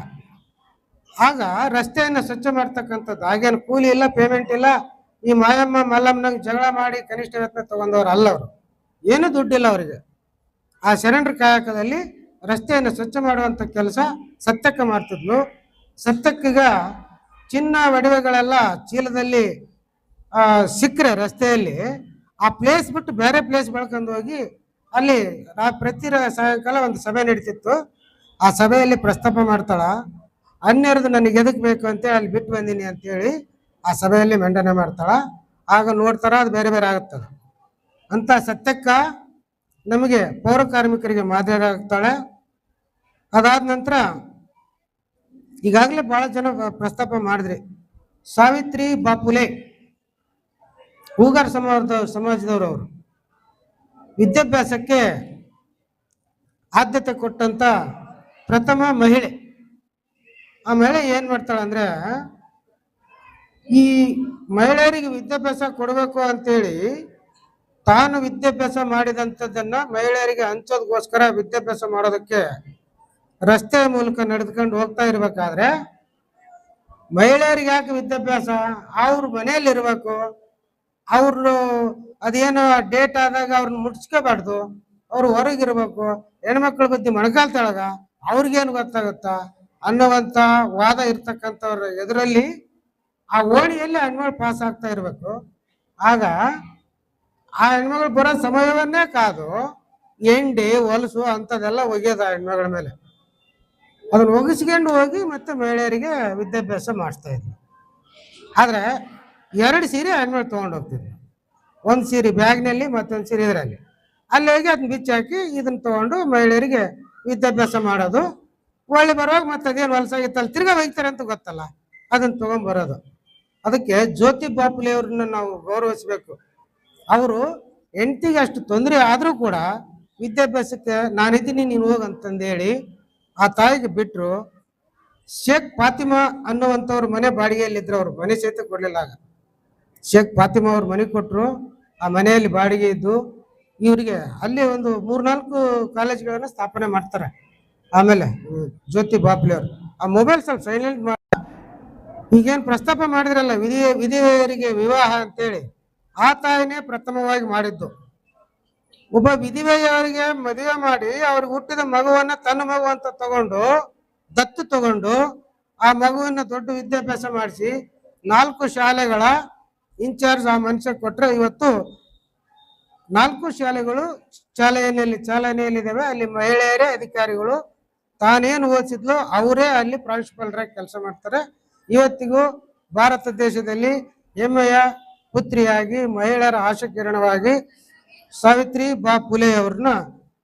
ಆಗ ರಸ್ತೆಯನ್ನು ಸ್ವಚ್ಛ ಮಾಡ್ತಕ್ಕಂಥದ್ದು, ಹಾಗೇನು ಕೂಲಿ ಇಲ್ಲ, ಪೇಮೆಂಟ್ ಇಲ್ಲ. ಈ ಮಾಯಮ್ಮ ಮಲ್ಲಮ್ಮನಂಗೆ ಜಗಳ ಮಾಡಿ ಕನಿಷ್ಠ ವೇತನ ತಗೊಂಡವ್ರು ಅಲ್ಲ ಅವರು, ಏನೂ ದುಡ್ಡಿಲ್ಲ ಅವರಿಗೆ. ಆ ಶರಣರ ಕಾಯಕದಲ್ಲಿ ರಸ್ತೆಯನ್ನು ಸ್ವಚ್ಛ ಮಾಡುವಂಥ ಕೆಲಸ ಸತ್ತಕ್ಕ ಮಾಡ್ತಿದ್ಲು. ಸತ್ತಕ್ಕೀಗ ಚಿನ್ನ ಒಡವೆಗಳೆಲ್ಲ ಚೀಲದಲ್ಲಿ ಸಿಕ್ಕರೆ ರಸ್ತೆಯಲ್ಲಿ, ಆ ಪ್ಲೇಸ್ ಬಿಟ್ಟು ಬೇರೆ ಪ್ಲೇಸ್ ಬೆಳ್ಕೊಂಡು ಹೋಗಿ ಅಲ್ಲಿ ಪ್ರತಿ ಸಾಯಂಕಾಲ ಒಂದು ಸಭೆ ನಡೀತಿತ್ತು. ಆ ಸಭೆಯಲ್ಲಿ ಪ್ರಸ್ತಾಪ ಮಾಡ್ತಾಳ, ಅನ್ಯರದು ನನಗೆ ಎದಕ್ಕೆ ಬೇಕು ಅಂತೇಳಿ ಅಲ್ಲಿ ಬಿಟ್ಟು ಬಂದೀನಿ ಅಂತೇಳಿ ಆ ಸಭೆಯಲ್ಲಿ ಮಂಡನೆ ಮಾಡ್ತಾಳ. ಆಗ ನೋಡ್ತಾರ ಅದು ಬೇರೆ ಬೇರೆ ಆಗುತ್ತದ ಅಂತ. ಸತ್ಯಕ್ಕ ನಮಗೆ ಪೌರ ಕಾರ್ಮಿಕರಿಗೆ ಮಾದರಿ ಆಗ್ತಾಳೆ. ಅದಾದ ನಂತರ ಈಗಾಗಲೇ ಭಾಳ ಜನ ಪ್ರಸ್ತಾಪ ಮಾಡಿದ್ರಿ. ಸಾವಿತ್ರಿ ಬಾಪುಲೆ ಹೂಗಾರ್ ಸಮಾಜದವರು, ಅವರು ವಿದ್ಯಾಭ್ಯಾಸಕ್ಕೆ ಆದ್ಯತೆ ಕೊಟ್ಟಂತ ಪ್ರಥಮ ಮಹಿಳೆ. ಆ ಮಹಿಳೆ ಏನ್ ಮಾಡ್ತಾಳೆ ಅಂದ್ರೆ, ಈ ಮಹಿಳೆಯರಿಗೆ ವಿದ್ಯಾಭ್ಯಾಸ ಕೊಡಬೇಕು ಅಂತೇಳಿ ತಾನು ವಿದ್ಯಾಭ್ಯಾಸ ಮಾಡಿದಂಥದ್ದನ್ನ ಮಹಿಳೆಯರಿಗೆ ಹಂಚೋದಕ್ಕೋಸ್ಕರ ವಿದ್ಯಾಭ್ಯಾಸ ಮಾಡೋದಕ್ಕೆ ರಸ್ತೆ ಮೂಲಕ ನಡೆದುಕೊಂಡು ಹೋಗ್ತಾ ಇರ್ಬೇಕಾದ್ರೆ ಮಹಿಳೆಯರಿಗೆ ಯಾಕೆ ವಿದ್ಯಾಭ್ಯಾಸ? ಅವ್ರ ಮನೆಯಲ್ಲಿ ಇರ್ಬೇಕು, ಅವ್ರು ಅದೇನೋ ಡೇಟ್ ಆದಾಗ ಅವ್ರನ್ನ ಮುಟ್ಸ್ಕೋಬಾರ್ದು, ಅವ್ರು ಹೊರಗಿರ್ಬೇಕು, ಹೆಣ್ಮಕ್ಳ ಬುದ್ಧಿ ಮೊಣಕಾಲ್ ತೆಳಗ, ಅವ್ರಿಗೇನು ಗೊತ್ತಾಗುತ್ತಾ ಅನ್ನುವಂತ ವಾದ ಇರ್ತಕ್ಕಂಥವ್ರ ಎದುರಲ್ಲಿ ಆ ಓಣಿಯಲ್ಲಿ ಹೆಣ್ಮಗಳು ಪಾಸ್ ಆಗ್ತಾ ಇರ್ಬೇಕು. ಆಗ ಆ ಹೆಣ್ಮಗಳು ಬರೋ ಸಮಯವನ್ನೇ ಕಾದು ಎಂಡಿ ಹೊಲಸು ಅಂಥದ್ದೆಲ್ಲ ಒಗೆಯೋದು ಆ ಹೆಣ್ಮಗಳ ಮೇಲೆ. ಅದನ್ನ ಒಗಿಸ್ಕೊಂಡು ಹೋಗಿ ಮತ್ತೆ ಮಹಿಳೆಯರಿಗೆ ವಿದ್ಯಾಭ್ಯಾಸ ಮಾಡಿಸ್ತಾ ಇದ್ವಿ. ಆದ್ರೆ 2 ಸೀರೆ ಹೆಣ್ಮಗಳು ತೊಗೊಂಡು ಹೋಗ್ತಿದ್ವಿ. ಒಂದು ಸೀರೆ ಬ್ಯಾಗ್ನಲ್ಲಿ, ಮತ್ತೊಂದು ಸೀರೆ ಇದರಲ್ಲಿ. ಅಲ್ಲಿ ಹೋಗಿ ಅದನ್ನ ಬಿಚ್ಚಾಕಿ ಇದನ್ನ ತಗೊಂಡು ಮಹಿಳೆಯರಿಗೆ ವಿದ್ಯಾಭ್ಯಾಸ ಮಾಡೋದು. ಒಳ್ಳೆ ಬರುವಾಗ ಮತ್ತೆ ಅದೇನು ಹೊಲಸಾಗಿತ್ತಲ್ಲ ತಿರ್ಗಾ ಒಯ್ತಾರೆ ಅಂತ ಗೊತ್ತಲ್ಲ, ಅದನ್ನ ತಗೊಂಡ್ಬರೋದು. ಅದಕ್ಕೆ ಜ್ಯೋತಿ ಬಾಪುಲೆ ಅವ್ರನ್ನ ನಾವು ಗೌರವಿಸ್ಬೇಕು. ಅವರು ಹೆಂಡತಿಗೆ ಅಷ್ಟು ತೊಂದರೆ ಆದರೂ ಕೂಡ ವಿದ್ಯಾಭ್ಯಾಸಕ್ಕೆ ನಾನಿದ್ದೀನಿ ನೀನು ಹೋಗಂತಂದೇಳಿ ಆ ತಾಯಿಗೆ ಬಿಟ್ಟರು. ಶೇಖ್ ಫಾತಿಮಾ ಅನ್ನುವಂಥವ್ರ ಮನೆ ಬಾಡಿಗೆಯಲ್ಲಿದ್ರು, ಅವ್ರು ಮನೆ ಸಹಿತ ಕೊಡಲಿಲ್ಲ. ಆಗ ಶೇಖ್ ಫಾತಿಮಾ ಅವ್ರ ಮನೆ ಕೊಟ್ಟರು. ಆ ಮನೆಯಲ್ಲಿ ಬಾಡಿಗೆ ಇದ್ದು ಇವರಿಗೆ ಅಲ್ಲಿ ಒಂದು 3-4 ಕಾಲೇಜ್ಗಳನ್ನು ಸ್ಥಾಪನೆ ಮಾಡ್ತಾರೆ. ಆಮೇಲೆ ಜ್ಯೋತಿ ಬಾಪುಲೆ ಅವರು ಆ ಮೊಬೈಲ್ ಸ್ವಲ್ಪ ಸೈಲೆಂಟ್ ಮಾಡಿ, ಈಗೇನು ಪ್ರಸ್ತಾಪ ಮಾಡಿದ್ರಲ್ಲ ವಿಧಿವೆಯರಿಗೆ ವಿವಾಹ ಅಂತೇಳಿ, ಆ ತಾಯಿನೇ ಪ್ರಥಮವಾಗಿ ಮಾಡಿದ್ದು. ಒಬ್ಬ ವಿಧಿವೆಯವರಿಗೆ ಮದುವೆ ಮಾಡಿ ಅವ್ರಿಗೆ ಹುಟ್ಟಿದ ಮಗುವನ್ನ ತನ್ನ ಮಗು ಅಂತ ತಗೊಂಡು ದತ್ತು ತಗೊಂಡು ಆ ಮಗುವನ್ನ ದೊಡ್ಡ ವಿದ್ಯಾಭ್ಯಾಸ ಮಾಡಿಸಿ 4 ಶಾಲೆಗಳ ಇನ್ಚಾರ್ಜ್ ಆ ಮನುಷ್ಯ ಕೊಟ್ರೆ ಇವತ್ತು 4 ಶಾಲೆಗಳು ಚಾಲನೆಯಲ್ಲಿದ್ದಾವೆ. ಅಲ್ಲಿ ಮಹಿಳೆಯರೇ ಅಧಿಕಾರಿಗಳು. ತಾನೇನು ಓದಿಸಿದ್ಲು ಅವರೇ ಅಲ್ಲಿ ಪ್ರಾಂಶುಪಾಲರಾಗಿ ಕೆಲಸ ಮಾಡ್ತಾರೆ. ಇವತ್ತಿಗೂ ಭಾರತ ದೇಶದಲ್ಲಿ ಹೆಮ್ಮೆಯ ಪುತ್ರಿಯಾಗಿ ಮಹಿಳೆಯರ ಆಶಾಕಿರಣವಾಗಿ ಸಾವಿತ್ರಿ ಬಾ ಫುಲೆ ಅವ್ರನ್ನ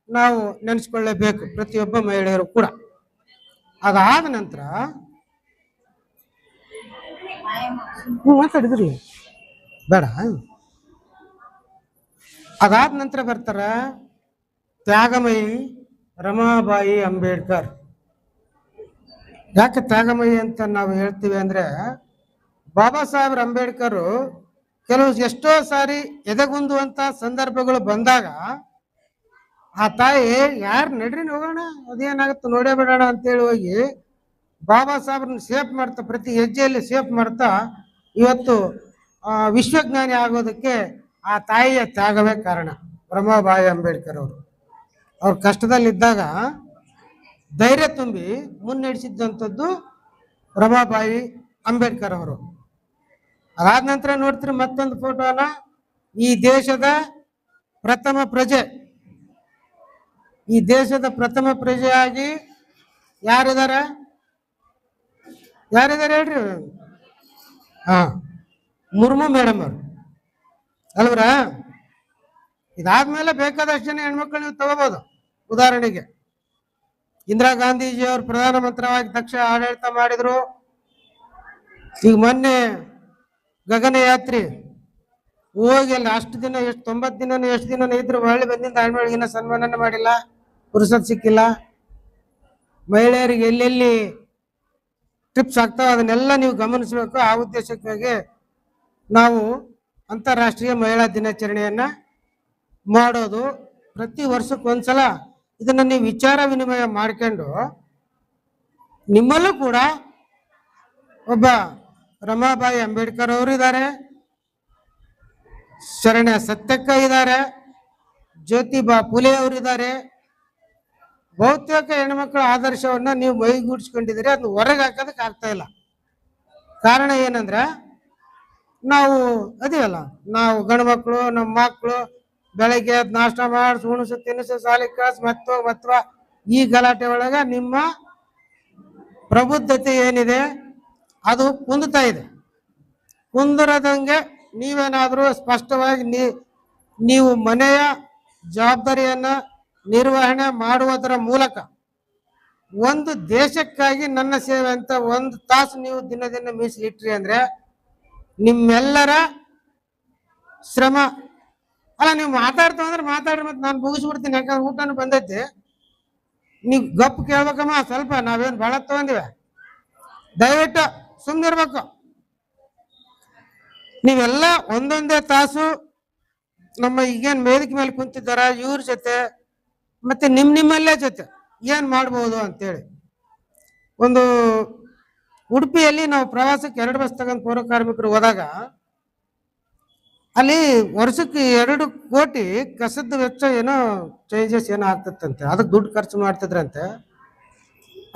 ನಾವು ನೆನೆಸ್ಕೊಳ್ಳೇಬೇಕು, ಪ್ರತಿಯೊಬ್ಬ ಮಹಿಳೆಯರು ಕೂಡ. ಅದಾದ ನಂತರ ಮಾತಾಡಿದ್ರಿ ಬೇಡ. ಅದಾದ ನಂತರ ಬರ್ತಾರ ತ್ಯಾಗಮಯಿ ರಮಾಬಾಯಿ ಅಂಬೇಡ್ಕರ್. ಯಾಕೆ ತ್ಯಾಗಮಯಿ ಅಂತ ನಾವು ಹೇಳ್ತೀವಿ ಅಂದ್ರೆ, ಬಾಬಾ ಸಾಹೇಬ್ ಅಂಬೇಡ್ಕರ್ ಕೆಲವು ಎಷ್ಟೋ ಸಾರಿ ಎದೆಗುಂದುವಂತ ಸಂದರ್ಭಗಳು ಬಂದಾಗ ಆ ತಾಯಿ ಯಾರು ನಡ್ರಿ ಹೋಗೋಣ ಅದೇನಾಗುತ್ತೆ ನೋಡೇ ಬಿಡೋಣ ಅಂತೇಳಿ ಹೋಗಿ ಬಾಬಾ ಸಾಹೇಬ್ರನ್ನ ಸೇಫ್ ಮಾಡ್ತಾ, ಪ್ರತಿ ಹೆಜ್ಜೆಯಲ್ಲಿ ಸೇಫ್ ಮಾಡ್ತಾ ಇವತ್ತು ವಿಶ್ವಜ್ಞಾನಿ ಆಗೋದಕ್ಕೆ ಆ ತಾಯಿಯ ತ್ಯಾಗವೇ ಕಾರಣ. ರಮಾಬಾಯಿ ಅಂಬೇಡ್ಕರ್ ಅವರು ಅವ್ರ ಕಷ್ಟದಲ್ಲಿದ್ದಾಗ ಧೈರ್ಯ ತುಂಬಿ ಮುನ್ನಡೆಸಿದ್ದಂಥದ್ದು ರಮಾಬಾಯಿ ಅಂಬೇಡ್ಕರ್ ಅವರು. ಅದಾದ ನಂತರ ನೋಡ್ತೀರಿ ಮತ್ತೊಂದು ಫೋಟೋನ, ಈ ದೇಶದ ಪ್ರಥಮ ಪ್ರಜೆ, ಈ ದೇಶದ ಪ್ರಥಮ ಪ್ರಜೆಯಾಗಿ ಯಾರಿದ್ದಾರೆ ಹೇಳ್ರಿ? ಮುರ್ಮು ಮೇಡಮ್ ಅವರು ಅಲ್ವರ. ಇದಾದ್ಮೇಲೆ ಬೇಕಾದಷ್ಟು ಜನ ಹೆಣ್ಮಕ್ಳು ನೀವು ತಗೋಬಹುದು. ಉದಾಹರಣೆಗೆ ಇಂದಿರಾ ಗಾಂಧೀಜಿ ಅವರು ಪ್ರಧಾನಮಂತ್ರಿಯಾಗಿ ದಕ್ಷ ಆಡಳಿತ ಮಾಡಿದ್ರು. ಈಗ ಮೊನ್ನೆ ಗಗನಯಾತ್ರಿ ಹೋಗಿ ಅಲ್ಲಿ ಅಷ್ಟು ದಿನ ಎಷ್ಟು 90 ದಿನ ಎಷ್ಟು ದಿನ ಇದ್ರು ಒಳ್ಳೆ ಬಂದಿಂದ ಹೆಣ್ಮಳಿಗಿನ ಸನ್ಮಾನ ಮಾಡಿಲ್ಲ, ಪುರುಸತ್ ಸಿಕ್ಕಿಲ್ಲ. ಮಹಿಳೆಯರಿಗೆ ಎಲ್ಲೆಲ್ಲಿ ಟ್ರಿಪ್ಸ್ ಆಗ್ತಾವ ಅದನ್ನೆಲ್ಲ ನೀವು ಗಮನಿಸಬೇಕು. ಆ ಉದ್ದೇಶಕ್ಕಾಗಿ ನಾವು ಅಂತಾರಾಷ್ಟ್ರೀಯ ಮಹಿಳಾ ದಿನಾಚರಣೆಯನ್ನ ಮಾಡೋದು. ಪ್ರತಿ ವರ್ಷಕ್ಕೊಂದ್ಸಲ ಇದನ್ನ ನೀವು ವಿಚಾರ ವಿನಿಮಯ ಮಾಡ್ಕೊಂಡು ನಿಮ್ಮಲ್ಲೂ ಕೂಡ ಒಬ್ಬ ರಮಾಬಾಯಿ ಅಂಬೇಡ್ಕರ್ ಅವರು ಇದ್ದಾರೆ, ಶರಣ್ಯ ಸತ್ಯಕ್ಕ ಇದ್ದಾರೆ, ಜ್ಯೋತಿಬಾ ಫುಲೆ ಅವರಿದ್ದಾರೆ. ಬಹುತೇಕ ಹೆಣ್ಮಕ್ಳ ಆದರ್ಶವನ್ನ ನೀವು ಮೈಗೂಡಿಸ್ಕೊಂಡಿದ್ದೀರಿ. ಅದನ್ನ ಹೊರಗೆ ಹಾಕೋದಕ್ಕೆ ಆಗ್ತಾ ಇಲ್ಲ. ಕಾರಣ ಏನಂದ್ರೆ, ನಾವು ಅದೇವಲ್ಲ, ನಾವು ಗಂಡು ಮಕ್ಕಳು ನಮ್ಮ ಮಕ್ಕಳು ಬೆಳಗ್ಗೆ ನಾಷ್ಟ ಮಾಡಿಸಿ ಉಣಸು ತಿನಿಸು ಸಾಲಿಗೆ ಕಳಿಸ್ ಮತ್ವ ಈ ಗಲಾಟೆ ಒಳಗ ನಿಮ್ಮ ಪ್ರಬುದ್ಧತೆ ಏನಿದೆ ಅದು ಕುಂದುತ್ತಾ ಇದೆ. ಕುಂದಿರದಂಗೆ ನೀವೇನಾದರೂ ಸ್ಪಷ್ಟವಾಗಿ ನೀವು ಮನೆಯ ಜವಾಬ್ದಾರಿಯನ್ನ ನಿರ್ವಹಣೆ ಮಾಡುವುದರ ಮೂಲಕ ಒಂದು ದೇಶಕ್ಕಾಗಿ ನನ್ನ ಸೇವೆ ಅಂತ 1 ತಾಸು ನೀವು ದಿನ ಮೀಸಲಿಟ್ರಿ ಅಂದ್ರೆ ನಿಮ್ಮೆಲ್ಲರ ಶ್ರಮ ಅಲ್ಲ. ನೀವು ಮಾತಾಡ್ತಾ ಅಂದ್ರೆ ಮಾತಾಡ್ರಿ, ಮತ್ತೆ ನಾನು ಮುಗಿಸ್ಬಿಡ್ತೀನಿ. ಯಾಕಂದ್ರೆ ಊಟನೂ ಬಂದೈತಿ. ನೀವು ಗಪ್ ಕೇಳ್ಬೇಕಮ್ಮ, ಸ್ವಲ್ಪ ನಾವೇನು ಭಾಳ ತಗೊಂಡಿವೆ, ದಯವಿಟ್ಟು ಸುಮ್ಮನಿರ್ಬೇಕು. ನೀವೆಲ್ಲ ಒಂದೊಂದೇ ತಾಸು ನಮ್ಮ ಈಗೇನ್ ವೇದಿಕೆ ಮೇಲೆ ಕುಂತಿದ್ದಾರ ಇವ್ರ ಜೊತೆ ಮತ್ತೆ ನಿಮ್ಮಲ್ಲೇ ಜೊತೆ ಏನ್ ಮಾಡ್ಬೋದು ಅಂತೇಳಿ ಒಂದು ಉಡುಪಿಯಲ್ಲಿ ನಾವು ಪ್ರವಾಸಕ್ಕೆ 2 ಬಸ್ ತಗೊಂಡು ಪೌರ ಕಾರ್ಮಿಕರು ಹೋದಾಗ ಅಲ್ಲಿ ವರ್ಷಕ್ಕೆ 2 ಕೋಟಿ ಕಸದ ವೆಚ್ಚ ಏನೋ ಚೇಂಜಸ್ ಏನೋ ಆಗ್ತದಂತೆ, ಅದಕ್ಕೆ ದುಡ್ಡು ಖರ್ಚು ಮಾಡ್ತಿದ್ರಂತೆ.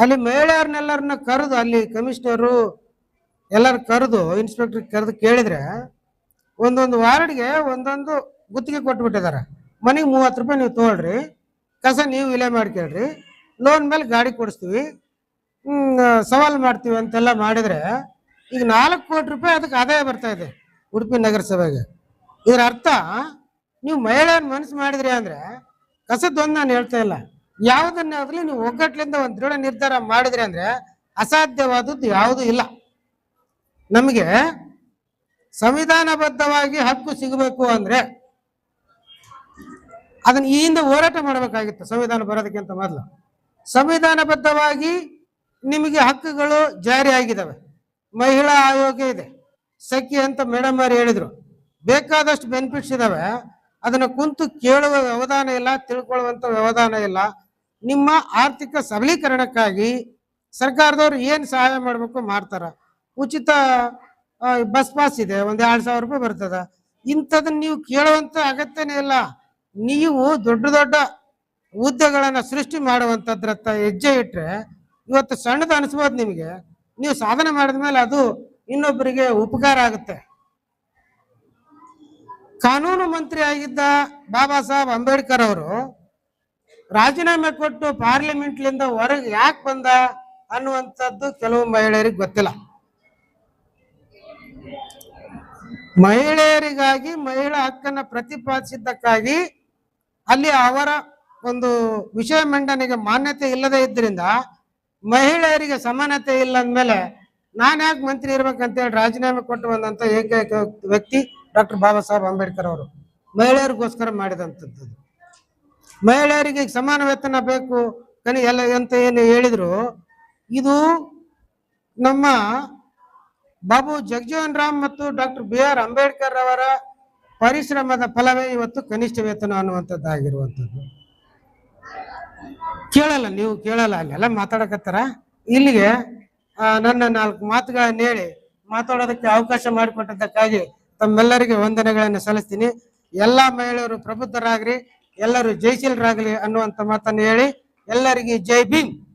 ಅಲ್ಲಿ ಮಹಿಳೆಯರನ್ನೆಲ್ಲರನ್ನ ಕರೆದು ಅಲ್ಲಿ ಕಮಿಷನರು ಎಲ್ಲರೂ ಕರೆದು ಇನ್ಸ್ಪೆಕ್ಟರ್ ಕರೆದು ಕೇಳಿದ್ರೆ ಒಂದೊಂದು ವಾರ್ಡ್ಗೆ ಒಂದೊಂದು ಗುತ್ತಿಗೆ ಕೊಟ್ಬಿಟ್ಟಿದ್ದಾರೆ. ಮನೆಗೆ 30 ರೂಪಾಯಿ ನೀವು ತೊಗೊಳ್ರಿ, ಕಸ ನೀವು ವಿಲೆ ಮಾಡ್ಕೊಳ್ರಿ, ಲೋನ್ ಮೇಲೆ ಗಾಡಿ ಕೊಡಿಸ್ತೀವಿ, ಸವಾಲು ಮಾಡ್ತೀವಿ ಅಂತೆಲ್ಲ ಮಾಡಿದ್ರೆ ಈಗ 4 ಕೋಟಿ ರೂಪಾಯಿ ಅದಕ್ಕೆ ಆದಾಯ ಬರ್ತಾ ಇದೆ ಉಡುಪಿ ನಗರಸಭೆಗೆ. ಇದರ ಅರ್ಥ ನೀವು ಮಹಿಳೆಯರ ಮನಸ್ಸು ಮಾಡಿದ್ರಿ ಅಂದ್ರೆ ಕಸದೊಂದು ನಾನು ಹೇಳ್ತಾ ಇಲ್ಲ, ಯಾವುದನ್ನಾದ್ರೂ ನೀವು ಒಗ್ಗಟ್ಟಿನಿಂದ ಒಂದು ದೃಢ ನಿರ್ಧಾರ ಮಾಡಿದ್ರಿ ಅಂದ್ರೆ ಅಸಾಧ್ಯವಾದದ್ದು ಯಾವುದೂ ಇಲ್ಲ. ನಮಗೆ ಸಂವಿಧಾನಬದ್ಧವಾಗಿ ಹಕ್ಕು ಸಿಗಬೇಕು ಅಂದ್ರೆ ಅದನ್ನ ಈ ಹಿಂದೆ ಹೋರಾಟ ಮಾಡಬೇಕಾಗಿತ್ತು. ಸಂವಿಧಾನ ಬರೋದಕ್ಕಿಂತ ಮೊದಲು ಸಂವಿಧಾನಬದ್ಧವಾಗಿ ನಿಮಗೆ ಹಕ್ಕುಗಳು ಜಾರಿ ಆಗಿದ್ದಾವೆ. ಮಹಿಳಾ ಆಯೋಗ ಇದೆ, ಸಖಿ ಅಂತ ಮೇಡಮ್ ಅವರು ಹೇಳಿದ್ರು, ಬೇಕಾದಷ್ಟು ಬೆನಿಫಿಟ್ಸ್ ಇದಾವೆ. ಅದನ್ನ ಕುಂತು ಕೇಳುವ ವ್ಯವಧಾನ ಇಲ್ಲ, ತಿಳ್ಕೊಳ್ಳುವಂತ ವ್ಯವಧಾನ ಇಲ್ಲ. ನಿಮ್ಮ ಆರ್ಥಿಕ ಸಬಲೀಕರಣಕ್ಕಾಗಿ ಸರ್ಕಾರದವ್ರು ಏನು ಸಹಾಯ ಮಾಡಬೇಕು ಮಾಡ್ತಾರ. ಉಚಿತ ಬಸ್ ಪಾಸ್ ಇದೆ, ಒಂದು 2,000 ರೂಪಾಯಿ ಬರ್ತದ. ಇಂಥದನ್ನ ನೀವು ಕೇಳುವಂತ ಅಗತ್ಯನೇ ಇಲ್ಲ. ನೀವು ದೊಡ್ಡ ದೊಡ್ಡ ಹುದ್ದೆಗಳನ್ನ ಸೃಷ್ಟಿ ಮಾಡುವಂಥದ್ರತ್ತ ಹೆಜ್ಜೆ ಇಟ್ರೆ ಇವತ್ತು ಸಣ್ಣದು ಅನಿಸ್ಬೋದು ನಿಮಗೆ, ನೀವು ಸಾಧನೆ ಮಾಡಿದ ಮೇಲೆ ಅದು ಇನ್ನೊಬ್ಬರಿಗೆ ಉಪಕಾರ ಆಗುತ್ತೆ. ಕಾನೂನು ಮಂತ್ರಿ ಆಗಿದ್ದ ಬಾಬಾ ಸಾಹೇಬ್ ಅಂಬೇಡ್ಕರ್ ಅವರು ರಾಜೀನಾಮೆ ಕೊಟ್ಟು ಪಾರ್ಲಿಮೆಂಟ್ಲಿಂದ ಹೊರಗೆ ಯಾಕೆ ಬಂದ ಅನ್ನುವಂಥದ್ದು ಕೆಲವು ಮಹಿಳೆಯರಿಗೆ ಗೊತ್ತಿಲ್ಲ. ಮಹಿಳೆಯರಿಗಾಗಿ ಮಹಿಳಾ ಹಕ್ಕನ್ನು ಪ್ರತಿಪಾದಿಸಿದ್ದಕ್ಕಾಗಿ ಅಲ್ಲಿ ಅವರ ಒಂದು ವಿಷಯ ಮಂಡನೆಗೆ ಮಾನ್ಯತೆ ಇಲ್ಲದೆ ಇದ್ದರಿಂದ ಮಹಿಳೆಯರಿಗೆ ಸಮಾನತೆ ಇಲ್ಲ ಅಂದಮೇಲೆ ನಾನು ಯಾಕೆ ಮಂತ್ರಿ ಇರ್ಬೇಕಂತೇಳಿ ರಾಜೀನಾಮೆ ಕೊಟ್ಟು ಬಂದಂತ ಏಕೈಕ ವ್ಯಕ್ತಿ ಡಾಕ್ಟರ್ ಬಾಬಾ ಸಾಹೇಬ್ ಅಂಬೇಡ್ಕರ್ ಅವರು. ಮಹಿಳೆಯರಿಗೋಸ್ಕರ ಮಾಡಿದಂಥದ್ದು. ಮಹಿಳೆಯರಿಗೆ ಸಮಾನ ವೇತನ ಬೇಕು ಕನಿ ಎಲ್ಲ ಅಂತ ಏನು ಹೇಳಿದ್ರು, ಇದು ನಮ್ಮ ಬಾಬು ಜಗಜೀವನ್ ರಾಮ್ ಮತ್ತು ಡಾಕ್ಟರ್ BR ಅಂಬೇಡ್ಕರ್ ಅವರ ಪರಿಶ್ರಮದ ಫಲವೇ ಇವತ್ತು ಕನಿಷ್ಠ ವೇತನ ಅನ್ನುವಂಥದ್ದಾಗಿರುವಂಥದ್ದು. ಕೇಳಲ್ಲ, ನೀವು ಕೇಳಲ್ಲ, ಅಲ್ಲೆಲ್ಲ ಮಾತಾಡಕತ್ತಾರ. ಇಲ್ಲಿಗೆ ನನ್ನ 4 ಮಾತುಗಳನ್ನ ಹೇಳಿ ಮಾತಾಡೋದಕ್ಕೆ ಅವಕಾಶ ಮಾಡಿಕೊಟ್ಟದ್ದಕ್ಕಾಗಿ ತಮ್ಮೆಲ್ಲರಿಗೆ ವಂದನೆಗಳನ್ನು ಸಲ್ಲಿಸ್ತೀನಿ. ಎಲ್ಲಾ ಮಹಿಳೆಯರು ಪ್ರಬುದ್ಧರಾಗ್ರಿ, ಎಲ್ಲರೂ ಜಯಶೀಲರಾಗಲಿ ಅನ್ನುವಂಥ ಮಾತನ್ನು ಹೇಳಿ ಎಲ್ಲರಿಗೆ ಜೈ ಭೀಮ್.